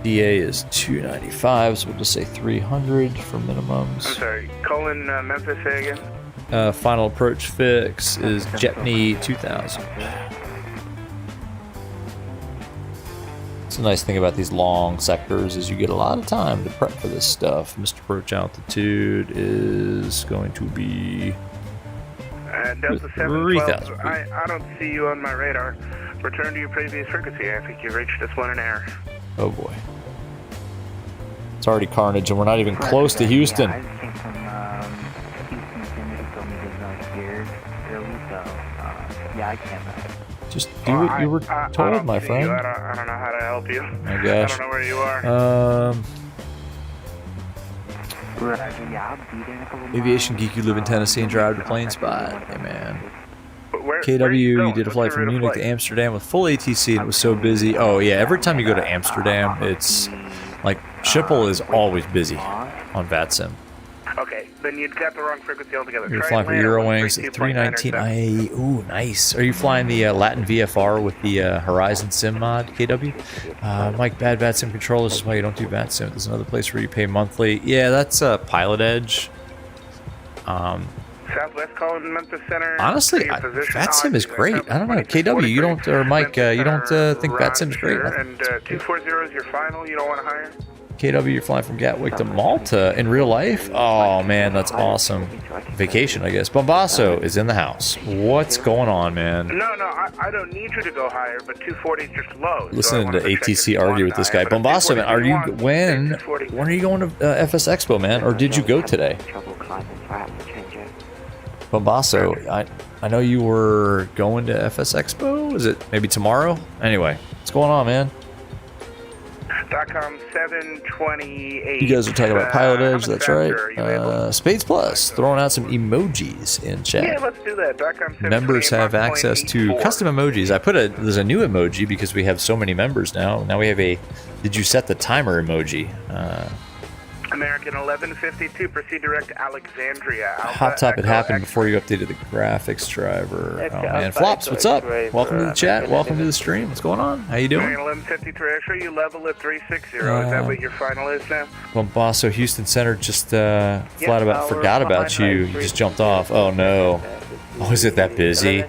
DA is 295, so we'll just say 300 for minimums. I'm sorry, Colin, Memphis, say again? Final approach fix is Jetney 2000. It's a nice thing about these long sectors is you get a lot of time to prep for this stuff. Missed approach altitude is going to be Delta 712. I don't see you on my radar. Return to your previous frequency. I think you've reached this one in error. Oh boy. It's already carnage and we're not even close to Houston. I just came from Houston. Somebody told me there's no gears early, so yeah, I can't. Just do what you were told, my friend. I don't know how to help you. My gosh. I don't know where you are. Aviation geek, you live in Tennessee and drive to Plane Spot. Hey man. KW, you did a flight from Munich to Amsterdam with full ATC and it was so busy. Oh yeah, every time you go to Amsterdam, it's like Schiphol is always busy on VATSIM. Okay, then you got the wrong frequency altogether. You're flying for Eurowings at 319 IA. Ooh, nice. Are you flying the Latin VFR with the Horizon Sim mod, KW? Mike, bad VATSIM control. This is why you don't do VATSIM. There's another place where you pay monthly. Yeah, that's Pilot Edge. Southwest calling Memphis Center. Honestly, VATSIM is great. I don't know. KW, you don't, or Mike, you don't think VATSIM's great? And 240 is your final. You don't want to hire? KW, you're flying from Gatwick to Malta in real life? Oh, man, that's awesome. Vacation, I guess. Bombasso is in the house. What's going on, man? No, I don't need you to go higher, but 240 is just low. Listening to ATC argue with this guy. Bombasso, man, are you, when are you going to FS Expo, man? Or did you go today? Bombasso, I know you were going to FS Expo. Is it maybe tomorrow? Anyway, what's going on, man? .com 728. You guys are talking about Pilot Edge, that's right. Spades Plus, throwing out some emojis in chat. Yeah, let's do that. Members have access to custom emojis. There's a new emoji because we have so many members now. Now we have a, did you set the timer emoji? American 1152, proceed direct Alexandria. Hot top, it happened before you updated the graphics driver. Oh man, Flops, what's up? Welcome to the chat. Welcome to the stream. What's going on? How you doing? American 1153, actually you level at 360. Is that what your final is now? Bombasso, Houston Center just flat about forgot about you. You just jumped off. Oh no. Oh, is it that busy?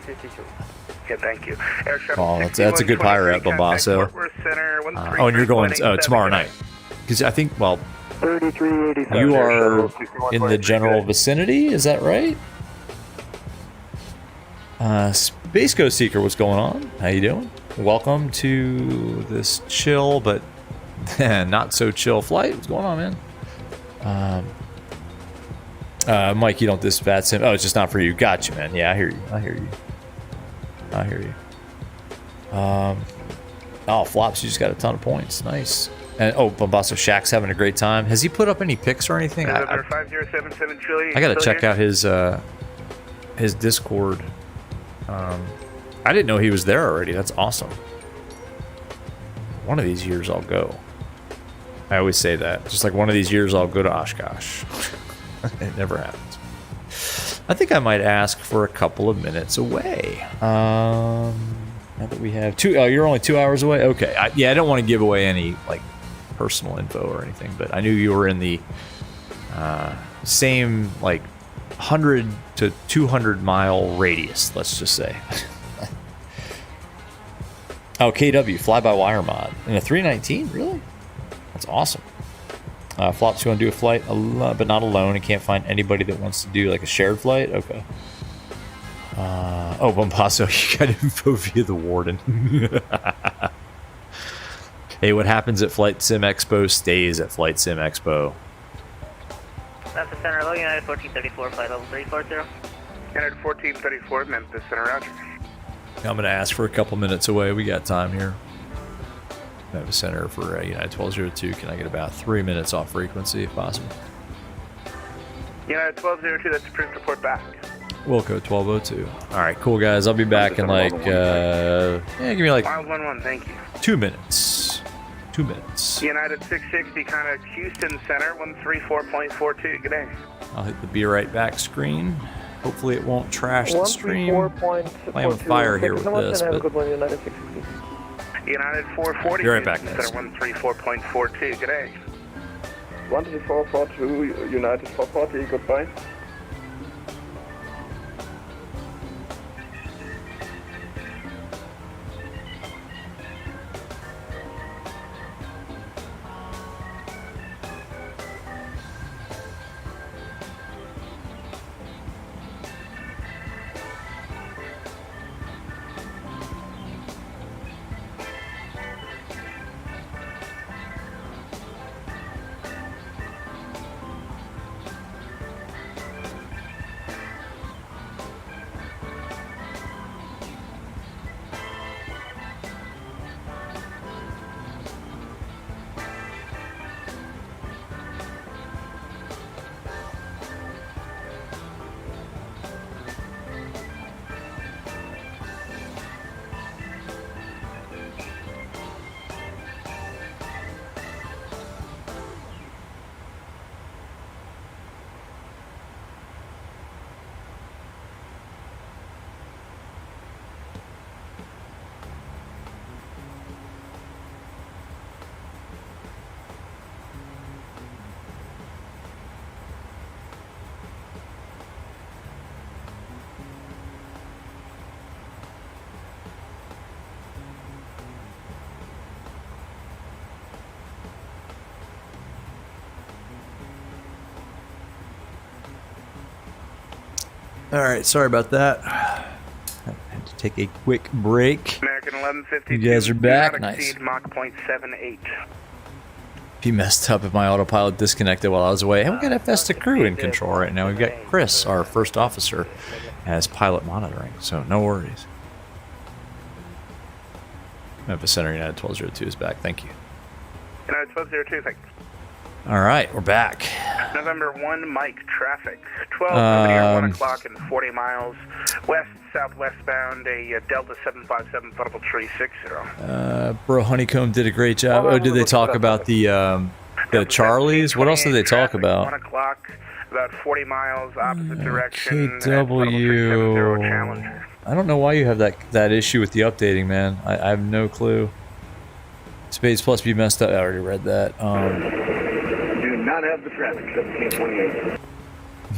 Yeah, thank you. Oh, that's a good pirate, Bombasso. Oh, and you're going tomorrow night. Because I think, well, you are in the general vicinity, is that right? Space Ghost Seeker, what's going on? How you doing? Welcome to this chill, but not so chill flight. What's going on, man? Mike, you don't dispatch him. Oh, it's just not for you. Gotcha, man. Yeah, I hear you. Oh, Flops, you just got a ton of points. Nice. And Bombasso Shaq's having a great time. Has he put up any pics or anything? I gotta check out his Discord. I didn't know he was there already. That's awesome. One of these years I'll go. I always say that. Just like one of these years I'll go to Oshkosh. It never happens. I think I might ask for a couple of minutes away. Now that we have you're only 2 hours away? Okay. I don't want to give away any like personal info or anything, but I knew you were in the same like 100 to 200 mile radius, let's just say. Oh, KW, fly-by-wire mod. In a 319? Really? That's awesome. Flops, you want to do a flight, but not alone, and can't find anybody that wants to do like a shared flight? Okay. Bombasso, you got info via the warden. Hey, what happens at Flight Sim Expo stays at Flight Sim Expo. Memphis Center, low United 1434, flight level 340. United 1434, Memphis Center, roger. I'm going to ask for a couple minutes away. We got time here. Memphis Center for United 1202. Can I get about 3 minutes off frequency if possible? United 1202, that's approved, report back. Wilco 1202. All right, cool guys. I'll be back in like give me like Miles 11, thank you. 2 minutes. 2 minutes. United 660, contact Houston Center 134.42. Good day. I'll hit the be right back screen. Hopefully it won't trash the stream. I am on fire here with this, but United 440. Be right back, guys. 134.42. Good day. 13442, United 440. Goodbye. All right, sorry about that. I had to take a quick break. American 1152. You guys are back. Nice. Mach 0.78. He messed up if my autopilot disconnected while I was away. And we got FS2Crew in control right now. We've got Chris, our first officer, as pilot monitoring, so no worries. Memphis Center United 1202 is back. Thank you. United 1202, thanks. All right, we're back. November 1, Mike, traffic. 12 1 o'clock and 40 miles. West, southwestbound, a Delta 757, Federal Tree 60. Bro Honeycomb did a great job. Oh, did they talk about the The Charlies? What else did they talk about? 1 o'clock, about 40 miles opposite direction. KW. I don't know why you have that issue with the updating, man. I have no clue. Spades plus be messed up. I already read that. Do not have the traffic, 1728.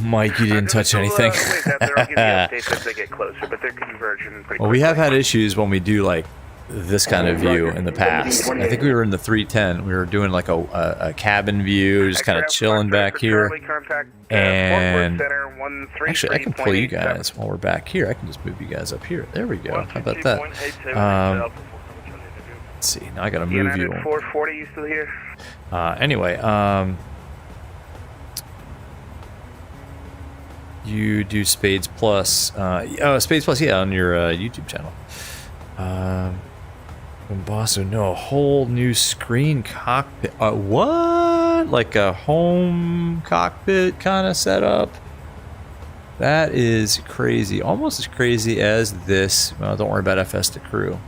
Mike, you didn't touch anything. Well, we have had issues when we do like this kind of view in the past. I think we were in the 310. We were doing like a cabin view, just kind of chilling back here. And actually, I can pull you guys while we're back here. I can just move you guys up here. There we go. How about that? Let's see. Now I gotta move you. 440, you still here? Anyway, you do Spades Plus. Spades Plus, yeah, on your YouTube channel. Bombasso, no, a whole new screen cockpit. What? Like a home cockpit kind of setup? That is crazy. Almost as crazy as this. Well, don't worry about FS2Crew.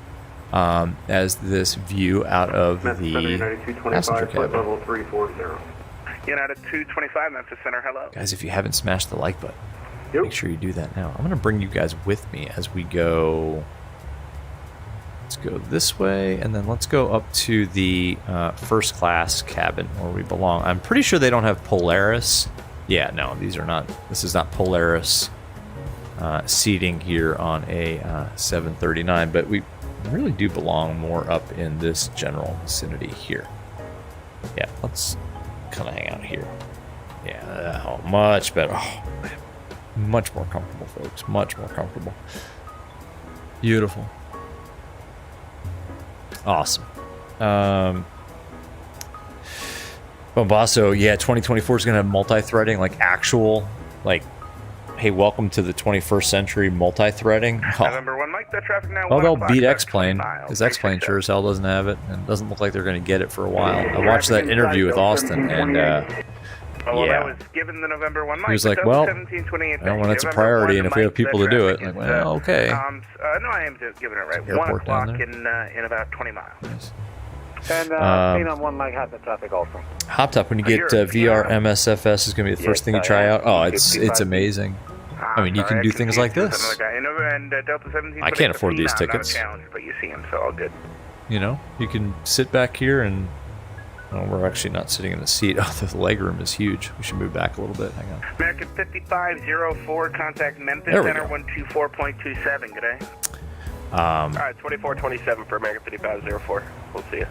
As this view out of the passenger cabin. Level 340. United 225, Memphis Center, hello. Guys, if you haven't smashed the like button, make sure you do that now. I'm going to bring you guys with me as we go. Let's go this way, and then let's go up to the first class cabin where we belong. I'm pretty sure they don't have Polaris. Yeah, no, these are not. This is not Polaris seating here on a 739, but we really do belong more up in this general vicinity here. Yeah, let's kind of hang out here. Yeah, oh, much better. Oh, much more comfortable, folks. Much more comfortable. Beautiful. Awesome. Bombasso, yeah, 2024 is going to have multi-threading, like actual, like, hey, welcome to the 21st century multi-threading. Oh. November 1, Mike, the traffic now. Well, they'll beat X-Plane, because X-Plane sure as hell doesn't have it, and it doesn't look like they're going to get it for a while. I watched that interview with Austin, and yeah, he was like, well, when it's a priority, and if we have people to do it, like, well, okay. No, I am giving it right. 1 o'clock in about 20 miles. Nice. And on 1 Mike, hot traffic also. Hop Top, when you get VR MSFS, is going to be the first thing you try out. Oh, it's amazing. I mean, you can do things like this. I can't afford these tickets. But you see them, so all good. You know, you can sit back here and... Oh, we're actually not sitting in the seat. Oh, the leg room is huge. We should move back a little bit. Hang on. American 5504, contact Memphis Center 124.27. Good day. All right, 2427 for American 5504. We'll see you.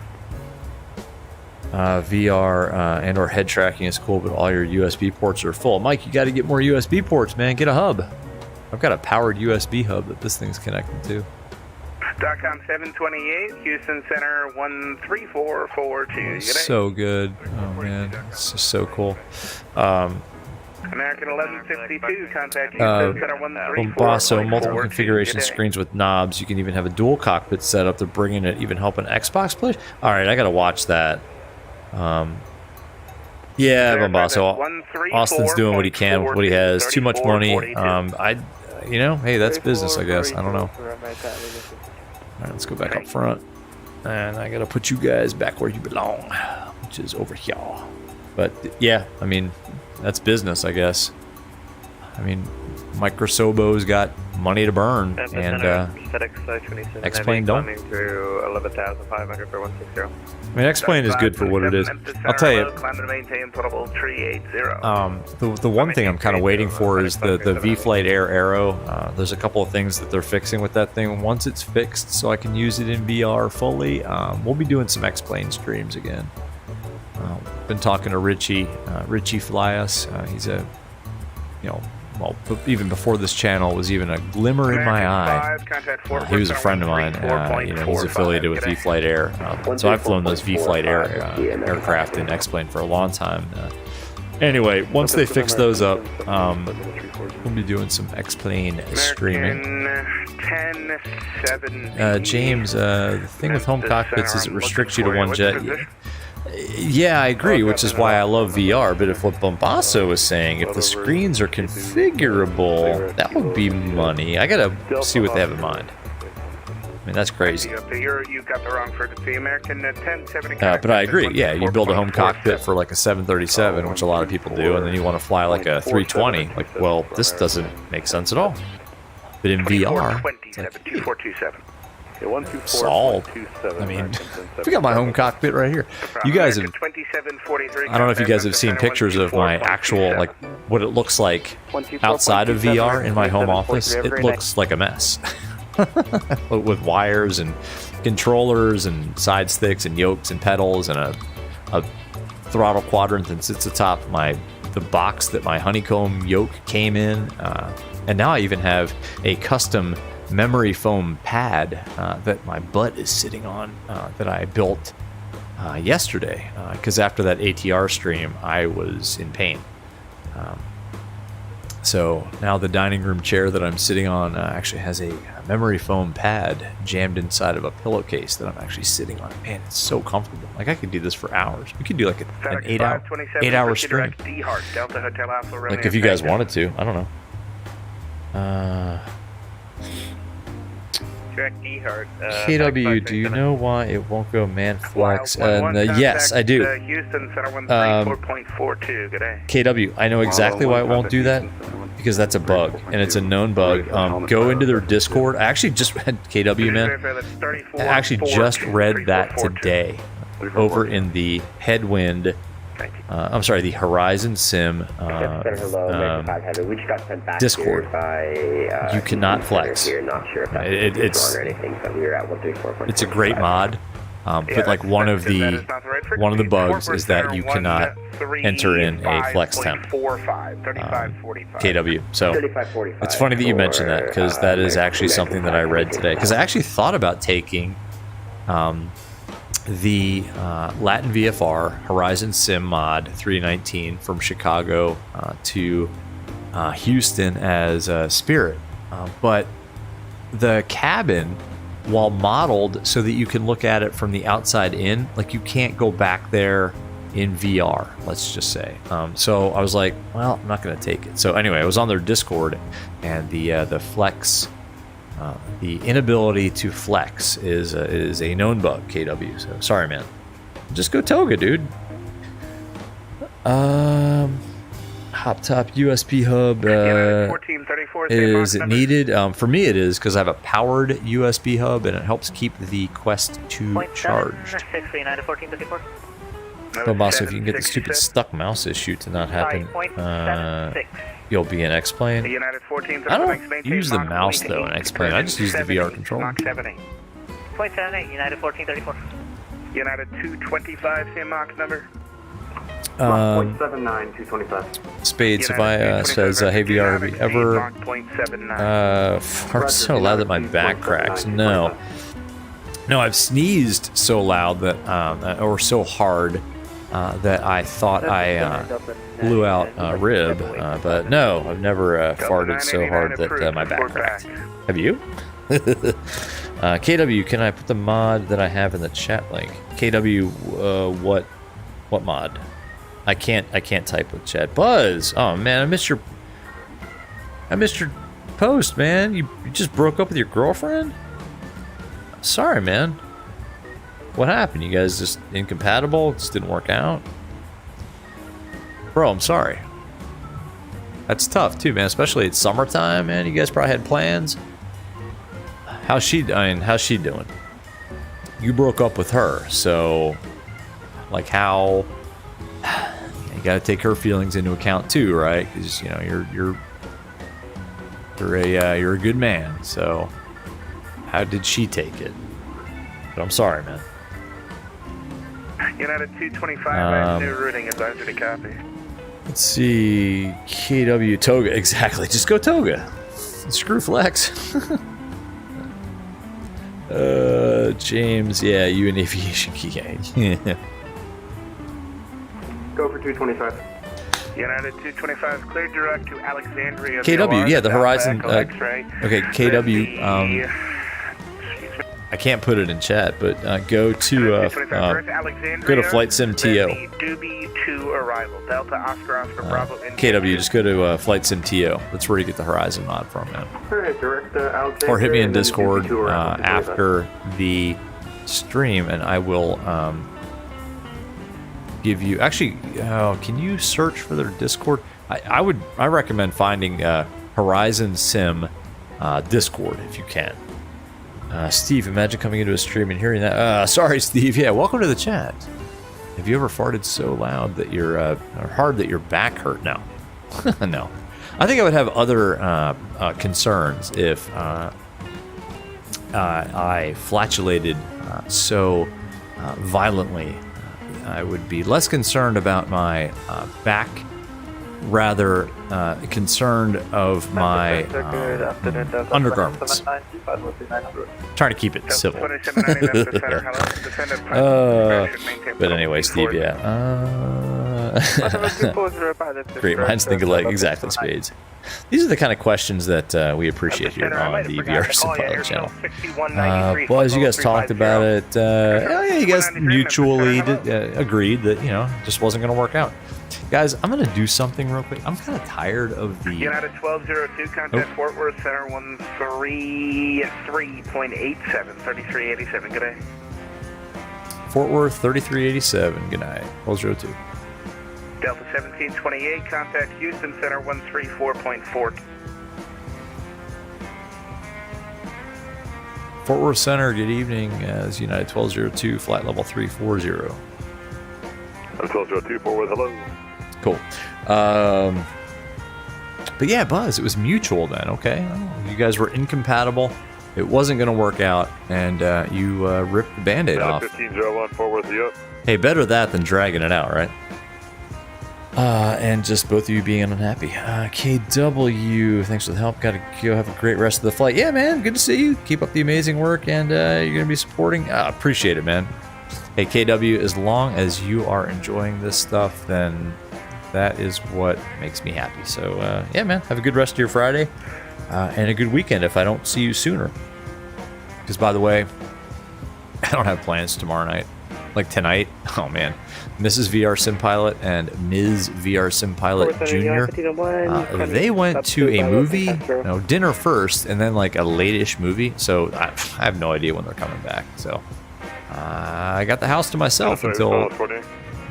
VR and or head tracking is cool, but all your USB ports are full. Mike, you got to get more USB ports, man. Get a hub. I've got a powered USB hub that this thing's connected to. .com 728, Houston Center 13442. So good. Oh man, it's just so cool. American 1152, contact Houston Center 13442. Bombasso, multiple configuration screens with knobs. You can even have a dual cockpit setup to bring in it, even help an Xbox player. All right, I gotta watch that. Yeah, Bombasso. Austin's doing what he can with what he has. Too much money. You know, hey, that's business, I guess. I don't know. All right, let's go back up front. And I gotta put you guys back where you belong, which is over here. But yeah, I mean, that's business, I guess. I mean, Microsobo's got money to burn, and X-Plane don't. I mean, X-Plane is good for what it is. I'll tell you, the one thing I'm kind of waiting for is the V-Flight Air Aero. There's a couple of things that they're fixing with that thing. Once it's fixed so I can use it in VR fully, we'll be doing some X-Plane streams again. Been talking to Richie Fly Us. He's a, you know, well, even before this channel was even a glimmer in my eye. He was a friend of mine. You know, he's affiliated with V-Flight Air. So I've flown those V-Flight Air aircraft in X-Plane for a long time. Anyway, once they fix those up, we'll be doing some X-Plane streaming. James, the thing with home cockpits is it restricts you to one jet. Yeah, I agree, which is why I love VR, but if what Bombasso is saying, if the screens are configurable, that would be money. I gotta see what they have in mind. I mean, that's crazy. You got the wrong frequency. American 1070. But I agree. Yeah, you build a home cockpit for like a 737, which a lot of people do, and then you want to fly like a 320. Like, well, this doesn't make sense at all. But in VR, it's like, 2427. solved. I mean, we got my home cockpit right here. You guys have, I don't know if you guys have seen pictures of my actual, like, what it looks like outside of VR in my home office. It looks like a mess. With wires and controllers and side sticks and yokes and pedals and a throttle quadrant that sits atop the box that my honeycomb yoke came in. And now I even have a custom memory foam pad that my butt is sitting on that I built yesterday, because after that ATR stream I was in pain. So now the dining room chair that I'm sitting on actually has a memory foam pad jammed inside of a pillowcase that I'm actually sitting on. Man, it's so comfortable. Like, I could do this for hours. We could do like an 8-hour stream. Like, if you guys wanted to. I don't know. KW, do you know why it won't go man flex? Yes, I do. KW, I know exactly why it won't do that, because that's a bug, and it's a known bug. Go into their Discord. I actually just read, KW, man, I actually just read that today over in the Headwind, I'm sorry, the Horizon Sim Discord. You cannot flex. It's a great mod, but like one of the bugs is that you cannot enter in a flex temp. KW. So it's funny that you mentioned that, because that is actually something that I read today. Because I actually thought about taking the Latin VFR Horizon Sim Mod 319 from Chicago to Houston as Spirit, but the cabin, while modeled so that you can look at it from the outside in, like, you can't go back there in VR, let's just say. So I was like, well, I'm not going to take it. So anyway, I was on their Discord, and the flex, the inability to flex is a known bug, KW. So sorry, man. Just go Toga, dude. Hop top USB hub. Is it needed? For me, it is, because I have a powered USB hub, and it helps keep the Quest 2 charged. But also, if you can get the stupid stuck mouse issue to not happen, you'll be in X-Plane. I don't use the mouse, though, in X-Plane. I just use the VR controller. 0.78, United 1434. United 225, same Mach number. 0.79, 225. Spades, if I says, hey VR, have you ever farted so loud that my back cracks? No. No, I've sneezed so loud that, or so hard, that I thought I blew out a rib, but no, I've never farted so hard that my back cracked. Have you? KW, can I put the mod that I have in the chat link? KW, what mod? I can't type with chat. Buzz, oh man, I missed your post, man. You just broke up with your girlfriend? Sorry, man. What happened? You guys just incompatible? It just didn't work out? Bro, I'm sorry. That's tough too, man. Especially it's summertime, man. You guys probably had plans. How's she doing? You broke up with her, so like how? You gotta take her feelings into account too, right? Because you know you're a good man. So how did she take it? But I'm sorry, man. United 225, new routing advisor to copy. Let's see, KW Toga, exactly. Just go Toga. Screw Flex. James, yeah, you and Aviation KIAH. Go for 225. United 225, clear direct to Alexandria. KW, yeah, the Horizon. Okay, KW. I can't put it in chat, but go to Flight Sim TO. to arrival. Delta Oscar Bravo. KW, just go to Flight Sim TO. That's where you get the Horizon mod from, man. Alright, direct Alexander. Or hit me in and then Discord 52 around after the stream, and I will give you. Actually, can you search for their Discord? I recommend finding Horizon Sim Discord if you can. Steve, imagine coming into a stream and hearing that. Sorry, Steve. Yeah, welcome to the chat. Have you ever farted so loud that or hard that your back hurt? No. No. I think I would have other concerns if I flatulated so violently. I would be less concerned about my back, rather concerned of my undergarments. Trying to keep it civil. But anyway, Steve, yeah. Great minds think alike. Exactly, Spades. These are the kind of questions that we appreciate here on the VRSim Pilot channel. Buzz, you guys talked about it. Yeah, you guys mutually agreed that, you know, just wasn't going to work out. Guys, I'm going to do something real quick. I'm kind of tired of the... United 1202, contact Fort Worth Center 133.87, 3387, good day. Fort Worth 3387, good night. 1202. Delta 1728, contact Houston Center 134.4. Fort Worth Center, good evening. As United 1202, flight level 340. 1202, Fort Worth, hello. Cool. But yeah, Buzz, it was mutual then, okay? You guys were incompatible. It wasn't going to work out, and you ripped the Band-Aid off. 1501, Fort Worth, yep. Hey, better that than dragging it out, right? And just both of you being unhappy. KW, thanks for the help. Gotta go have a great rest of the flight. Yeah, man, good to see you. Keep up the amazing work, and you're going to be supporting. Appreciate it, man. Hey, KW, as long as you are enjoying this stuff, then that is what makes me happy. So, yeah, man, have a good rest of your Friday and a good weekend if I don't see you sooner. Because, by the way, I don't have plans tomorrow night. Like tonight. Oh, man. Mrs. VR Sim Pilot and Ms. VR Sim Pilot Jr. They went to a movie, no, dinner first, and then like a late-ish movie. So I have no idea when they're coming back. So I got the house to myself until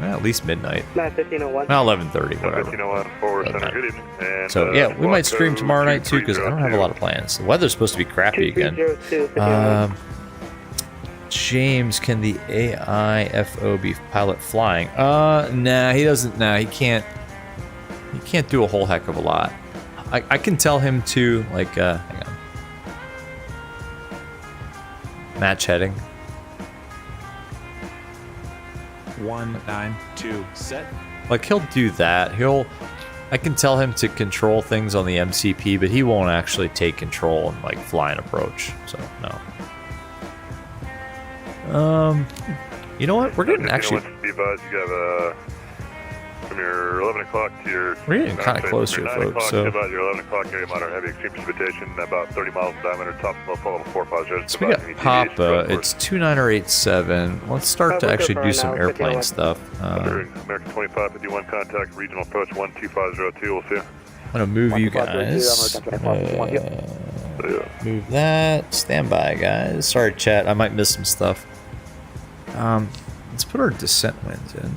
at least midnight. 11:30, whatever. So yeah, we might stream tomorrow night too because I don't have a lot of plans. The weather's supposed to be crappy again. James, can the AIFO be pilot flying? Nah, he doesn't. Nah, he can't. He can't do a whole heck of a lot. I can tell him to like. Hang on. Match heading. 192 set. Like he'll do that. I can tell him to control things on the MCP, but he won't actually take control and like fly an approach. So no. You know what? We're getting actually. You got from your 11 o'clock to your. We're getting kind of close here, folks. So about your 11 o'clock area, moderate heavy extreme precipitation, about 30 miles in diameter, top level 4 positive. So we got Papa. It's 2987. Let's start to actually do some airplane stuff. American 2551 contact regional approach 12502. We'll see you. I'm gonna move you guys. Move that. Stand by, guys. Sorry, chat. I might miss some stuff. Let's put our descent winds in.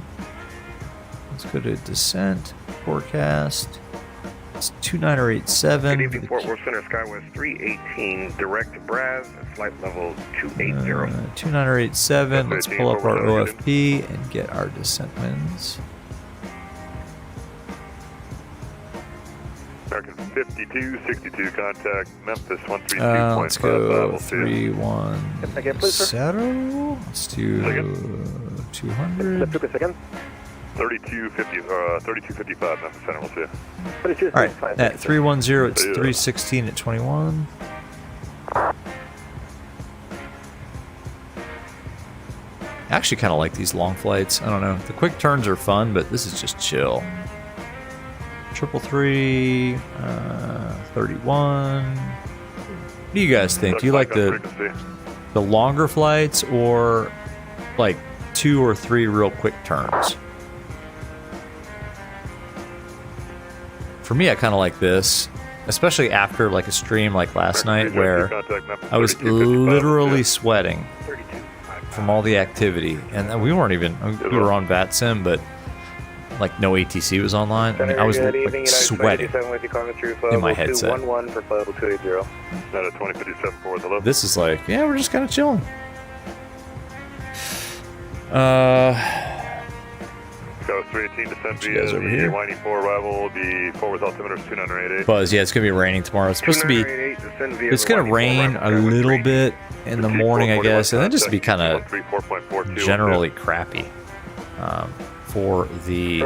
Let's go to descent forecast. It's 2987. Good evening, Fort Worth Center, Skywest 318, direct Braz, flight level 280. 2987. Let's pull up our OFP and get our descent winds. American 5262 contact Memphis 132.5. Let's go 31. Let's do 200. 3255 Memphis Center. We'll see you. All right, at 310, it's 316 at 21. I actually kind of like these long flights. I don't know. The quick turns are fun, but this is just chill. 333, 31. What do you guys think? Do you like the longer flights or like 2 or 3 real quick turns? for me, I kind of like this, especially after like a stream like last night where I was literally sweating from all the activity, and we weren't even, we were on VATSIM, but like no ATC was online. I mean, I was like sweating in my headset. This is like, yeah, we're just kind of chilling. Go 318 descend via the 184 arrival will be 4 with altimeter 2988. Buzz, yeah, it's gonna be raining tomorrow. It's supposed to be, it's gonna rain a little bit in the morning, I guess, and then just be kind of generally crappy for the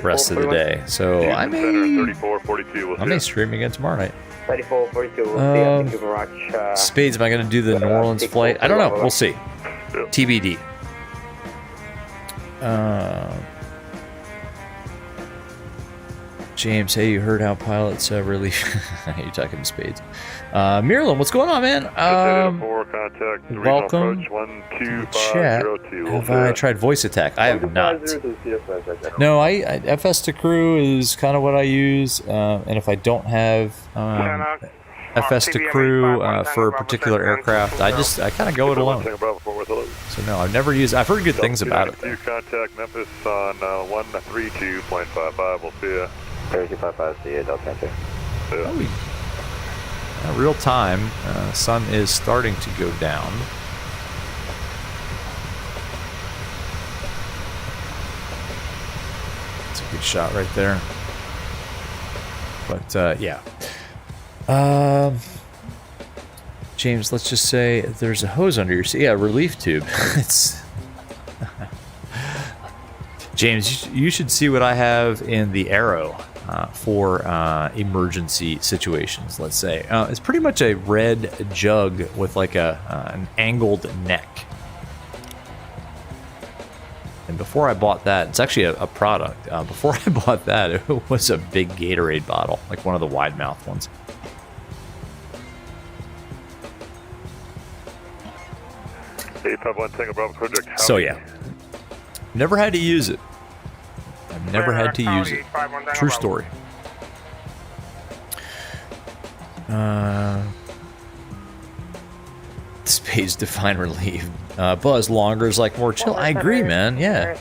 rest of the day. So I may stream again tomorrow night. 3442. Spades, am I gonna do the New Orleans flight? I don't know. We'll see. TBD. James, hey, you heard how pilots really... You're talking to Spades. Mirlin, what's going on, man? Welcome to chat. Have I tried voice attack? I have not. No, FS2Crew is kind of what I use, and if I don't have FS2Crew for a particular aircraft, I kind of go it alone. So no, I've never used. I've heard good things about it. Contact Memphis on 132.55. We'll see ya. 3255. See ya. Delta Panther. Real time. Sun is starting to go down. It's a good shot right there. But yeah. James, let's just say there's a hose under your seat. Yeah, relief tube. It's James, you should see what I have in the Arrow for emergency situations, let's say. It's pretty much a red jug with like an angled neck. And before I bought that, it's actually a product. Before I bought that, it was a big Gatorade bottle, like one of the wide mouth ones. So yeah, never had to use it. I've never had to use it. True story. Space define relief. Buzz longer is like more chill. I agree, man. Yeah.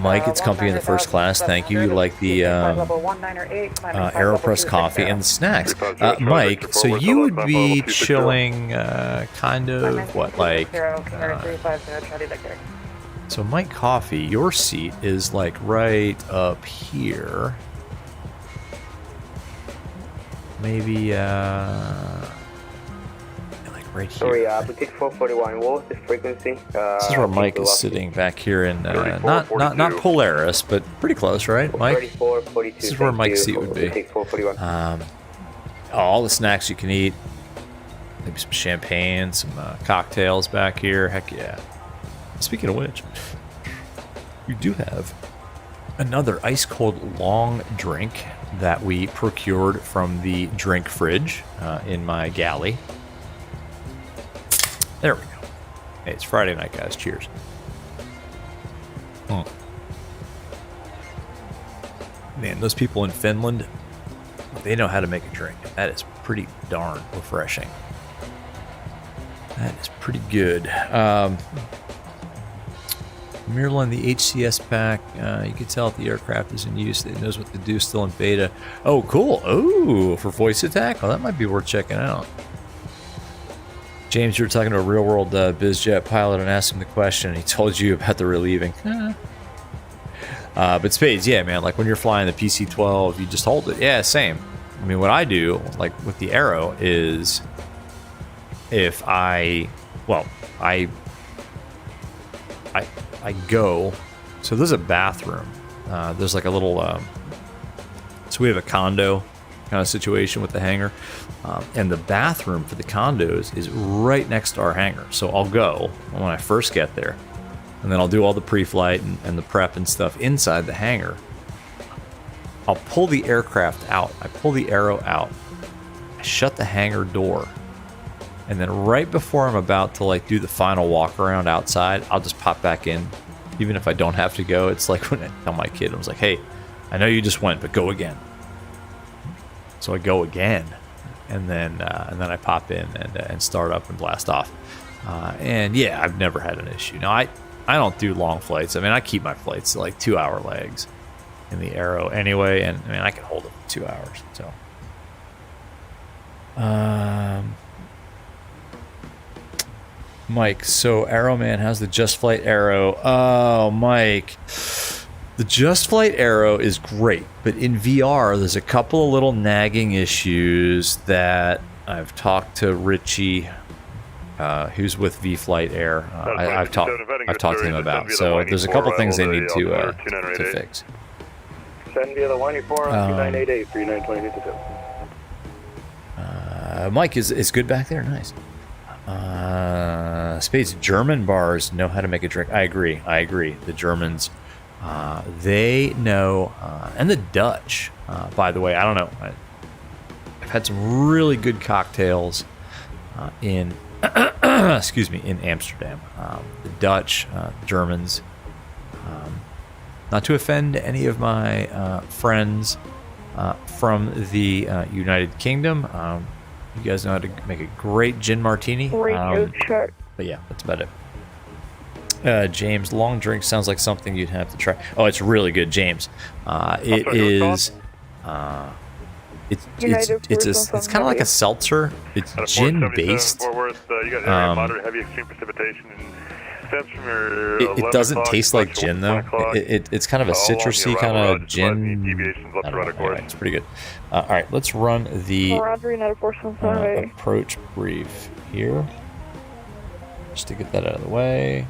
Mike, it's comfy in the first class. Thank you. You like the AeroPress coffee and the snacks. Mike, so you would be chilling kind of what, like so Mike Coffee, your seat is like right up here. Maybe right here. Sorry, boutique 441. What was the frequency? This is where Mike is sitting back here in not Polaris, but pretty close, right, Mike? 34, 42, this is where Mike's seat would be. All the snacks you can eat. Maybe some champagne, some cocktails back here. Heck yeah. Speaking of which, you do have another ice cold long drink that we procured from the drink fridge in my galley. There we go. Hey, it's Friday night, guys. Cheers. Man, those people in Finland, they know how to make a drink. That is pretty darn refreshing. That is pretty good. Mirlin, the HCS pack, you can tell if the aircraft is in use. It knows what to do, still in beta. Oh, cool. Oh, for voice attack? Oh, that might be worth checking out. James, you were talking to a real-world BizJet pilot and asked him the question, and he told you about the relieving. But Spades, yeah, man, like when you're flying the PC-12, you just hold it. Yeah, same. I mean, what I do, like with the Arrow, is if I go, so there's a bathroom. There's like a little, so we have a condo kind of situation with the hangar. And the bathroom for the condos is right next to our hangar. So I'll go when I first get there, and then I'll do all the pre-flight and the prep and stuff inside the hangar. I'll pull the aircraft out. I pull the Arrow out. I shut the hangar door. And then right before I'm about to like do the final walk around outside, I'll just pop back in. Even if I don't have to go, it's like when I tell my kid, I was like, hey, I know you just went, but go again. So I go again, and then I pop in and start up and blast off. And yeah, I've never had an issue. Now I don't do long flights. I mean, I keep my flights to like 2-hour legs in the Aero anyway, and I mean I can hold it for 2 hours. So. Mike, so Arrowman has the Just Flight Aero. Oh, Mike. The Just Flight Aero is great, but in VR, there's a couple of little nagging issues that I've talked to Richie, who's with V-Flight Air. I've talked to him about. So there's a couple things they need to fix. Send via the 184 on 2988 3922. Mike, is good back there? Nice. Space German bars know how to make a drink. I agree. The Germans, they know, and the Dutch, by the way, I don't know. I've had some really good cocktails in, excuse me, in Amsterdam. The Dutch, Germans, not to offend any of my friends from the United Kingdom. You guys know how to make a great gin martini. But yeah, that's about it. James, long drink sounds like something you'd have to try. Oh, it's really good, James. It is. It's kind of like a seltzer. It's gin based. It doesn't taste like gin though. It's kind of a citrusy kind of gin. I don't know. Anyway, it's pretty good. All right, let's run the approach brief here, just to get that out of the way.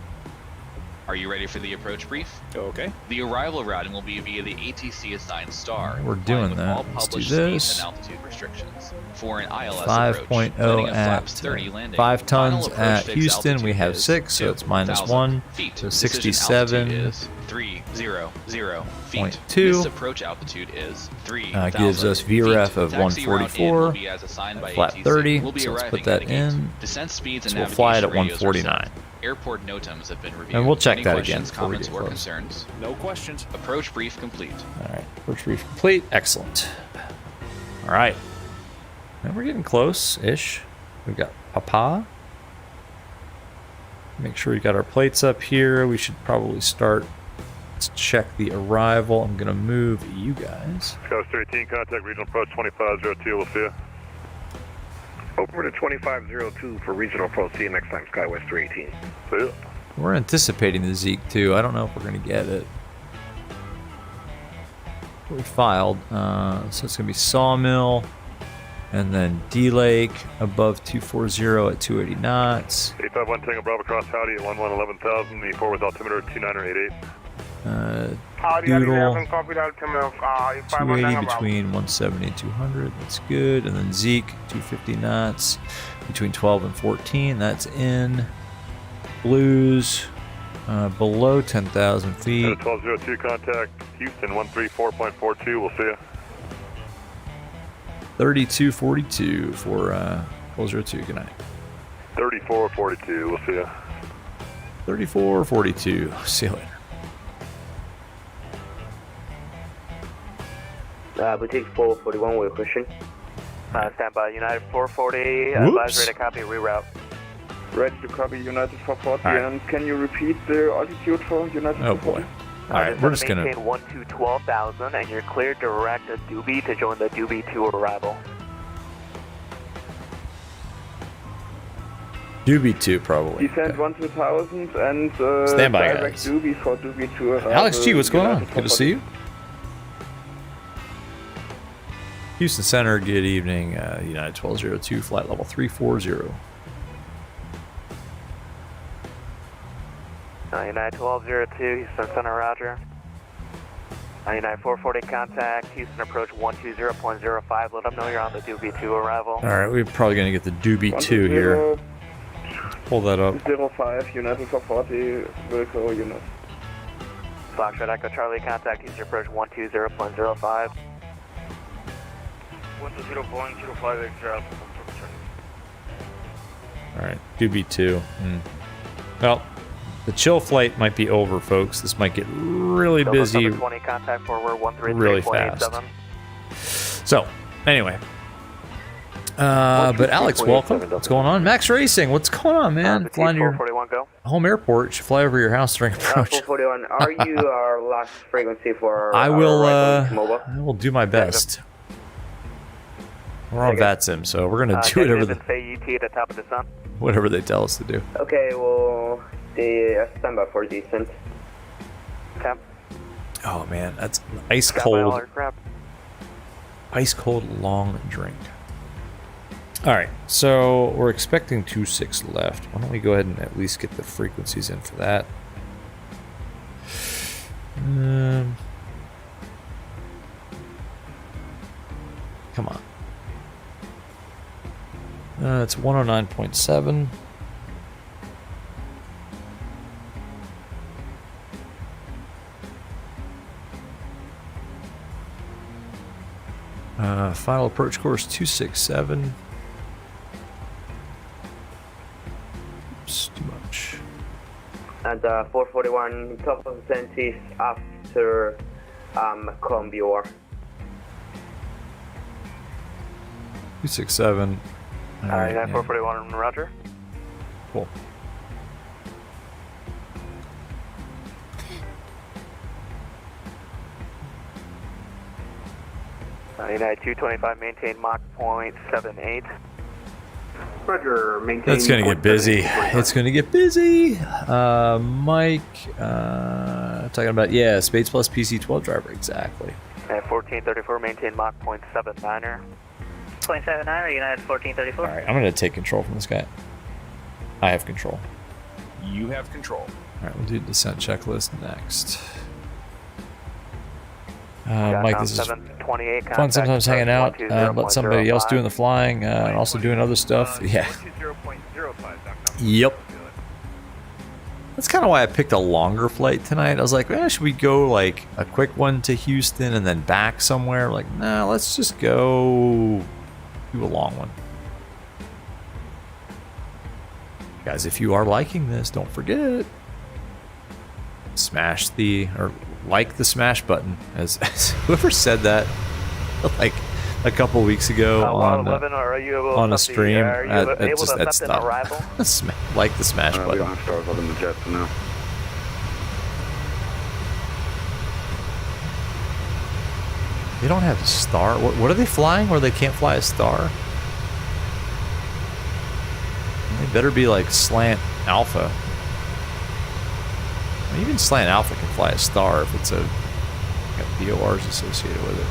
Are you ready for the approach brief? Okay. The arrival routing will be via the ATC assigned star. We're doing that. All Let's do published this. speeds and altitude restrictions. For an ILS 5.0 at 5 tons at Houston. We have 6, so it's -1. So 67. 300 feet. 0.2. This approach altitude is 3,000 gives us VREF of Taxi route 144. will be as assigned by Flat ATC. 30. We'll be So let's arriving put that at the gate. in. Descent speeds and So we'll fly it at navigation radios are 149. set. Airport NOTAMs have been reviewed. And we'll check Any that questions, again before we comments, get or close. concerns? No questions. Approach brief complete. All right, approach brief complete. Excellent. All right. And we're getting close-ish. We've got Papa. Make sure we got our plates up here. We should probably start. Let's check the arrival. I'm going to move you guys. Coast 13, contact regional approach 2502. We'll see you. Over to 2502 for regional approach. See you next time, SkyWest 318. See ya. We're anticipating the Zeke too. I don't know if we're going to get it. We filed. So it's going to be Sawmill. And then D-Lake above 240 at 280 knots. 851 Tango Bravo cross Howdy at 11,000. The forward altimeter 2988. Doodle 280 between 170 and 200. That's good. And then Zeke 250 knots between 12 and 14. That's in. Blues below 10,000 feet. 1202 contact Houston 134.42. We'll see you. 3242 for 1202. Good night. 3442. We'll see you. 3442. See you later. Boutique 441, we're pushing. Stand by, United 440, Whoops. ready to copy, reroute. Ready to copy United 440, All right. and can you repeat the altitude for United Oh 440? boy. All right, we're just gonna. Maintain 12,000, and you're cleared direct to Doobie to join the Doobie 2 arrival. Doobie 2 probably. Descend 1-2000 and Stand by, direct guys. Doobie for Doobie 2 arrival. Alex G, what's going on? United Good to see you. Houston Center, good evening. United 1202, flight level 340. United 1202, Houston Center, roger. United 440, contact, Houston approach 120.05. Let them know you're on the Doobie 2 arrival. All right, we're probably going to get the Doobie 2 here. Pull that up. 05, United 440, will go unit. Foxtrot Echo Charlie, contact, Houston approach 120.05. 120.05 extra. All right, Doobie 2. Well, The chill flight might be over, folks. This might get really busy 20, contact forward really fast. So, anyway. But Alex, welcome. What's going on? Max Racing, what's going on, man? Flying to your home airport. Should fly over your house during approach. 441, are you our last frequency for I will do my best. We're on VATSIM, so we're going to do whatever they tell us to do. Okay, well, the standby for descent. Oh man, that's ice cold long drink. All right, so we're expecting 26 left. Why don't we go ahead and at least get the frequencies in for that? Come on. It's 109.7. Final approach course 267. Oops, too much. And 441, top of the is after Combior. 267. All right, 441, roger. Cool. United 225, maintain Mach 0.78. Roger, maintain. It's gonna get busy. It's gonna get busy. Mike, talking about Spades plus PC-12 driver, exactly. At 1434, maintain Mach 0.79er. 0.79er, United 1434. All right, I'm gonna take control from this guy. I have control. You have control. All right, we'll do descent checklist next. Mike, this is fun sometimes hanging out, let somebody else doing the flying, and also doing other stuff. Yeah. Yep. That's kind of why I picked a longer flight tonight. I was like, should we go like a quick one to Houston and then back somewhere? Like, nah, let's just go do a long one. Guys, if you are liking this, don't forget, smash the, or like the smash button, as whoever said that like a couple weeks ago on a stream. That's dumb. Like the smash button. We don't have stars other than the jet for now. They don't have a star. What are they flying where they can't fly a star? They better be like Slant Alpha. Even Slant Alpha can fly a star if it's got BORs associated with it.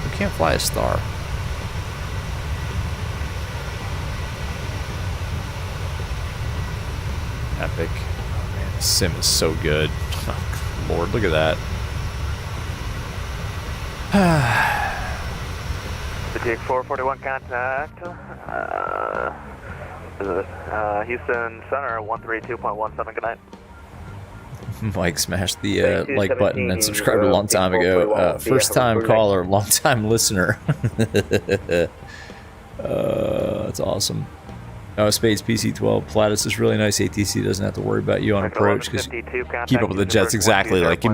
We can't fly a star. Epic. Oh man, this sim is so good. Oh, Lord, look at that. Fatigue 441 contact. Houston Center 132.17, good night. Mike smashed the like button and subscribed a long time ago. First time caller, long time listener. That's awesome. Oh, Spades PC-12. Platus is really nice. ATC doesn't have to worry about you on approach because keep up with the jets. Exactly. Like give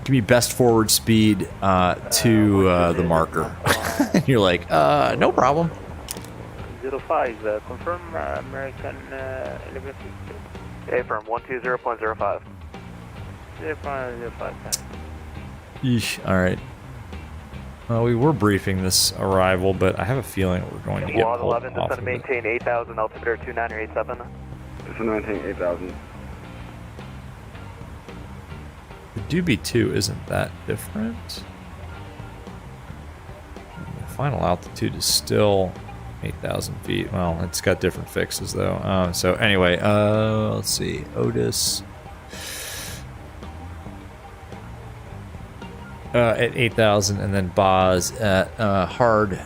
me best forward speed to the marker. And you're like, no problem. 05, confirm American 1150. Affirm 120.05. 0.05. Yeesh. All right. Well, we were briefing this arrival, but I have a feeling we're going to get pulled 11, off descend of maintain 8,000, altimeter 2987. Descend maintain 8,000. The Doobie 2 isn't that different. The final altitude is still 8,000 feet. Well, it's got different fixes though. So anyway, let's see. Otis at 8,000, and then Boz at hard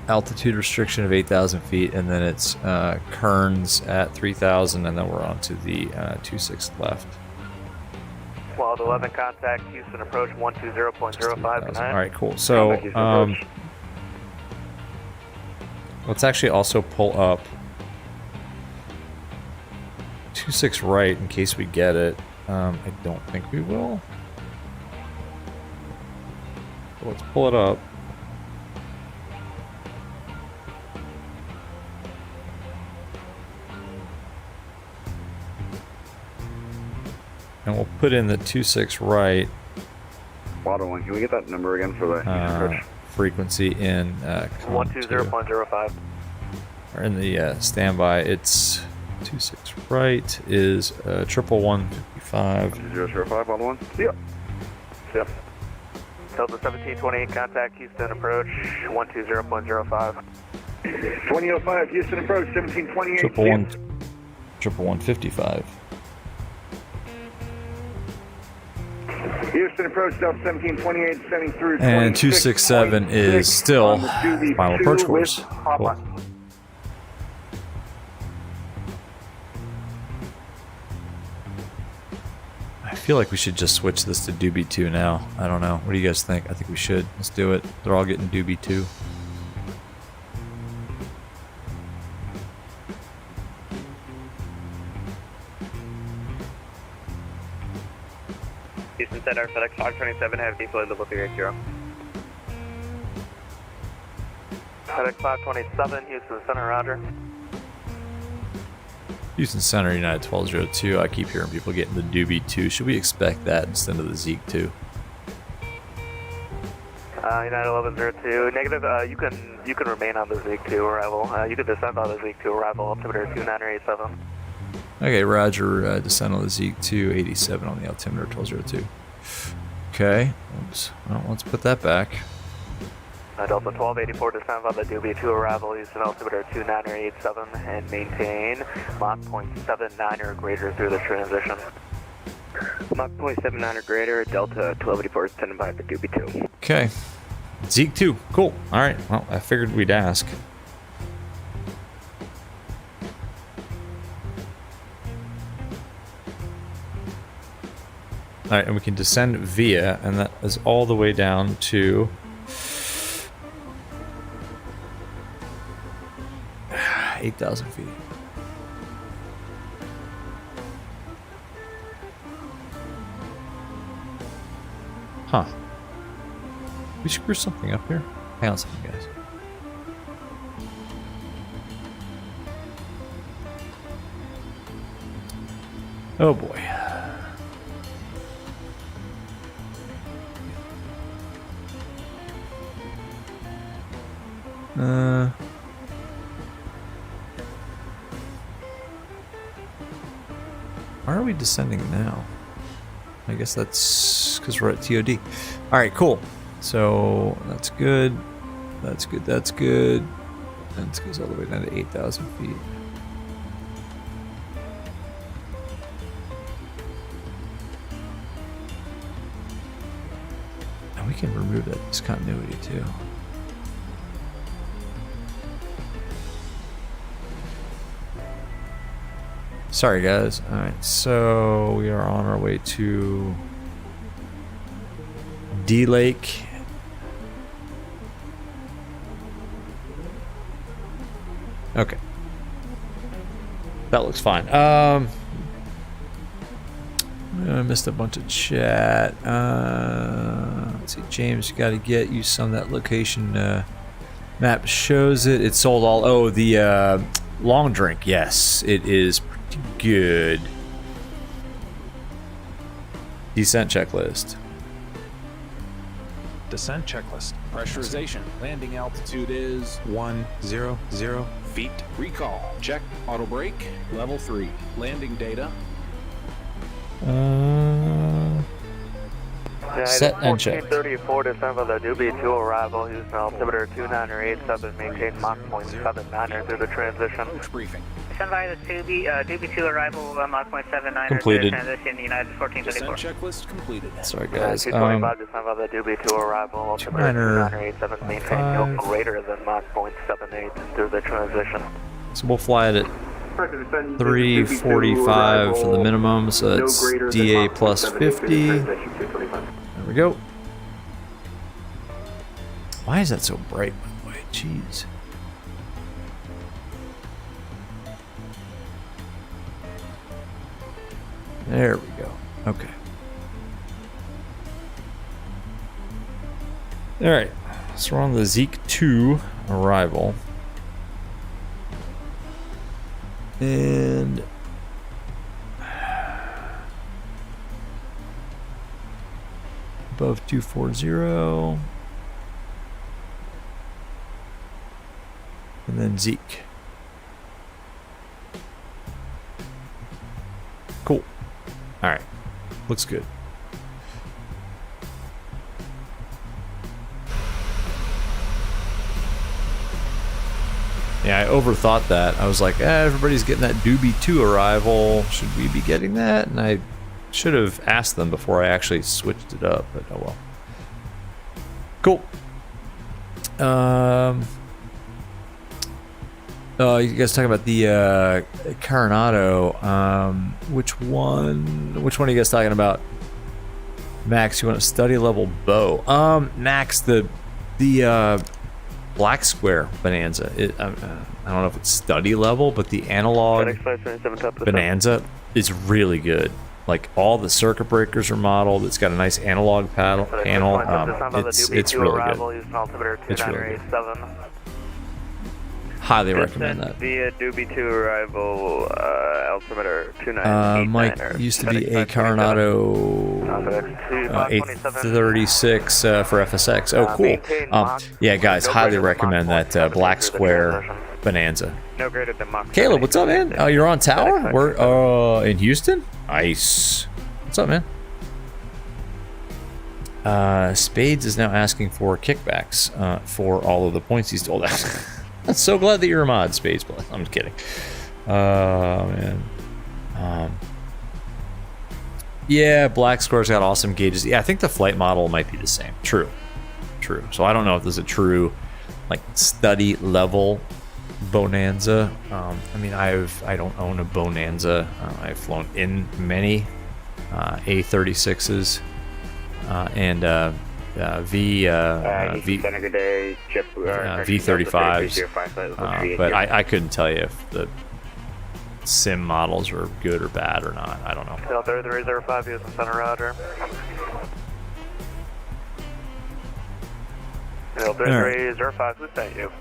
altitude restriction of 8,000 feet, and then it's Kearns at 3,000, and then we're on to the 26 left. 1211 contact Houston approach 120.05. All right, cool. So let's actually also pull up 26 right in case we get it. I don't think we will. So let's pull it up. And we'll put in the 26 right. Auto 1, can we get that number again for the frequency in 120.05. or in the standby? It's 26 right is 11155. 005, Auto 1. See ya. See ya. Delta 1728, contact Houston approach 120.05. 2005, Houston approach 1728. 11155. Houston approach Delta 1728, sending through. And 267 is still final approach course. Cool. I feel like we should just switch this to Doobie 2 now. I don't know. What do you guys think? I think we should. Let's do it. They're all getting Doobie 2. Houston Center, FedEx 527, have deployed level 380. FedEx 527, Houston Center, roger. Houston Center, United 1202. I keep hearing people getting the Doobie 2. Should we expect that instead of the Zeke 2? United 1102, negative. You can remain on the Zeke 2 arrival. You can descend on the Zeke 2 arrival, altimeter 2987. Okay, roger. Descend on the Zeke 287 on the altimeter 1202. Okay, well, let's put that back. Delta 1284, descend on the Doobie 2 arrival, Houston altimeter 2987, and maintain Mach 0.79 or greater through the transition. Mach 0.79 or greater, Delta 1284 is standing by the Doobie 2. Okay, Zeke 2, cool. All right, well, I figured we'd ask. All right, and we can descend via, and that is all the way down to 8,000 feet. Huh. We screw something up here? Hang on a second, guys. Oh boy. Why are we descending now? I guess that's because we're at TOD. Alright, cool. So that's good. That's good. That's good. And it goes all the way down to 8,000 feet. And we can remove that discontinuity too. Sorry guys. Alright, so we are on our way to D Lake. Okay. That looks fine. I missed a bunch of chat. Let's see, James, you gotta get you some of that location map shows it. It sold all. Oh, the long drink. Yes, it is pretty good. Descent checklist. Descent checklist. Pressurization. Landing altitude is 100 feet. Recall. Check. Auto brake. Level 3. Landing data. Set and check. 1434, descend on the Doobie 2 arrival, Houston altimeter 2987, maintain Mach 0.79 through the transition. Briefing. Stand by the Doobie 2 arrival, Mach 0.79 completed. Transition, United 1434. Descent checklist completed. Sorry guys. 225, descend on the Doobie 2 arrival, altimeter 2987, maintain no greater than Mach 0.78 through the transition. So we'll fly it at 345 for the minimum, so that's DA plus 50. There we go. Why is that so bright, by the way? Jeez. There we go. Okay. All right. So we're on the Zeke 2 arrival. And above 240. And then Zeke. Cool. All right. Looks good. Yeah, I overthought that. I was like, everybody's getting that Doobie 2 arrival. Should we be getting that? And I should have asked them before I actually switched it up, but oh well. Cool. You guys talking about the Coronado. Which one are you guys talking about? Max, you want a study level bow? Max, the Black Square Bonanza. I don't know if it's study level, but the analog Bonanza is really good. Like all the circuit breakers are modeled. It's got a nice analog panel. It's really good. It's really good. Highly recommend that. Via Doobie 2 arrival, altimeter 2989. Mike used to be a Coronado 836 for FSX. Oh, cool. Yeah, guys, highly recommend that Black Square Bonanza. No greater than Mach. Caleb, what's up, man? Oh, you're on tower? We're in Houston? Nice. What's up, man? Spades is now asking for kickbacks for all of the points he's told out. I'm so glad that you're a mod, Spades. I'm just kidding. Man. Yeah, Black Square's got awesome gauges. Yeah, I think the flight model might be the same. True. So I don't know if there's a true, like, study level Bonanza. I mean, I don't own a Bonanza. I've flown in many A36s and V35s, but I couldn't tell you if the sim models are good or bad or not. I don't know. Delta 305, Houston Center, Roger. Delta 305, who sent you?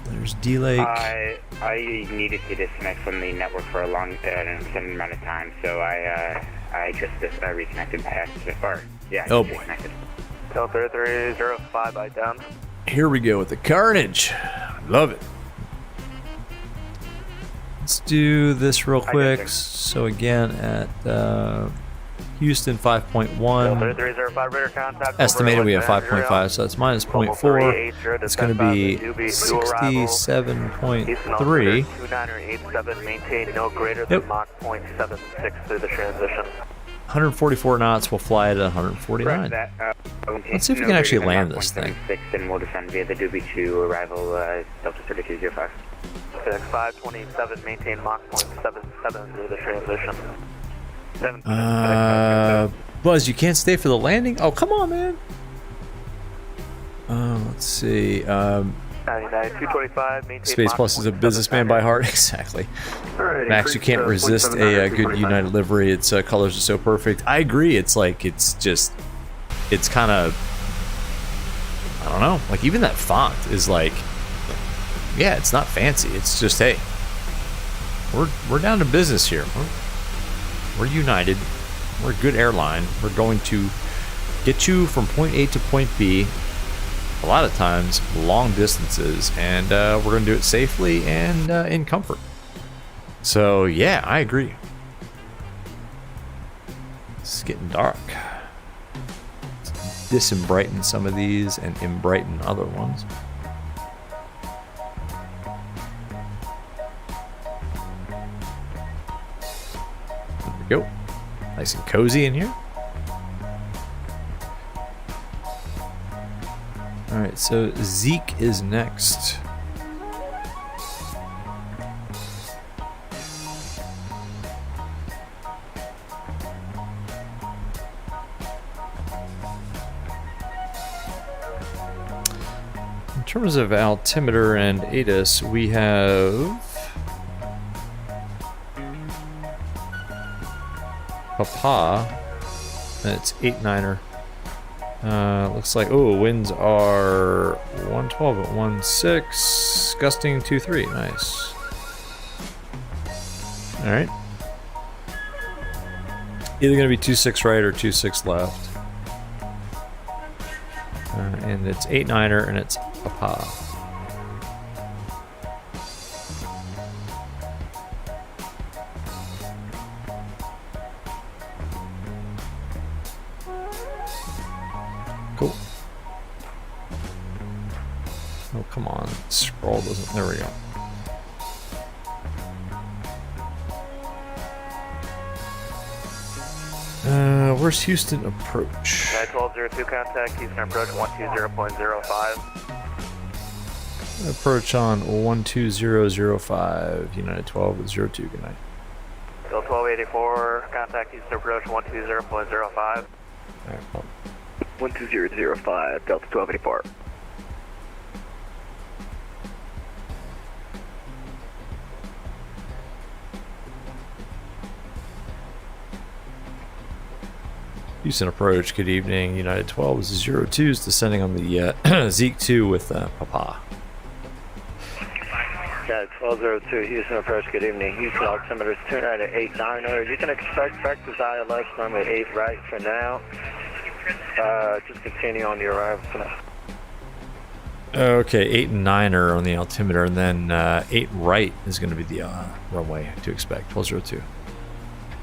There's D-Lake. I needed to disconnect from the network for an extended amount of time, so I just reconnected back. Oh boy. Delta 305 by down. Here we go with the carnage. Love it. Let's do this real quick. So again at Houston 5.1. Estimated we have 5.5, so that's minus 0.4. It's going to be 67.3. Maintain no greater than Mach 0.76 through the transition. 144 knots. We'll fly it at 149. Let's see if we can actually land this thing. And we'll descend via the Doobie 2 arrival Delta 3205. 527, maintain Mach 0.77 through the transition. Buzz, you can't stay for the landing? Oh, come on, man. Let's see. 225, maintain Space Mach Plus is a businessman by heart. Exactly. Max, you can't resist a good United livery. Its colors are so perfect. I agree. It's like, it's kind of, I don't know. Like, even that font is like, yeah, it's not fancy. It's just, hey, we're down to business here. We're United. We're a good airline. We're going to get you from point A to point B, a lot of times long distances, and we're going to do it safely and in comfort. So yeah, I agree. It's getting dark. Let's disembrighten some of these and embrighten other ones. There we go. Nice and cozy in here. Alright, so Zeke is next. In terms of altimeter and ATIS, we have Papa. And it's 8-9er. Looks like, oh, winds are 112 at 16, gusting 2-3. Nice. Alright. Either going to be 26 right or 26 left. And it's 8-9er and it's Papa. Cool. Oh, come on. Scroll doesn't. There we go. Where's Houston approach? 1202 contact, Houston approach 120.05. Approach on 12005, United 1202, good night. Bill 1284, contact Houston approach 120.05. Alright, well. 12005, Delta 1284. Houston approach, good evening. United 1202 is descending on the Zeke 2 with Papa. Yeah, 1202 Houston approach, good evening. Houston altimeter is 2989. You can expect vectors ILS number 8 right for now. Just continue on the arrival for now. Okay, 8 and 9 are on the altimeter, and then 8 right is going to be the runway to expect. 1202.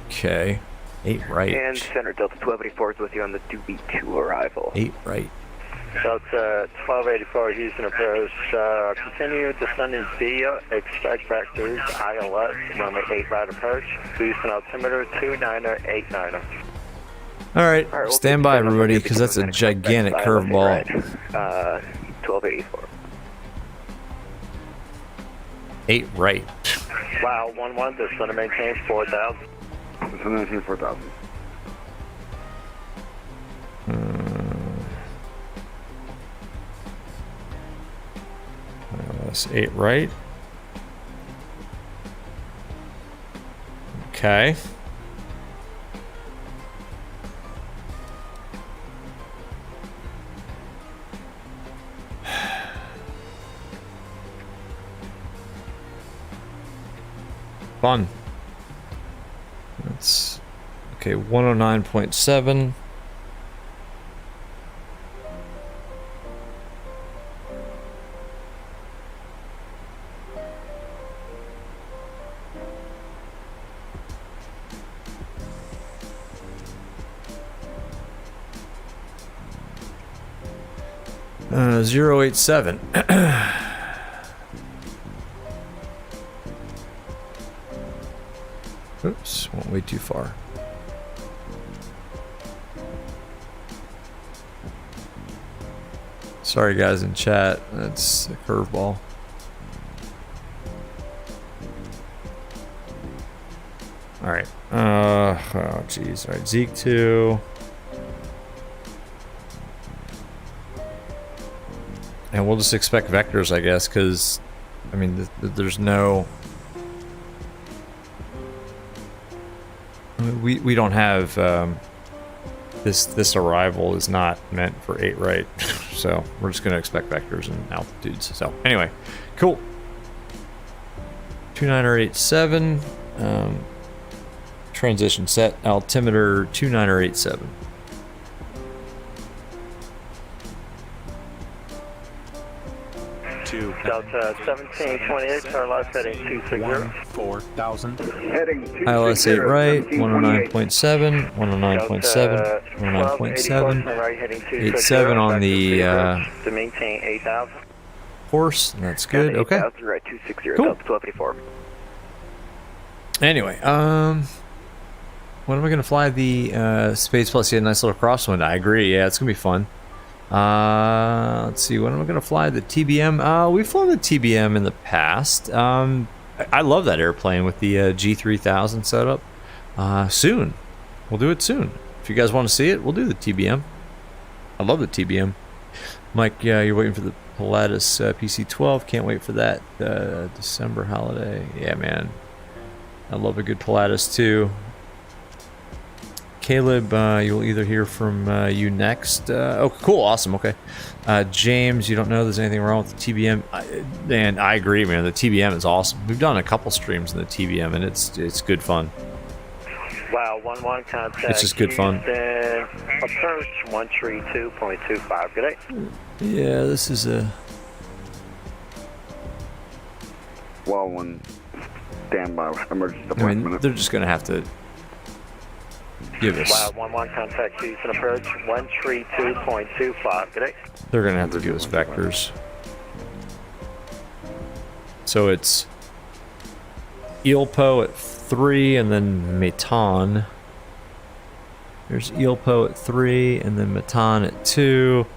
Okay. 8 right. And Center Delta 1284 is with you on the DB2 arrival. 8 right. Delta 1284 Houston approach. Continue descending via expect vectors ILS runway 8 right approach. Houston altimeter 2989. All right, stand by everybody, because that's a gigantic curveball. 1284. 8 right. Wow, 11, descend and maintain 4,000. Maintain 4,000. That's 8 right. Okay. Fun. That's okay. 109.7. Uh, 087. Oops, went way too far. Sorry guys in chat, that's a curveball. Alright, oh jeez, alright, Zeke 2. And we'll just expect vectors, I guess, because, I mean, there's no... We don't have this arrival is not meant for 8 right, so we're just going to expect vectors and altitudes. So anyway, cool. 2987, transition set, altimeter 2987. Delta 1728, parallel heading 260. 4,000. Heading 260. ILS 8 right, 109.7, 109.7, 109.7, 87 on the to maintain 8,000. horse, and that's good. Okay. Right, 260, Cool. Delta 1284. Anyway, when am I gonna fly the Space Plus? Yeah, nice little crosswind. I agree. Yeah, it's gonna be fun. Let's see, when am I gonna fly the TBM? We've flown the TBM in the past. I love that airplane with the G3000 setup. Soon, we'll do it soon. If you guys want to see it, we'll do the TBM. I love the TBM. Mike, yeah, you're waiting for the Pilatus PC-12. Can't wait for that December holiday. Yeah, man, I love a good Pilatus too. Caleb, you'll either hear from you next. Oh, cool, awesome, okay. James, you don't know there's anything wrong with the TBM. And I agree, man. The TBM is awesome. We've done a couple streams in the TBM, and it's good fun. Wow, 1-1 contact. It's just good fun. Approach 132.25. Good day. Yeah, this is a... Well, one standby emergency I deployment. mean, they're just going to have to give us... Wow, 1-1 contact Houston approach 132.25. Good day. They're going to have to give us vectors. So it's Ilpo at 3 and then Metan. There's Ilpo at 3 and then Metan at 2.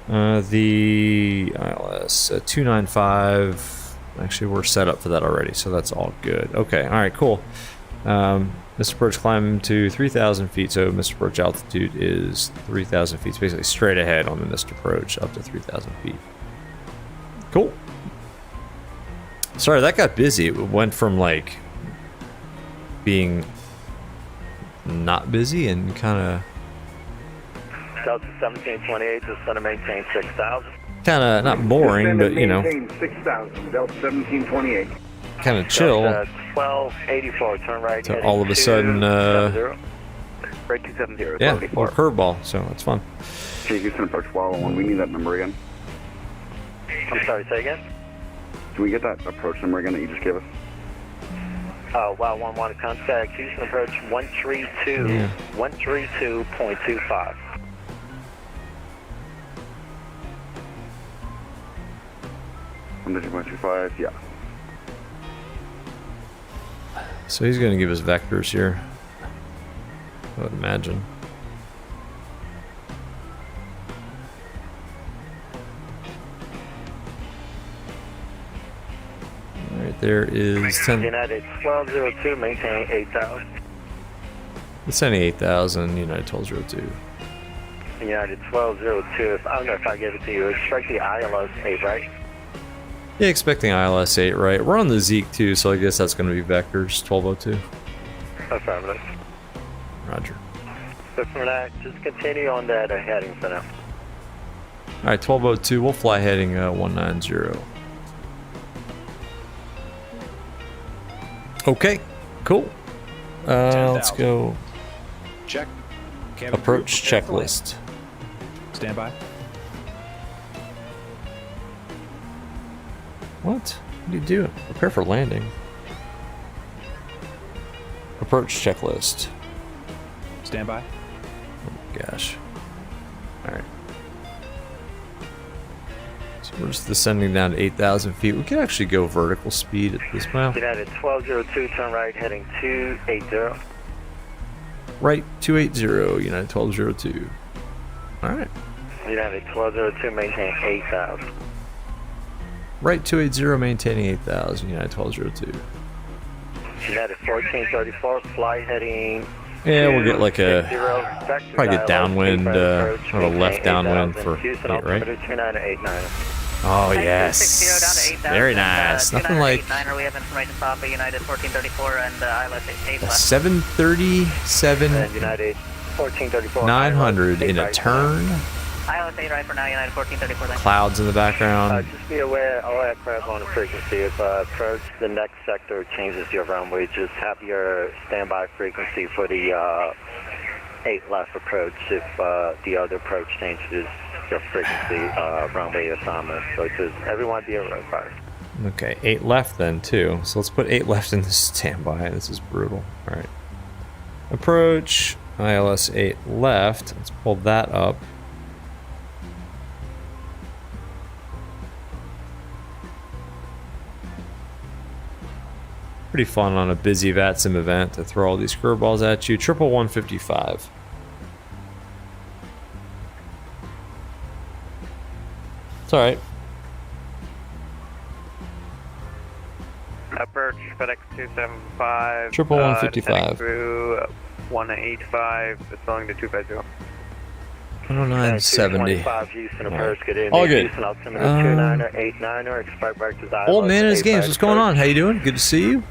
The ILS 295. Actually, we're set up for that already, so that's all good. Okay, all right, cool. Mr. Approach climb to 3,000 feet, so Mr. Approach altitude is 3,000 feet. It's basically straight ahead on the Mr. Approach up to 3,000 feet. Cool. Sorry, that got busy. It went from like being not busy and kind of Delta 1728, just going to maintain 6,000. kind of not boring, but you know, 6,000, Delta 1728. kind of chill. 1284, turn right. To all of a sudden, Right 270. yeah, more curveball, so that's fun. Okay, Houston approach 101. We need that number again. I'm sorry, say again? Can we get that approach number again that you just gave us? Wow, 1-1 contact Houston approach 132, Yeah. 132.25. Yeah. So he's going to give us vectors here, I would imagine. All right, there is 10. United 1202, maintain 8,000. It's sending 8,000. United 1202. United 1202, I don't know if I gave it to you. Expect the ILS 8, right? Yeah, expecting ILS 8, right? We're on the Zeke too, so I guess that's going to be vectors 1202. Affirmative. Roger. So from that, just continue on that heading for now. All right, 1202. We'll fly heading 190. Okay, cool. Let's go. Check. Approach checklist. Stand by. What? What are you doing? Prepare for landing. Approach checklist. Stand by. Oh my gosh. Alright. So we're just descending down to 8,000 feet. We can actually go vertical speed at this mile. United 1202, turn right, heading 280. Right, 280, United 1202. Alright. United 1202, maintain 8,000. Right, 280, maintaining 8,000, United 1202. United 1434, fly heading. Yeah, we'll get like a, 280, probably get downwind, or a left downwind for Houston, 8, right? 2989. Oh, yes. Very nice. Nothing like We have information off of United 1434 and ILS 8 a 737 United 1434 900 in a turn. ILS 8 right for now, United 1434. Clouds in the background. Just be aware, all aircraft on the frequency. If approach the next sector changes your runway, just have your standby frequency for the 8 left approach. If the other approach changes your frequency runway assignment, so just everyone be aware. Okay, 8 left then too. So let's put 8 left in the standby. This is brutal. All right. Approach ILS 8 left. Let's pull that up. Pretty fun on a busy VATSIM event to throw all these curveballs at you. 11155. It's alright. Approach FedEx 275. 11155. Through 185, descending to 250. 10970. Houston approach, get in. All good. Houston altimeter 29er, 89er, expect back to Old man in his games, what's going on? How you doing? Good to see you.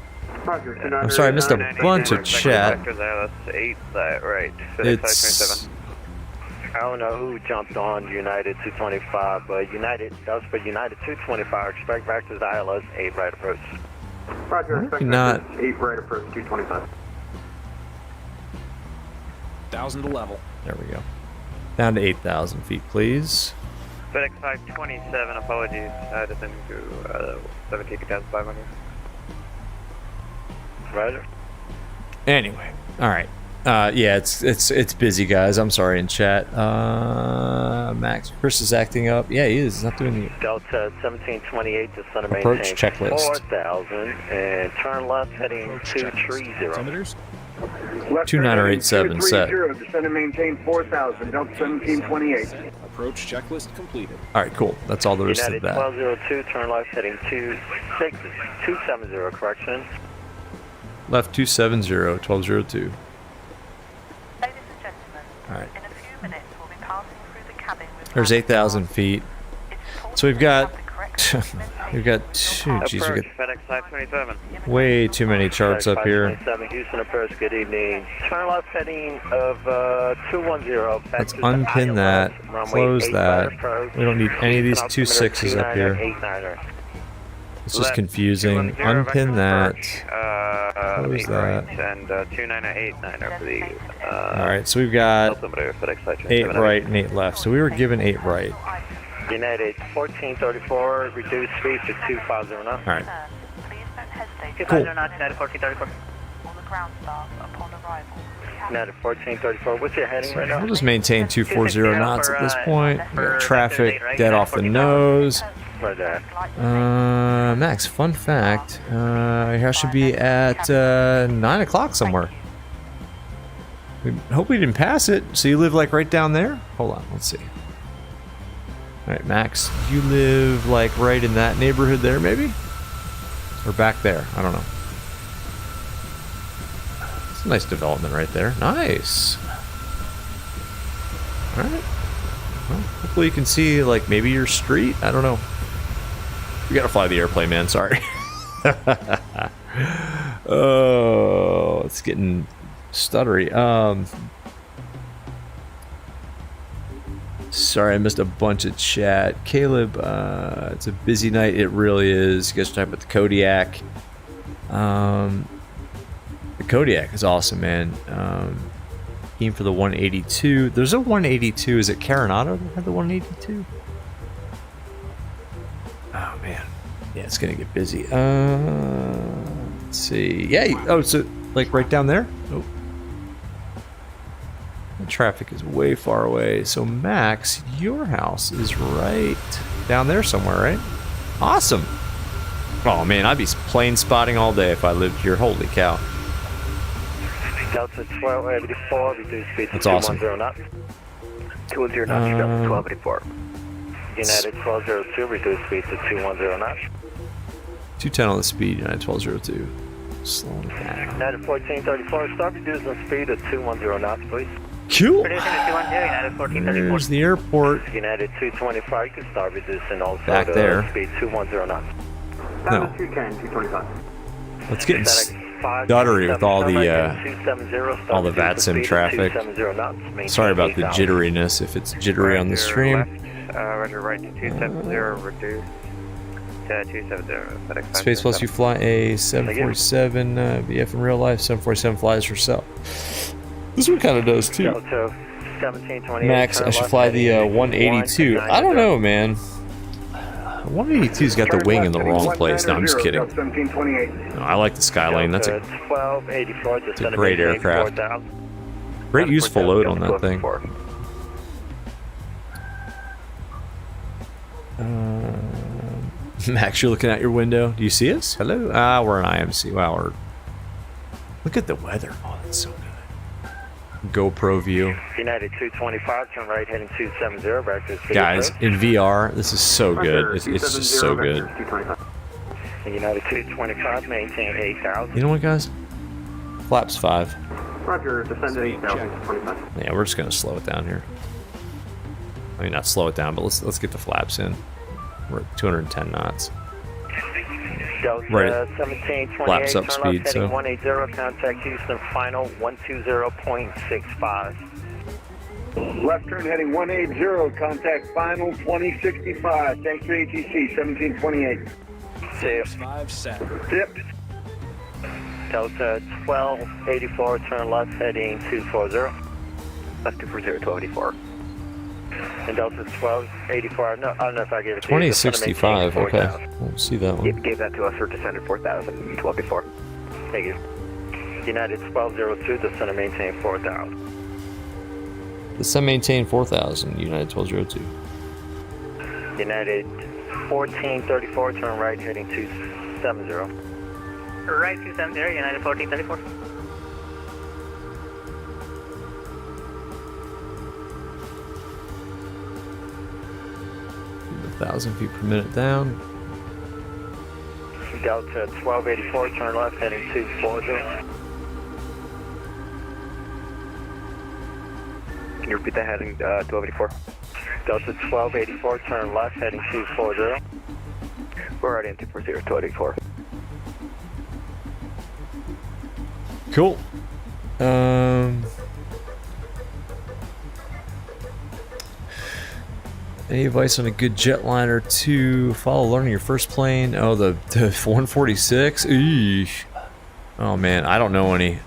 I'm sorry, I missed a bunch of chat. That's 8, right. It's... I don't know who jumped on United 225, but United, that was for United 225. Expect vectors ILS 8 right approach. Roger, expect not... 8 right approach 225. 1,000 to level. There we go. Down to 8,000 feet, please. FedEx 527, apologies. Descending to 17,500. Roger. Anyway, all right. Yeah, it's busy, guys. I'm sorry in chat. Max, Chris is acting up. Yeah, he is. He's not doing the Delta 1728 to center approach maintain checklist. 4,000 and turn left heading 230. 2987 set. Descend and maintain 4,000, Delta 1728. Approach checklist completed. All right, cool. That's all there is to United that. 1202, turn left heading 270, correction. Left 270, 1202. Ladies and gentlemen, all right. in a few minutes we'll be passing through the cabin with There's 8,000 feet. So we've got two. Geez, we got FedEx 527. way too many charts up here. 527, Houston approach, good evening. Turn left heading of 210. Let's unpin that, close that. We don't need any of these 26s up here. It's just confusing. Unpin that. Close that. And 2989 for the. Alright, so we've got 8 right and 8 left. So we were given 8 right. United 1434, reduce speed to 250 knots. Alright. Cool. United 1434. On the ground staff upon arrival. United 1434, what's your heading right now? We'll just maintain 240 knots at this point. We got traffic dead off the nose. Max, fun fact, I should be at 9 o'clock somewhere. We hope we didn't pass it. So you live like right down there? Hold on, let's see. Alright, Max, you live like right in that neighborhood there, maybe? Or back there, I don't know. It's a nice development right there. Nice. Alright. Well, hopefully you can see, like, maybe your street? I don't know. We gotta fly the airplane, man, sorry. Oh, it's getting stuttery. Sorry, I missed a bunch of chat. Caleb, it's a busy night. It really is. You guys are talking about the Kodiak. The Kodiak is awesome, man. Aim for the 182. There's a 182. Is it Carinado that had the 182? Oh, man. Yeah, it's going to get busy. Let's see. Yeah. Oh, so, like, right down there? Oh. The traffic is way far away. So, Max, your house is right down there somewhere, right? Awesome. Oh, man, I'd be plane spotting all day if I lived here. Holy cow. Delta 1284, reduce speed to That's awesome. 210 knots. 210 knots, Delta 1284. United 1202, reduce speed to 210 knots. 210 on the speed, United 1202. Slow it down. United 1434, start reducing speed to 210 knots, please. Cool. Reducing to 210, United 1434. There's the airport. United 225, you can start reducing also back there. Speed 210 knots. No. 210, 225. Let's get stuttery with all the VATSIM traffic. Sorry about the jitteriness if it's jittery on the stream. Roger, right to 270, reduce to 270. Space Plus, you fly a 747 VF in real life. 747 flies herself. This one kind of does too. Max, I should fly the 182. I don't know, man. 182's got the wing in the wrong place. No, I'm just kidding. No, I like the Skylane. That's a great aircraft. Great useful load on that thing. Max, you're looking out your window. Do you see us? Hello? Ah, we're an IMC. Wow, look at the weather. Oh, that's so good. GoPro view. United 225, turn right heading 270, back to speed. Guys, in VR, this is so good. It's just so good. United 225, maintain 8,000. You know what, guys? Flaps 5. Roger, descend to 8,025. Yeah, we're just gonna slow it down here. I mean, not slow it down, but let's get the flaps in. We're at 210 knots. Delta right 1728, laps up turn speed. left, heading So 180, contact Houston, final 120.65. Left turn heading 180, contact final 2065. Thanks for ATC 1728. Zip. 5 set. Zipped. Delta 1284, turn left, heading 240. Left 240, 1284. And Delta 1284, I don't know if I gave it to you. 2065. Okay, we'll see that one. Gave that to us for descended 4000, 1284. Thank you. United 1202, descend and maintain 4000. Descend maintain 4000. United 1202. United 1434, turn right, heading 270. Right 270, United 1434. Keep 1,000 feet per minute down. Delta 1284, turn left, heading 240. Can you repeat that heading 1284? Delta 1284, turn left, heading 240. We're already in 240, 1284. Cool. Any advice on a good jetliner to follow learning your first plane? Oh, the 146? Eesh. Oh man, I don't know any.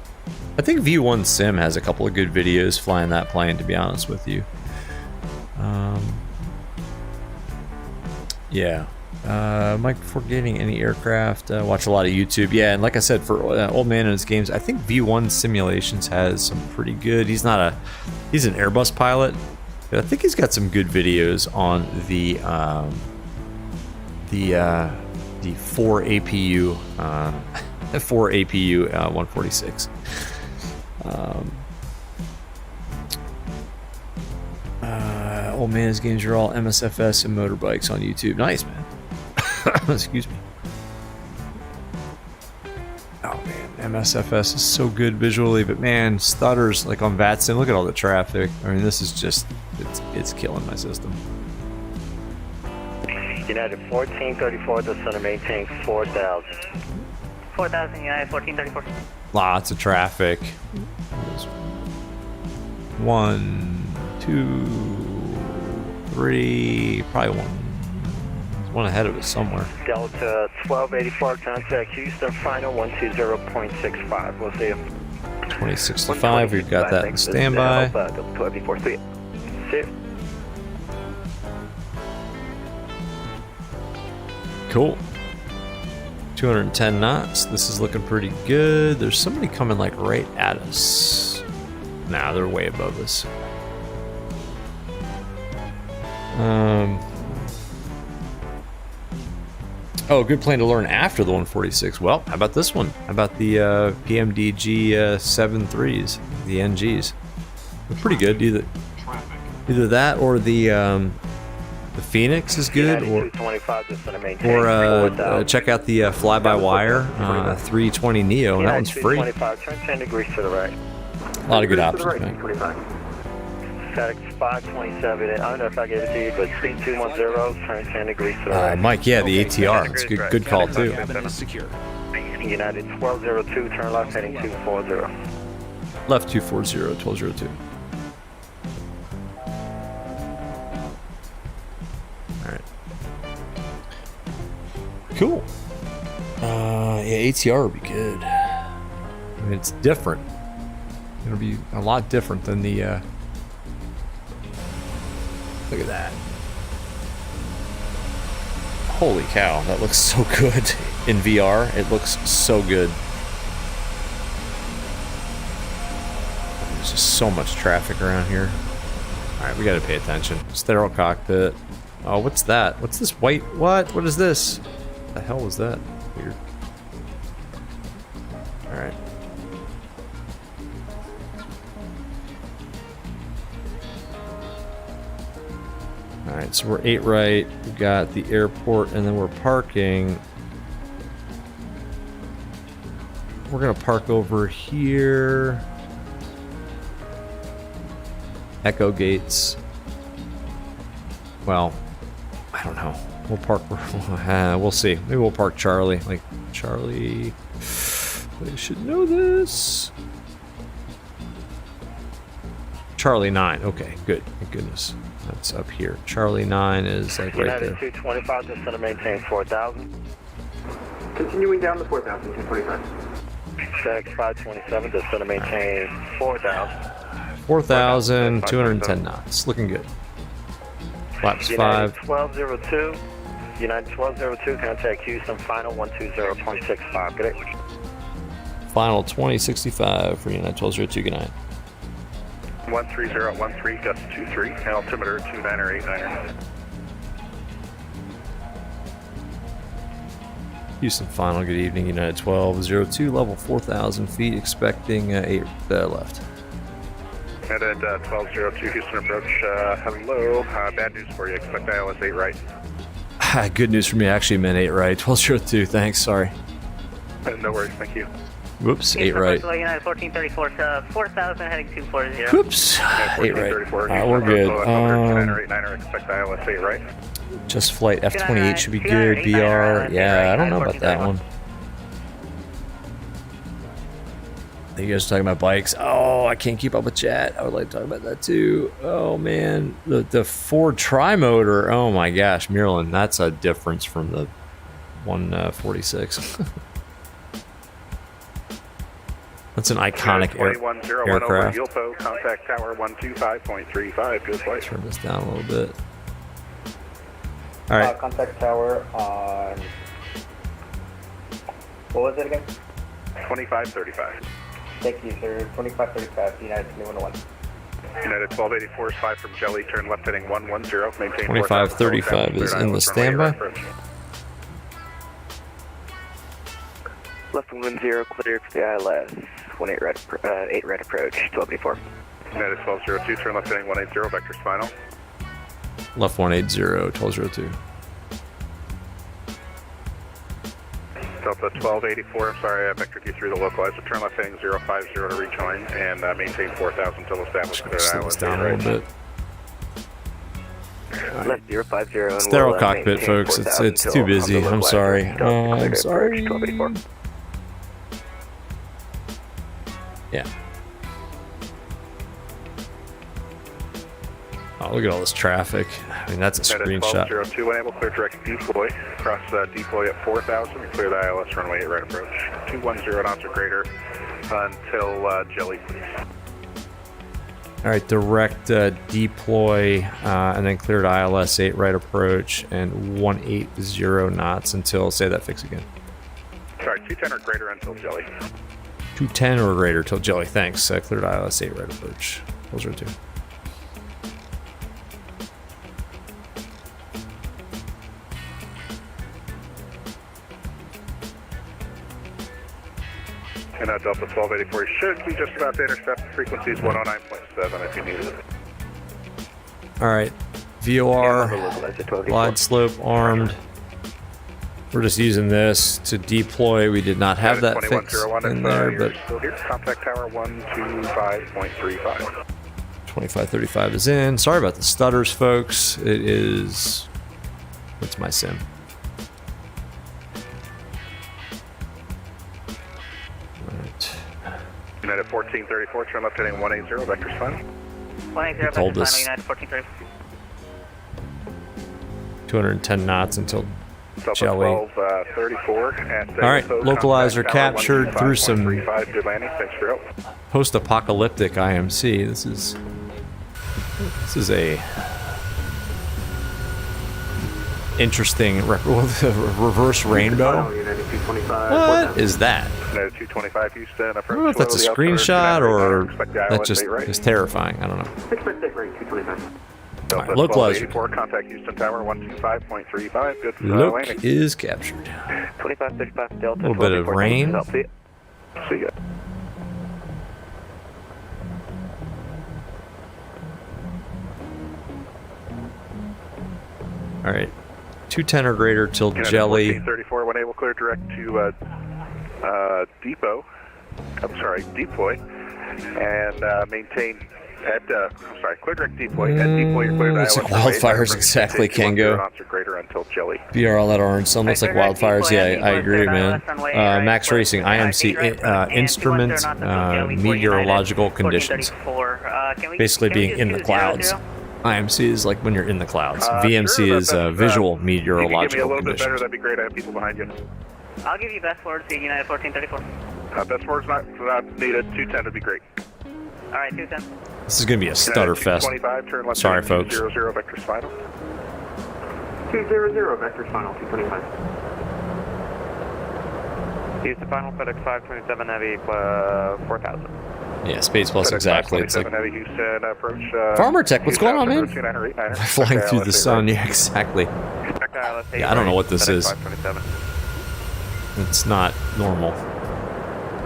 I think V1 Sim has a couple of good videos flying that plane, to be honest with you. Yeah. Mike, before getting any aircraft, watch a lot of YouTube. Yeah, and like I said, for Old Man and his games, I think V1 Simulations has some pretty good. He's an Airbus pilot, but I think he's got some good videos on the 4 APU 146. Old Man's games are all MSFS and motorbikes on YouTube. Nice, man. Excuse me. Oh man, MSFS is so good visually, but man, stutters like on VATSIM. Look at all the traffic. I mean, this is just it's killing my system. United 1434, descend and maintain 4000. 4000, United 1434. Lots of traffic. 1, 2, 3, probably one ahead of us somewhere. Delta 1284, contact Houston, final 120.65. We'll see you. 2065, we've got that in standby. Delta 1284, see you. See you. Cool. 210 knots. This is looking pretty good. There's somebody coming like right at us. Nah, they're way above us. Oh, good plane to learn after the 146. Well, how about this one? How about the PMDG 7.3s, the NGs? They're pretty good. Either that or the Phoenix is good, or check out the fly-by-wire 320 Neo. That one's free. Turn 10 degrees to the right. A lot of good options, man. FedEx 527, I don't know if I gave it to you, but speed 210, turn 10 degrees to the right. Mike, yeah, the ATR. It's good call, too. United 1202, turn left, heading 240. Left 240, 1202. Alright. Cool. Yeah, ATR would be good. I mean, it's different. It'll be a lot different than the, look at that. Holy cow, that looks so good in VR. It looks so good. There's just so much traffic around here. Alright, we gotta pay attention. Sterile cockpit. Oh, what's that? What's this white? What? What is this? What the hell was that? Weird. Alright. Alright, so we're 8 right, we've got the airport, and then we're parking. We're gonna park over here. Echo gates. Well, I don't know. We'll park. We'll see. Maybe we'll park Charlie. Like Charlie. I should know this. Charlie 9. Okay, good. Thank goodness. That's up here. Charlie 9 is like right United there. 225, just going to maintain 4,000. Continuing down to 4,000, 225. Sex 527, just going to maintain 4,000. 4,210 knots. Looking good. Flaps 5. United 1202. United 1202, contact Houston, final 120.65. Good day. Final 2065 for United 1202. Good night. 13013, gust 23, altimeter 2989. Houston final, good evening. United 1202, level 4,000 feet, expecting 8 left. United 1202, Houston approach. Hello, bad news for you. Expect ILS 8 right. Good news for me, I actually meant 8 right. 1202, thanks, sorry. No worries, thank you. Whoops, 8 right. United 1434, 4,000 heading 240. Whoops, 8 right. We're good. Expect ILS 8 right. Just flight F28 should be good. BR, yeah, I don't know about that one. You guys are talking about bikes. Oh, I can't keep up with chat. I would like to talk about that too. Oh man, the Ford tri-motor. Oh my gosh, Maryland, that's a difference from the 146. That's an iconic aircraft. Yulpo, contact tower 125.35. Good flight. Turn this down a little bit. All right. Contact tower on. What was it again? 2535. Thank you, sir. 2535, United 2101. United 1284 is 5 from Jelly. Turn left heading 110. Maintain 2535 is in the standby. Left 10, clear for the ILS. 18 right, 8 right approach, 1284. United 1202, turn left heading 180, vectors final. Left 180, 1202. Delta 1284, I'm sorry, I vectored you through the localizer. Turn left heading 050 to rejoin and maintain 4,000 until established. Slow this down a little bit. Left 050 and Sterile cockpit, folks. It's too busy. I'm sorry. I'm sorry. Yeah. Oh, look at all this traffic. I mean, that's a screenshot. 1202, enable clear direct deploy. Cross deploy at 4,000. Clear the ILS runway 8 right approach. 210 knots or greater until Jelly, please. All right, direct deploy and then cleared ILS 8 right approach and 180 knots until, say that fix again. Sorry, 210 or greater until Jelly. 210 or greater till Jelly, thanks. Cleared ILS 8 right approach. 1202. And Delta 1284 should be just about to intercept. Frequencies 109.7 if you need it. All right, VOR, glide slope armed. We're just using this to deploy. We did not have that fix in there, but still here. Contact tower 125.35. 2535 is in. Sorry about the stutters, folks. It is. It's my sim. United 1434, turn left heading 180, vectors final. 180, told vectors us. final, United 1434. 210 knots until Delta Jelly. 1234 at All right, localizer captured through some good landing. Thanks for your help. post-apocalyptic IMC. This is a interesting reverse rainbow. What is that? United 225 Houston. I don't know if that's a screenshot or that just is terrifying. I don't know. All right, localizer. Contact Houston Tower 125.35. Good Loc landing. is captured. 2535 Delta. A little bit of rain. See ya. All right, 210 or greater till United Jelly. 1434, when able, clear direct to deploy, and maintain I'm sorry, clear direct deploy. At deploy, you're clear to looks ILS like runway 8 wildfires exactly, maintain Kango. 10 knots or greater until Jelly. BR all that orange. Some looks like wildfires. Yeah, I agree, man. Max Racing, IMC, instruments, meteorological conditions. Basically being in the clouds. IMC is like when you're in the clouds. VMC is visual meteorological If you give me a little bit better, conditions. that'd be great. I have people behind you. I'll give you best forward speed, United 1434. Best forward's not needed. 210 would be great. Alright, 210. This is going to be a stutter fest. 25, turn left. Sorry, folks. 200, vector's final. 200, vector's final, 225. Houston final, FedEx 527 Heavy, 4,000. Yeah, Space Plus, exactly. It's like Heavy, Houston, approach, Farmer Tech, what's going on, man? 289. Flying through the sun, yeah, exactly. Yeah, I don't know what this is. It's not normal.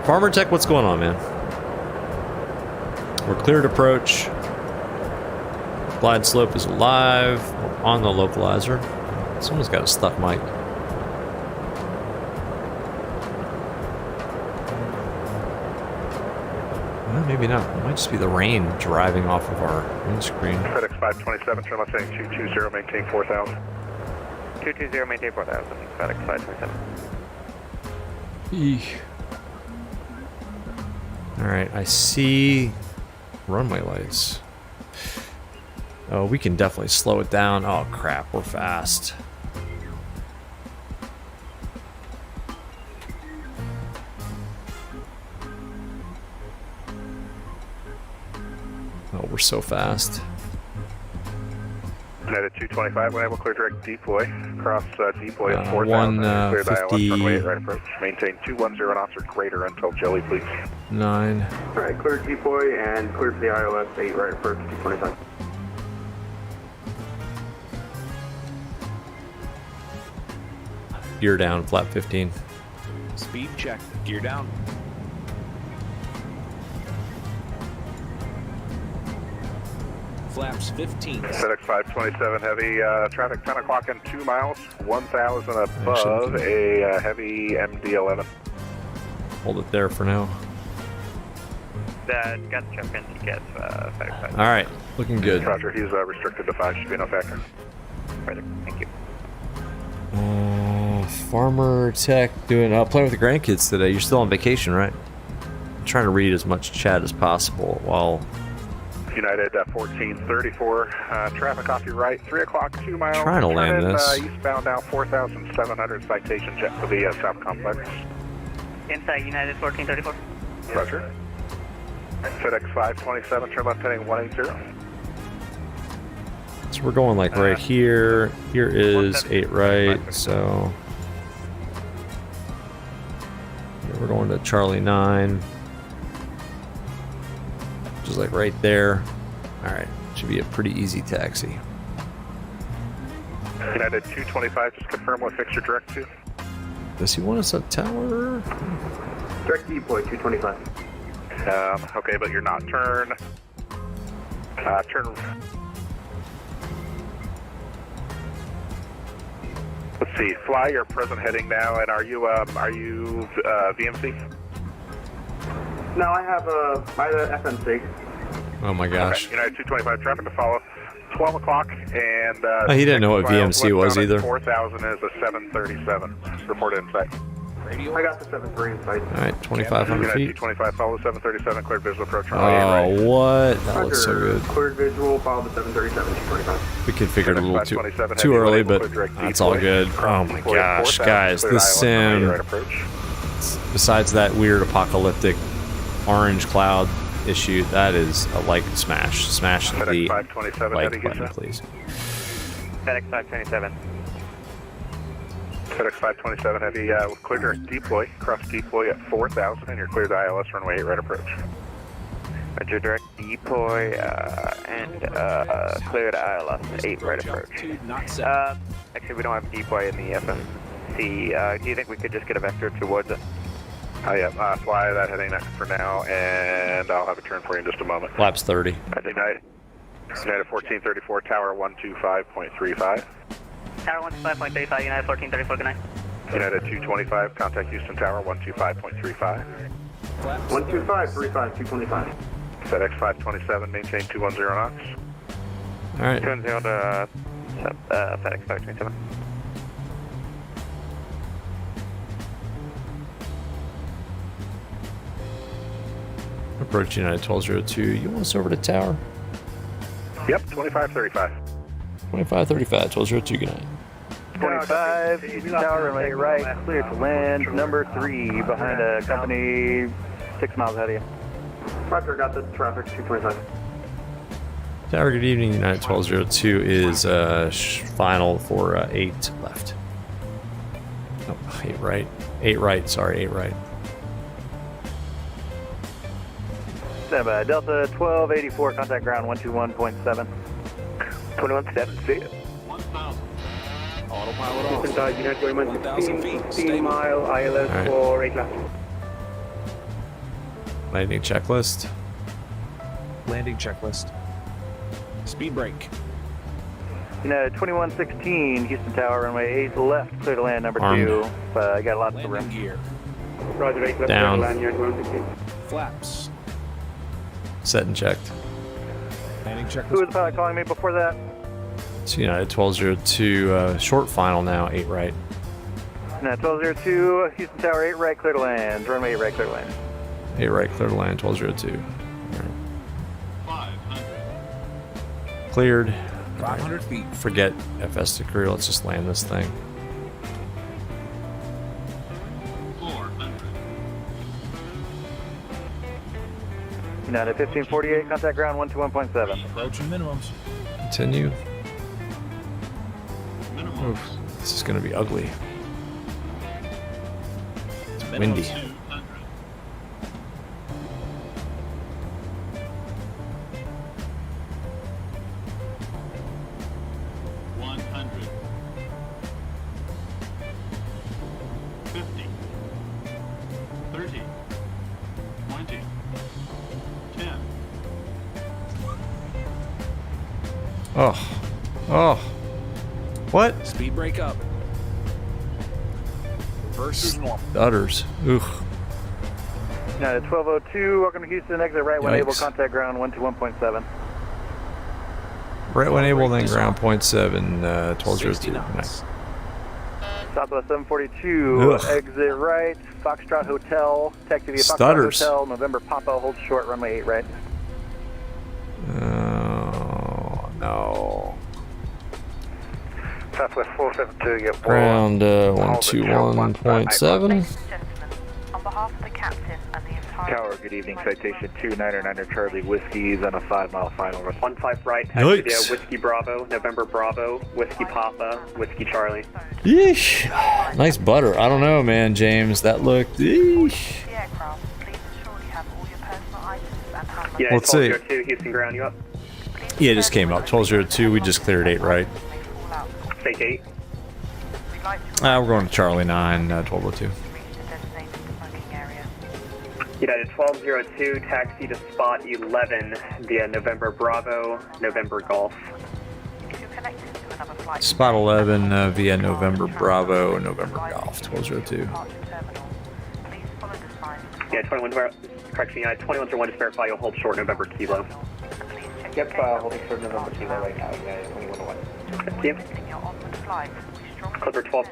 Farmer Tech, what's going on, man? We're cleared approach. Glide slope is live. We're on the localizer. Someone's got a stuck mic. Well, maybe not. It might just be the rain driving off of our windscreen. FedEx 527, turn left heading 220, maintain 4,000. 220, maintain 4,000. FedEx 527. Eek. Alright, I see runway lights. Oh, we can definitely slow it down. Oh crap, we're fast. Oh, we're so fast. United 225, when able, clear direct deploy. Cross deploy at 4,000. 150. Runway 8 right approach. Maintain 210 knots or greater until Jelly, please. 9. Alright, clear deploy and clear for the ILS 8 right approach, 225. Gear down, flap 15. Speed check. Gear down. Flaps 15. FedEx 527 heavy, traffic 10 o'clock and 2 miles, 1,000 above a heavy MD-11. Hold it there for now. Got to jump in to get FedEx 5. Alright, looking good. Roger, he's restricted to 5, should be no factor. Right, thank you. Farmer Tech doing playing with the grandkids today. You're still on vacation, right? I'm trying to read as much chat as possible while United 1434, traffic off your right, 3 o'clock, 2 miles. Trying to land this. Eastbound now, 4,700 citation jet for the South Complex. Inside United 1434. Roger. FedEx 527, turn left heading 180. so we're going like right here. Here is 8 right, so we're going to Charlie 9. Just like right there. Alright, should be a pretty easy taxi. United 225, just confirm what fixture direct to. Does he want us at tower? Direct deploy, 225. Okay, but you're not. Turn. Let's see, fly your present heading now, and are you VMC? No, I have FMC. Oh my gosh. Okay. United 225, traffic to follow. 12 o'clock, and he didn't know what VMC was either. 4,000 is a 737. Reported in sight. I got the 73 in sight. Alright, 2,500 feet. 225, follow 737, cleared visual approach. Oh, what? That looks so good. Cleared visual, follow the 737, 225. We configured it a little too early, but that's all good. Oh my gosh, guys, this sim, besides that weird apocalyptic orange cloud issue, that is a like smash. Smash the like button, please. FedEx 527. FedEx 527 heavy, clear direct deploy, cross deploy at 4,000, and you're cleared to ILS runway 8 right approach. Roger, direct deploy and clear to ILS 8 right approach. Actually, we don't have deploy in the FMC. Do you think we could just get a vector towards it? Yeah, fly that heading next for now, and I'll have a turn for you in just a moment. Flaps 30. United 1434, tower 125.35. Tower 125.35, United 1434, good night. United 225, contact Houston Tower 125.35. 125, 35, 225. FedEx 527, maintain 210 knots. All right. 210 to FedEx 527. Approach United 1202. You want us over to tower? Yep, 2535. 2535, 1202, good night. 25, tower runway right, clear to land, number 3, behind a company 6 miles ahead of you. Roger, got this traffic, 227. Tower, good evening. United 1202 is final for 8 left. Oh, 8 right. 8 right, sorry, 8 right. Stand by, Delta 1284, contact ground 121.7. 217, see you. Autopilot off. United 1,000 feet. 16 mile ILS Alright. for 8 left. Landing checklist. Landing checklist. Speed brake. United 2116, Houston Tower, runway 8 left, clear to land, number Armed. 2. I got lots of Landing room. gear. Roger, 8 left, Down. land, United 2116. Flaps. Set and checked. Landing checklist. Who was the pilot calling me before that? It's United 1202, short final now, 8 right. United 1202, Houston Tower 8 right, clear to land, runway 8 right, clear to land. 8 right, clear to land, 1202. All right. Cleared. 500 feet. Forget FS2Crew, let's just land this thing. 400. United 1548, contact ground 121.7. Approaching minimums. Continue. Oof, this is going to be ugly. It's windy. Oh. Oh. What? Speed brake up. Versus normal. Utters. Oof. United 1202, welcome to Houston, exit right when Yikes. able, contact ground 121.7. Right when able, then ground point 7, 1202. Nice. Southwest 742, Ugh. exit right, Foxtrot Hotel, taxi via Foxtrot Stutters. Hotel, November Papa, hold short, runway 8 right. Oh, no. Southwest 472, get Ground 121.7. On behalf of the captain and the entire Tower, good evening. Citation 299 Charlie Whiskey is on a 5-mile final. 15 right, Yikes. taxi Whiskey Bravo, November Bravo, Whiskey Papa, Whiskey Charlie. Yeesh. Nice butter. I don't know, man, James. That looked. Yeesh. the aircraft, please ensure you have all your personal items and hand Yeah, Let's see. 1202, Houston ground, you up? Yeah, it just came up. 1202. We just cleared 8 right. Fake 8. We're going to Charlie 9, 1202. United 1202, taxi to spot 11 via November Bravo, November Golf. Spot 11 via November Bravo, November Golf, 1202. Yeah, 21, correction, United 2101, just verify you'll hold short November Kilo. Yep, holding short November Kilo right now, United 2101. Thank you. Clipper 12.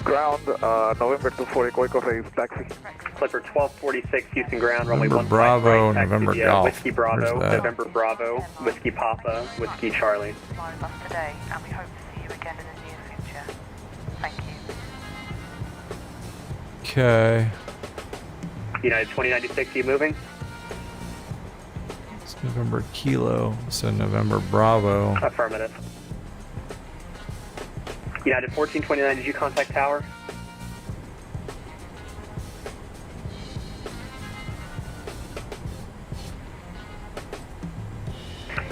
Ground, November 240, Goico Face, taxi. Clipper 1246, Houston ground, runway November 15 Bravo, right, taxi November via Golf. Whiskey Bravo, Where's that? November Bravo, Whiskey Papa, Whiskey Charlie. fly with us today, and we hope to see you again in the near future. Thank you. Okay. United 2096, you moving? It's November Kilo, so November Bravo. Affirmative. United 1429, did you contact tower?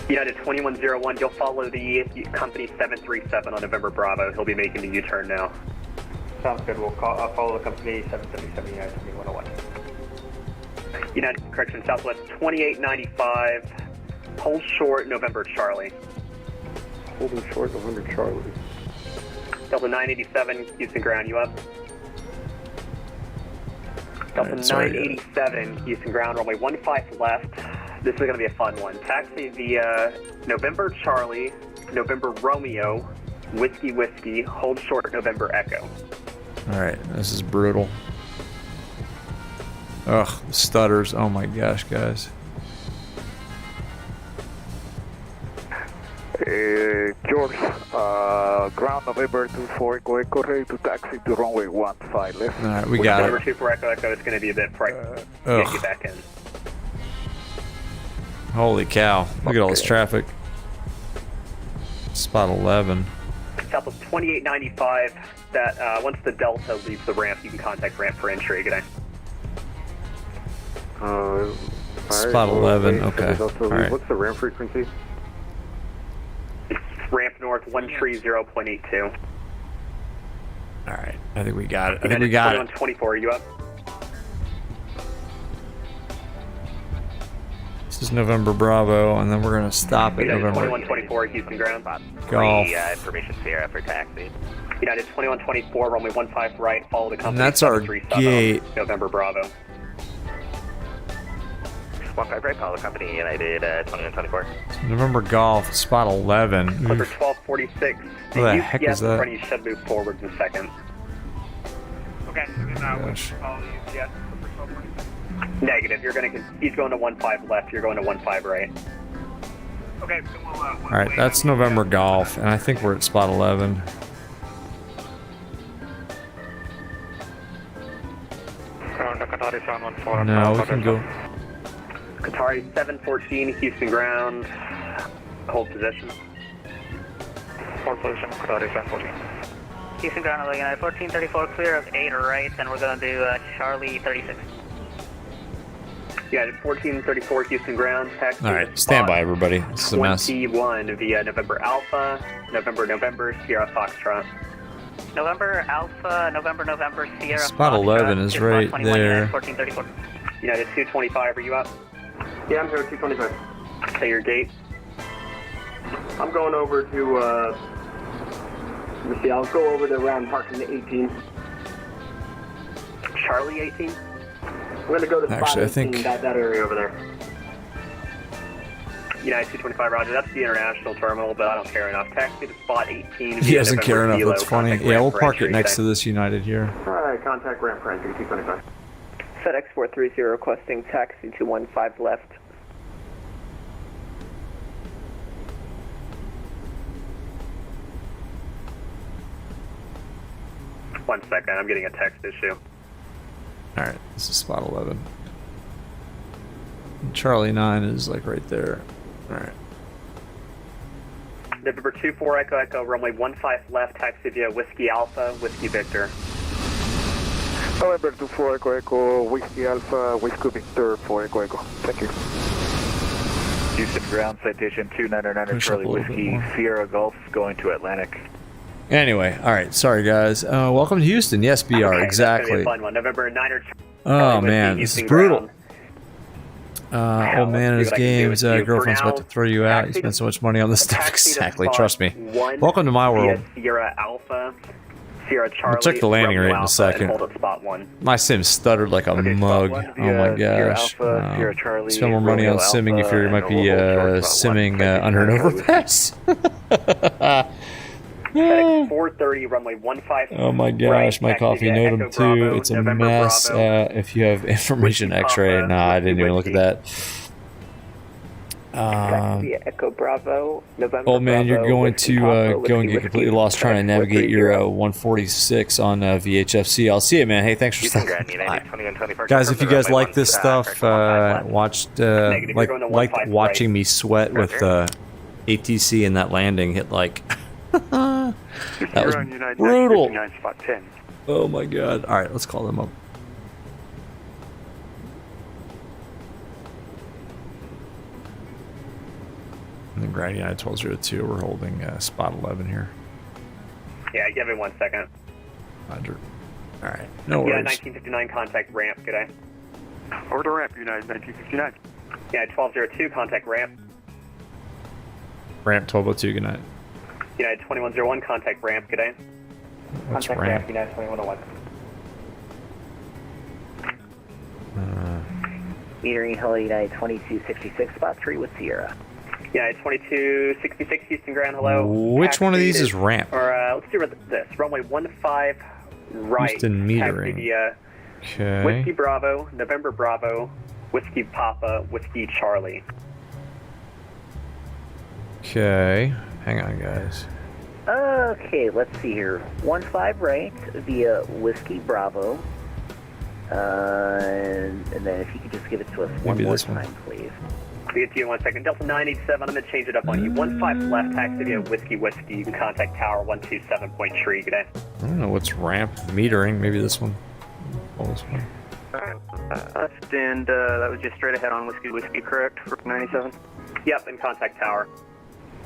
United 2101, you'll follow the company 737 on November Bravo. He'll be making the U-turn now. Sounds good. We'll follow the company 777 United 2101. United, correction, Southwest 2895, hold short November Charlie. Holding short November Charlie. Delta 987, Houston ground, you up? Delta 987, Houston ground, runway 15 left. This is going to be a fun one. Taxi via November Charlie, November Romeo, Whiskey Whiskey, hold short November Echo. Alright, this is brutal. Ugh, stutters. Oh my gosh, guys. George, ground November 24 Echo Echo, ready to taxi to runway 15 left. Alright, we got November it. 24 Echo Echo, it's going to be a bit pricey. Get you back in. Holy cow. Look at all this traffic. Spot 11. South of 2895, that once the Delta leaves the ramp, you can contact ramp for entry. Good night. Spot 11, okay. Alright. What's the ramp frequency? It's ramp north 130.82. Alright, I think we got it. I think we got it. 2124, are you up? This is November Bravo, and then we're going to stop at United November 2124, Houston ground. Golf. Information Sierra for taxi. United 2124, runway 15 right, follow the company. And that's our 73 gate. November Bravo. 15 right, follow the company, United 2124. November Golf, spot 11. Number 1246. What the heck is that? In front of you should move forward in a second. Okay, Gosh. Negative. He's going to 15 left. You're going to 15 right. Okay. Alright, that's November Golf, and I think we're at spot 11. No, we can go. Qatari 714, Houston ground. Hold position. Hold position, Qatari 714. Houston ground, United 1434, clear of 8 right, and we're going to do Charlie 36. United 1434, Houston ground. Taxi. Alright, stand by, everybody. This is a mess. 21 via November Alpha, November, Sierra Foxtrot. November Alpha, November, Sierra Spot 11 is right there. 1434. United 225, are you up? Yeah, I'm here at 225. Say your gate. I'm going over to, let me see, I'll go over to around parking 18. Charlie 18? I'm going to go to spot Actually, I 18, think that area over there. United 225, roger. That's the international terminal, but I don't care enough. Taxi to spot 18. He doesn't care enough. That's funny. Yeah, we'll park it next to the. this United here. Alright, contact ramp for entry 225. FedEx 430 requesting taxi to 15 left. One second, I'm getting a text issue. Alright, this is spot 11. And Charlie 9 is like right there. Alright. November 24 Echo Echo, runway 15 left, taxi via Whiskey Alpha, Whiskey Victor. November 24 Echo Echo, Whiskey Alpha, Whiskey Victor 4 Echo Echo. Thank you. Houston ground, citation 299 Charlie Whiskey, Sierra Golf, going to Atlantic. Anyway, alright, sorry guys. Welcome to Houston. Yes, BR, Okay, exactly. That's gonna be a fun one. November 9er. Oh man, this is brutal. Old man and his games, girlfriend's about to throw you out. You spend so much money on this stuff. Exactly, trust me. Welcome to my world. Sierra Alpha, Sierra Charlie. I'll check the landing rate in a second. Hold at spot 1. My sim stuttered like a mug. Oh my gosh. Spend more money on simming if you might be simming under an overpass. FedEx 430, runway 15. Oh my gosh, my coffee noted too. It's a mess. If you have information X-ray, nah, I didn't even look at that. Echo Bravo, November Old man, you're Bravo, going to go and get completely lost trying to navigate your 146 on VHFC. I'll see you, man. Hey, thanks for stopping by. Guys, if you guys like this stuff, watched like watching me sweat with ATC and that landing hit like. That was brutal. Oh my god. Alright, let's call them up. And then Grand United 1202, we're holding spot 11 here. Yeah, give me 1 second. Roger. Alright, no Yeah, worries. 1959, contact ramp, good day. Over to ramp, United 1959. Yeah, 1202, contact ramp. Ramp 1202, good night. United 2101, contact ramp, good day. What's Contact ramp? United 2101. Metering Hello United 2266, spot 3 with Sierra. United 2266, Houston Ground, hello. Which one of these is ramp? Or let's do this. Runway 15 right. Houston metering. Taxi via Okay. Whiskey Bravo, November Bravo, Whiskey Papa, Whiskey Charlie. Okay. Hang on, guys. Okay, let's see here. 15 right via Whiskey Bravo. And then if you could just give it to us one more time, please. I'll get to you in 1 second. Delta 987, I'm going to change it up on you. 15 left, taxi via Whiskey. You can contact Tower 127.3. Good day. I don't know what's ramp metering. Maybe this one. Oh, this one. And that was just straight ahead on Whiskey, correct, for 97? Yep, and contact Tower.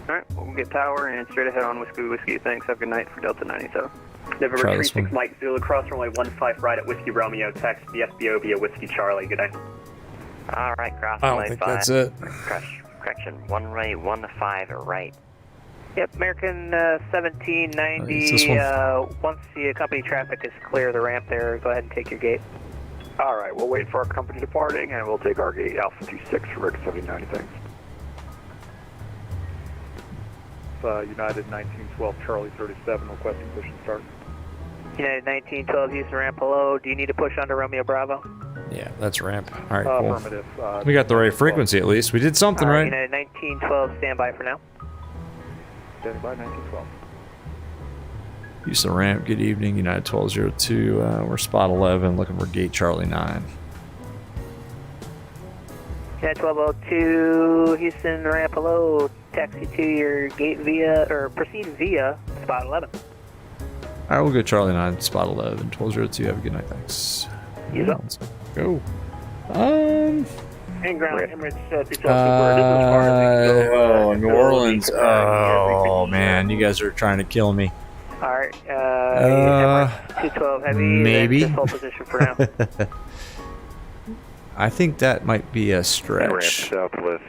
Alright, we'll get Tower and straight ahead on Whiskey. Thanks, have a good night for Delta 97. November 36 Mike Zulu, cross runway 15 right at Whiskey Romeo, taxi the FBO via Whiskey Charlie. Good day. Alright, cross I don't runway think 5. that's it. Correction, runway 15 right. Yep, American 1790. It's this one. Once the company traffic is clear, the ramp there, go ahead and take your gate. Alright, we'll wait for our company departing and we'll take our gate Alpha 26 for Rick 7090, thanks. United 1912 Charlie 37 requesting push and start. United 1912 Houston ramp, hello. Do you need to push onto Romeo Bravo? Yeah, that's ramp. All right, cool. Affirmative. We got the right frequency at least. We did something right. United 1912, stand by for now. Standing by 1912. Houston ramp, good evening. United 1202, we're spot 11, looking for gate Charlie 9. United 1202, Houston ramp, hello. Taxi to your gate via, or proceed via spot 11. All right, we'll go Charlie 9, spot 11, 1202. Have a good night, thanks. Let's go. And ground Emirates Oh, New Orleans. Oh, man, you guys are trying to kill me. Alright, Emirates 212 heavy. Maybe. Just hold position for now. I think that might be a stretch. Southwest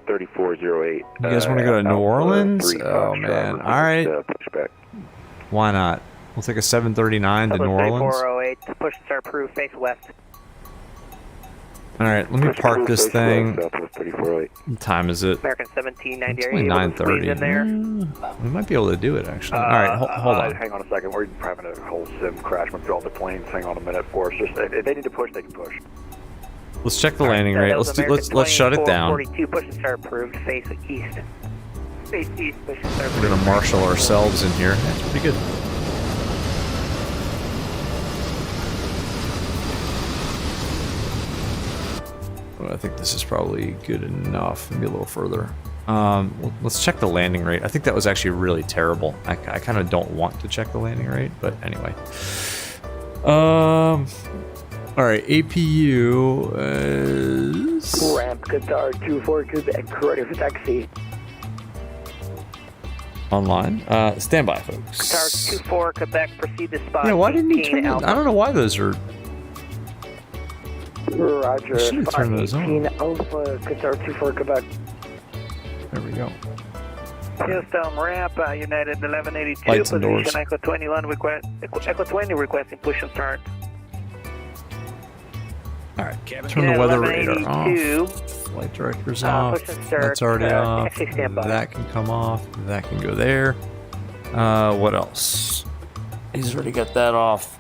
3408. You guys want to go to New Orleans? Oh, man. All right. Why not? We'll take a 739 to New Orleans. 3408, push and start proof, face west. All right, let me park this thing. What time is it? American 1790, It's are only you able to squeeze 9:30. in there? We might be able to do it, actually. All right, hold on. Hang on a second. We're having a whole sim crash. Went through all the planes. Hang on a minute for us. Just if they need to push, they can push. Let's check the landing rate. Let's shut it down. 42, push and start approved, face east. Face east, push and start We're approved. gonna marshal ourselves in here. That's pretty good. Well, I think this is probably good enough. Maybe a little further. Let's check the landing rate. I think that was actually really terrible. I kind of don't want to check the landing rate, but anyway. All right, APU is Ramp Qatar 24 Quebec, ready for taxi. online. Stand by, folks. Qatar 24 Quebec, proceed to spot. Yeah, why didn't he 18 turn? Alpha. I don't know why those are. Roger. Should have turned those on. 18 Alpha Qatar 24 Quebec. There we go. Houston ramp, United 1182, Lights and doors. position Echo 21 request, Echo 20 requesting push and start. All right, turn the weather radar off. Flight director's off. push and start, That's already off. actually stand by. That can come off. That can go there. What else? He's already got that off.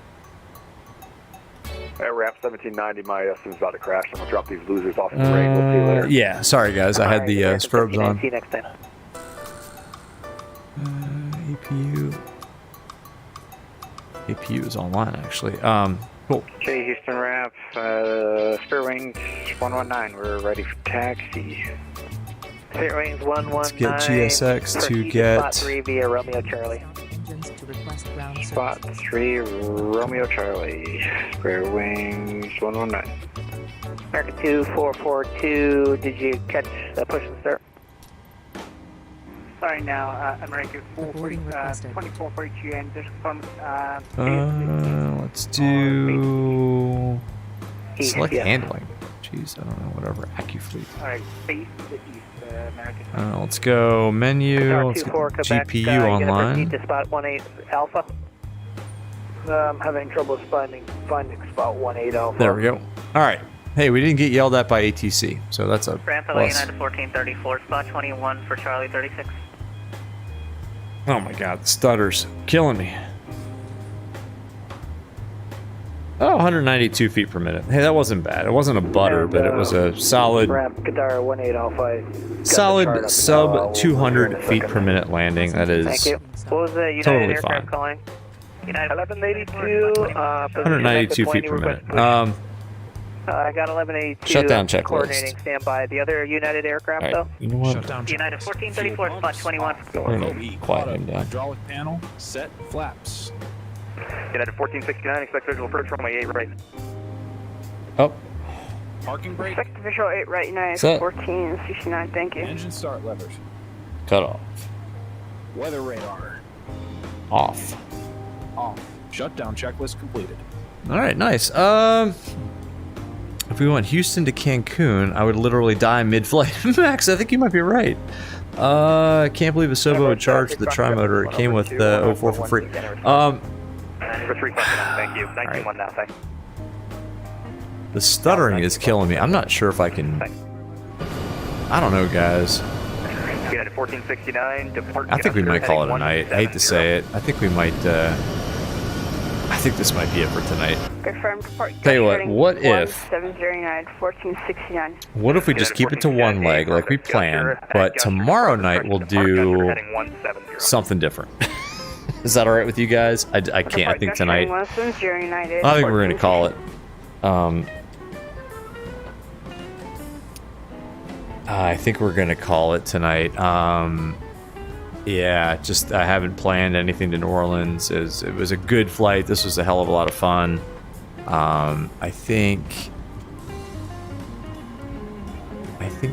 At ramp 1790, my SIM's about to crash. I'm gonna drop these losers off in the rain. We'll see you later. Yeah, sorry guys, I had the strobes on. See you next time. APU is online actually. Cool. Okay, Houston ramp, Spirit Wings 119, we're ready for taxi. Spirit Wings 119. Let's get GSX to proceed get. Spot 3 via Romeo Charlie. Spot 3, Romeo Charlie, Spirit Wings 119. American 2442, did you catch the push and start? Sorry now, American 2442 and just from Let's do select yeah. handling. Jeez, I don't know. Whatever. AccuFleet. Alright, face to the east, American. Let's go menu. Let's get Quebec, GPU you're gonna online. proceed to spot 18 Alpha. I'm having trouble finding spot 18 Alpha. There we go. All right. Hey, we didn't get yelled at by ATC, so that's a Ramp plus. United 1434, spot 21 for Charlie 36. Oh my god, the stutter's killing me. Oh, 192 feet per minute. Hey, that wasn't bad. It wasn't a butter, but it was a solid, Ramp Qatar 18 Alpha. solid sub 200 feet per minute landing. That is Thank you. What was the United totally aircraft fine. calling? United 1182. 192 feet per minute. I got 1182. Shutdown checklist. Coordinating standby. The other United aircraft, Alright, though? you know what? United 1434, spot 21. We're gonna quiet him down. Hydraulic panel, set flaps. United 1469, expect visual approach runway 8 right. Oh. Parking brake. Expect visual 8 right, United Set. 1469, thank you. Engine start levers. Cut off. Weather radar. Off. Off. Shutdown checklist completed. Alright, nice. If we went Houston to Cancun, I would literally die mid-flight. Max, I think you might be right. Can't believe Asobo would charge the tri-motor. It came with the 04 for free. For 3 thank you. 19-1 now, thanks. The stuttering is killing me. I'm not sure if I can... I don't know, guys. United 1469, depart. I think we might call it a night. I hate to say it. I think we might... I think this might be it for tonight. Confirmed depart. Tell you what if... 1709, 1469. What if we just keep it to one leg like we planned, but tomorrow night we'll do something different? Is that alright with you guys? I can't. I think tonight... I think we're going to call it. I think we're going to call it tonight. Yeah, just I haven't planned anything to New Orleans. It was a good flight. This was a hell of a lot of fun. I think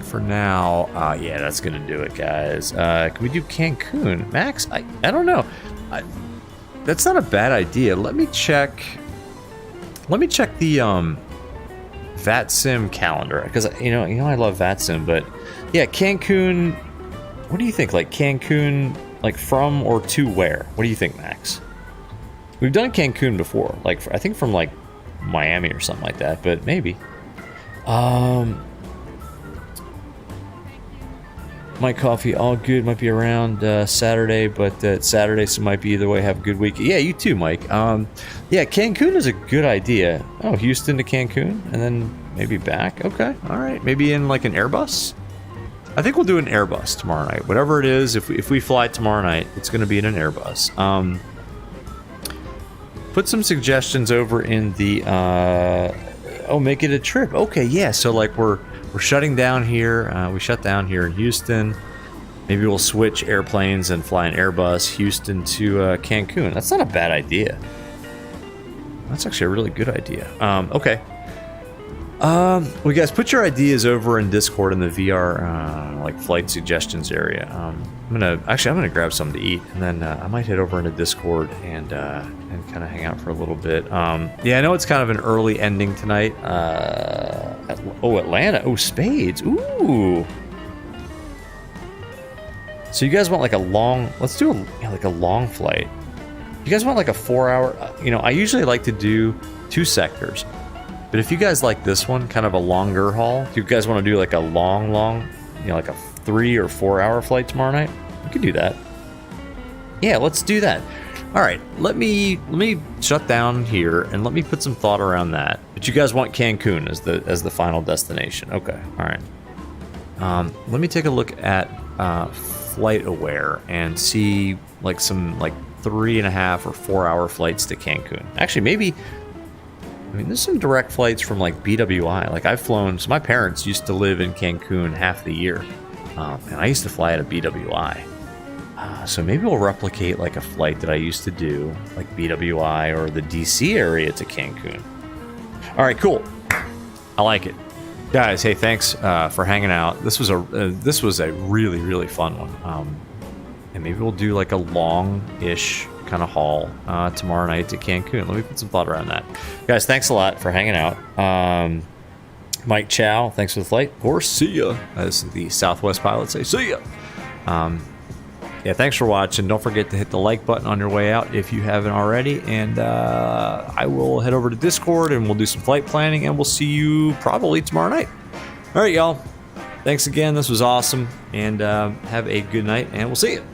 for now, yeah, that's gonna do it, guys. Can we do Cancun, Max? I don't know. That's not a bad idea. Let me check the VATSIM calendar, because you know I love VATSIM, but yeah, Cancun. What do you think? Like Cancun, like from or to where? What do you think, Max? We've done Cancun before, like I think from like Miami or something like that, but maybe. My coffee, all good. Might be around Saturday, but Saturday, so might be either way. Have a good week. Yeah, you too, Mike. Yeah, Cancun is a good idea. Oh, Houston to Cancun, and then maybe back. Okay, all right. Maybe in like an Airbus. I think we'll do an Airbus tomorrow night. Whatever it is, if we fly tomorrow night, it's going to be in an Airbus. Put some suggestions over in the. Oh, make it a trip. Okay, yeah. So like we're shutting down here. We shut down here in Houston. Maybe we'll switch airplanes and fly an Airbus Houston to Cancun. That's not a bad idea. That's actually a really good idea. Okay. Well, guys, put your ideas over in Discord in the VR like flight suggestions area. I'm gonna grab something to eat, and then I might head over into Discord and kind of hang out for a little bit. Yeah, I know it's kind of an early ending tonight. Atlanta. Oh, Spades. Ooh. So you guys want like a long? Let's do like a long flight. You guys want like a 4-hour? You know, I usually like to do 2 sectors. But if you guys like this one, kind of a longer haul, if you guys want to do like a long, you know, like a 3 or 4 hour flight tomorrow night, we could do that. Yeah, let's do that. All right, let me shut down here and let me put some thought around that. But you guys want Cancun as the final destination? Okay, all right. Let me take a look at Flight Aware and see like some like 3.5 or 4 hour flights to Cancun. Actually, maybe. I mean, there's some direct flights from like BWI. Like I've flown, so my parents used to live in Cancun half the year. And I used to fly out of BWI. So maybe we'll replicate like a flight that I used to do, like BWI or the DC area to Cancun. All right, cool. I like it. Guys, hey, thanks for hanging out. This was a really, really fun one. And maybe we'll do like a long-ish kind of haul tomorrow night to Cancun. Let me put some thought around that. Guys, thanks a lot for hanging out. Mike Chow, thanks for the flight. Or see ya, as the Southwest pilots say. See ya. yeah, thanks for watching. Don't forget to hit the like button on your way out if you haven't already. And I will head over to Discord and we'll do some flight planning, and we'll see you probably tomorrow night. All right, y'all. Thanks again. This was awesome. And have a good night, and we'll see you.